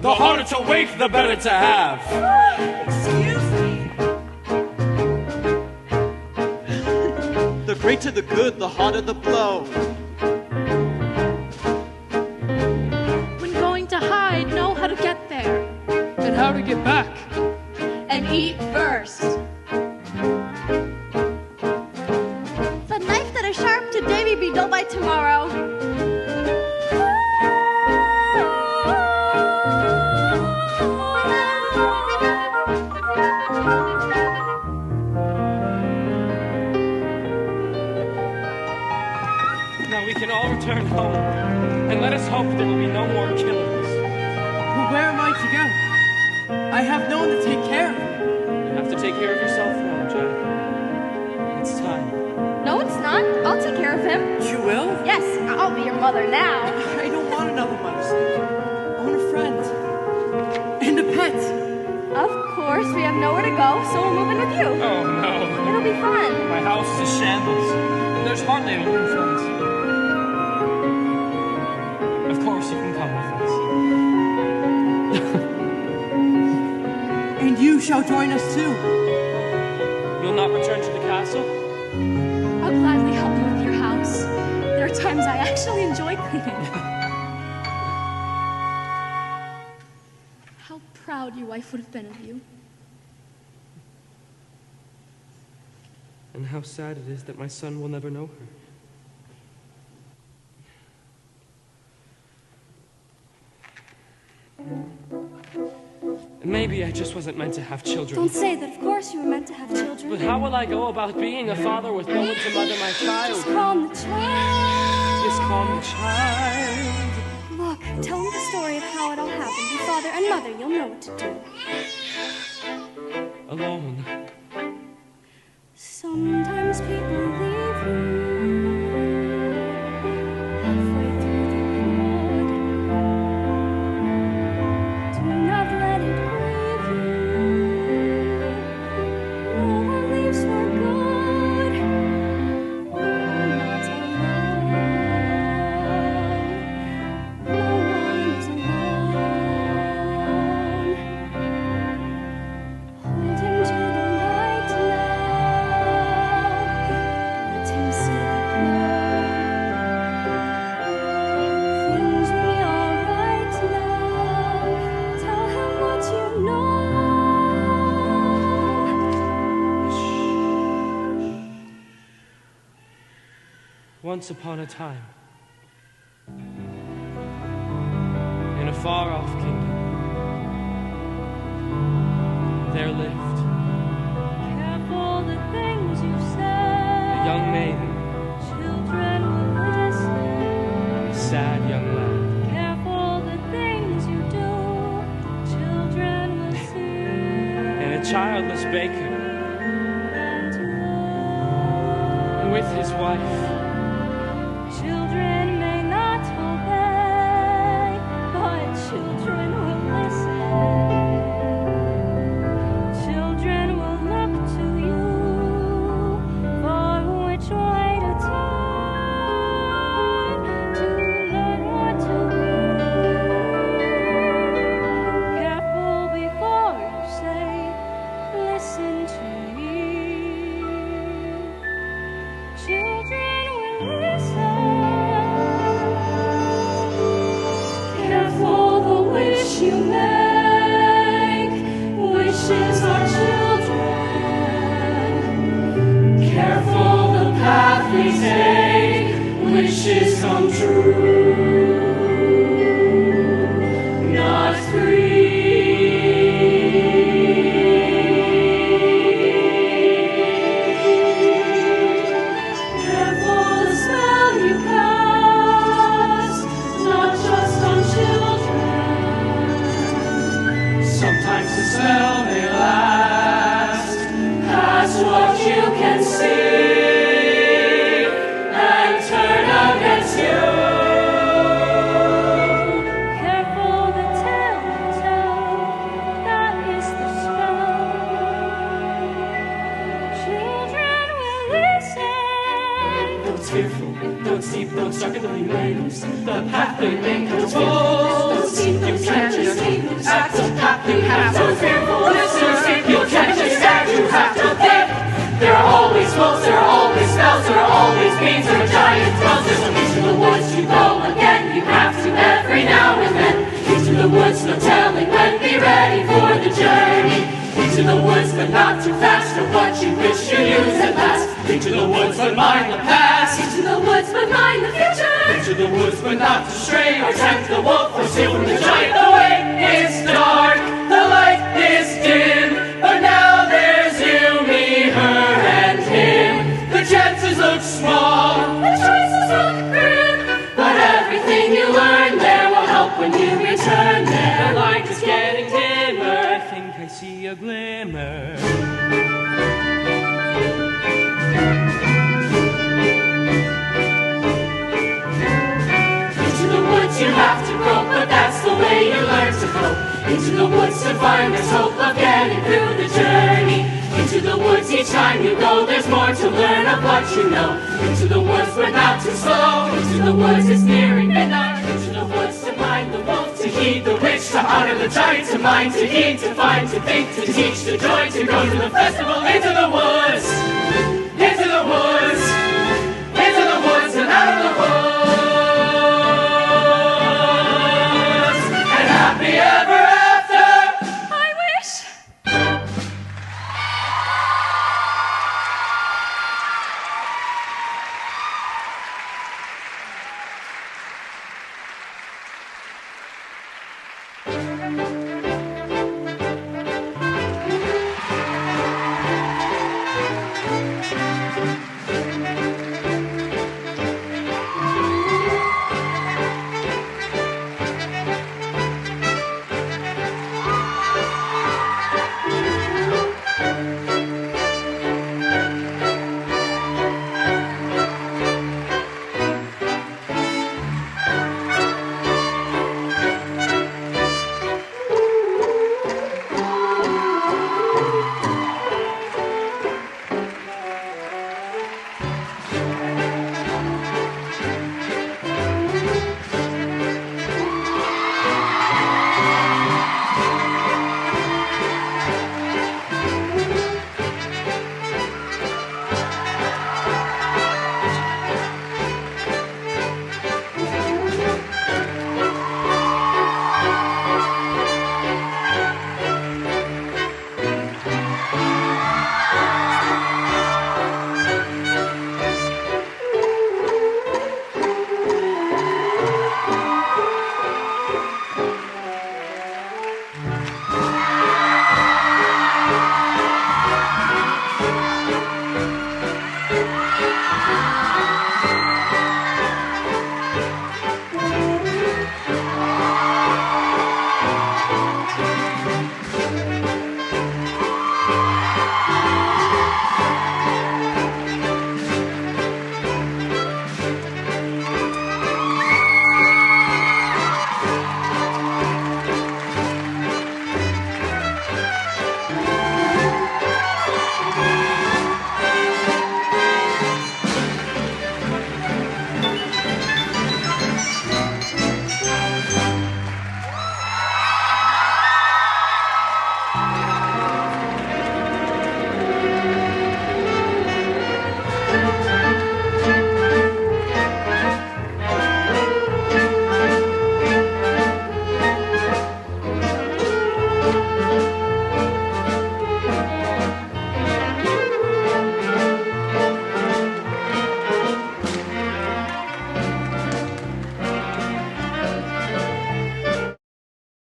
The harder to wait, the better to have. Excuse me. The greater the good, the harder the blow. When going to hide, know how how to get back. And eat first. The knife that is sharp today may be dull by tomorrow. Now we can all return home, and let us hope there will be no more killings. But where am I to go? I have no one to take care of me. You have to take care of yourself now, Jack. It's time. No, it's not. I'll take care of him. You will? Yes, I'll be your mother now. I don't want another mother. I want a friend. And a pet. Of course, we have nowhere to go, so we'll move in with you. Oh, no. It'll be fun. My house is a shambles, and there's hardly any room for us. Of course, you can come with us. And you shall join us too. You'll not return to the castle? I'll gladly help you with your house. There are times I actually enjoy cleaning. How proud your wife would have been of you. And how sad it is that my son will never know her. Maybe I just wasn't meant to have children. Don't say that. Of course you were meant to have children. But how will I go about being a father with no one to mother my child? Just calm the child. Just calm the child. Look, tell him the story of how it all happened. Your father and mother, you'll know what to do. Alone. Sometimes people leave you halfway through the road. Do not let it grieve you. No one leaves for good. You're not alone. No one's alone. Hold him to the light now. Let him see the glow. Things will be alright now. Tell him what you know. Once upon a time, in a far-off kingdom, there lived Careful the things you say. a young maiden, Children will listen. a sad young lad. Careful the things you do. Children will see. And a childless baker, and with his wife, Children may not obey, but children will listen. Children will look to you for which way to turn to learn what to be. Careful before you say, listen to me. Children will listen. Careful the wish you make. Wishes are children. Careful the path we take, wishes come true. Not Careful the spell you cast, not just on children. Sometimes the spell may last past what you can see and turn against you. Careful the tale you tell, that is the spell. Children will listen. Those fearful, those deep, those dark and lonely ways, the path they make those fearful, those deep, you can't just act the path you have to fearful, those deep, you can't just act, you have to think. There are always wolves, there are always spells, there are always beams, there are giant thrones. There's a reach to the woods, you go again, you have to every now and then. Reach to the woods, no telling when. be ready for the journey. Into the woods, but not too fast, or what you wish you use at last. Into the woods, but mind the past. Into the woods, but mind the future. Into the woods, but not to stray, Or tempt the wolf, or steal from the giant. The way is dark, the light is dim, but now there's you, me, her, and him. The chances look small, The choices look grim, but everything you learn there will help when you return there. The light is getting dimmer. I think I see a glimmer. Into the woods you have to go, but that's the way you learn to go. Into the woods to find there's hope of getting through the journey. Into the woods each time you go, there's more to learn of what you know. Into the woods but not too slow. Into the woods it's nearing midnight. Into the woods to mind the wolf, to heed the witch, to honor the giant, to mind, to heed, to find, to think, to teach, to joy, to go to the festival. Into the woods, into the woods, into the woods and out of the woods. And happy ever after. I wish.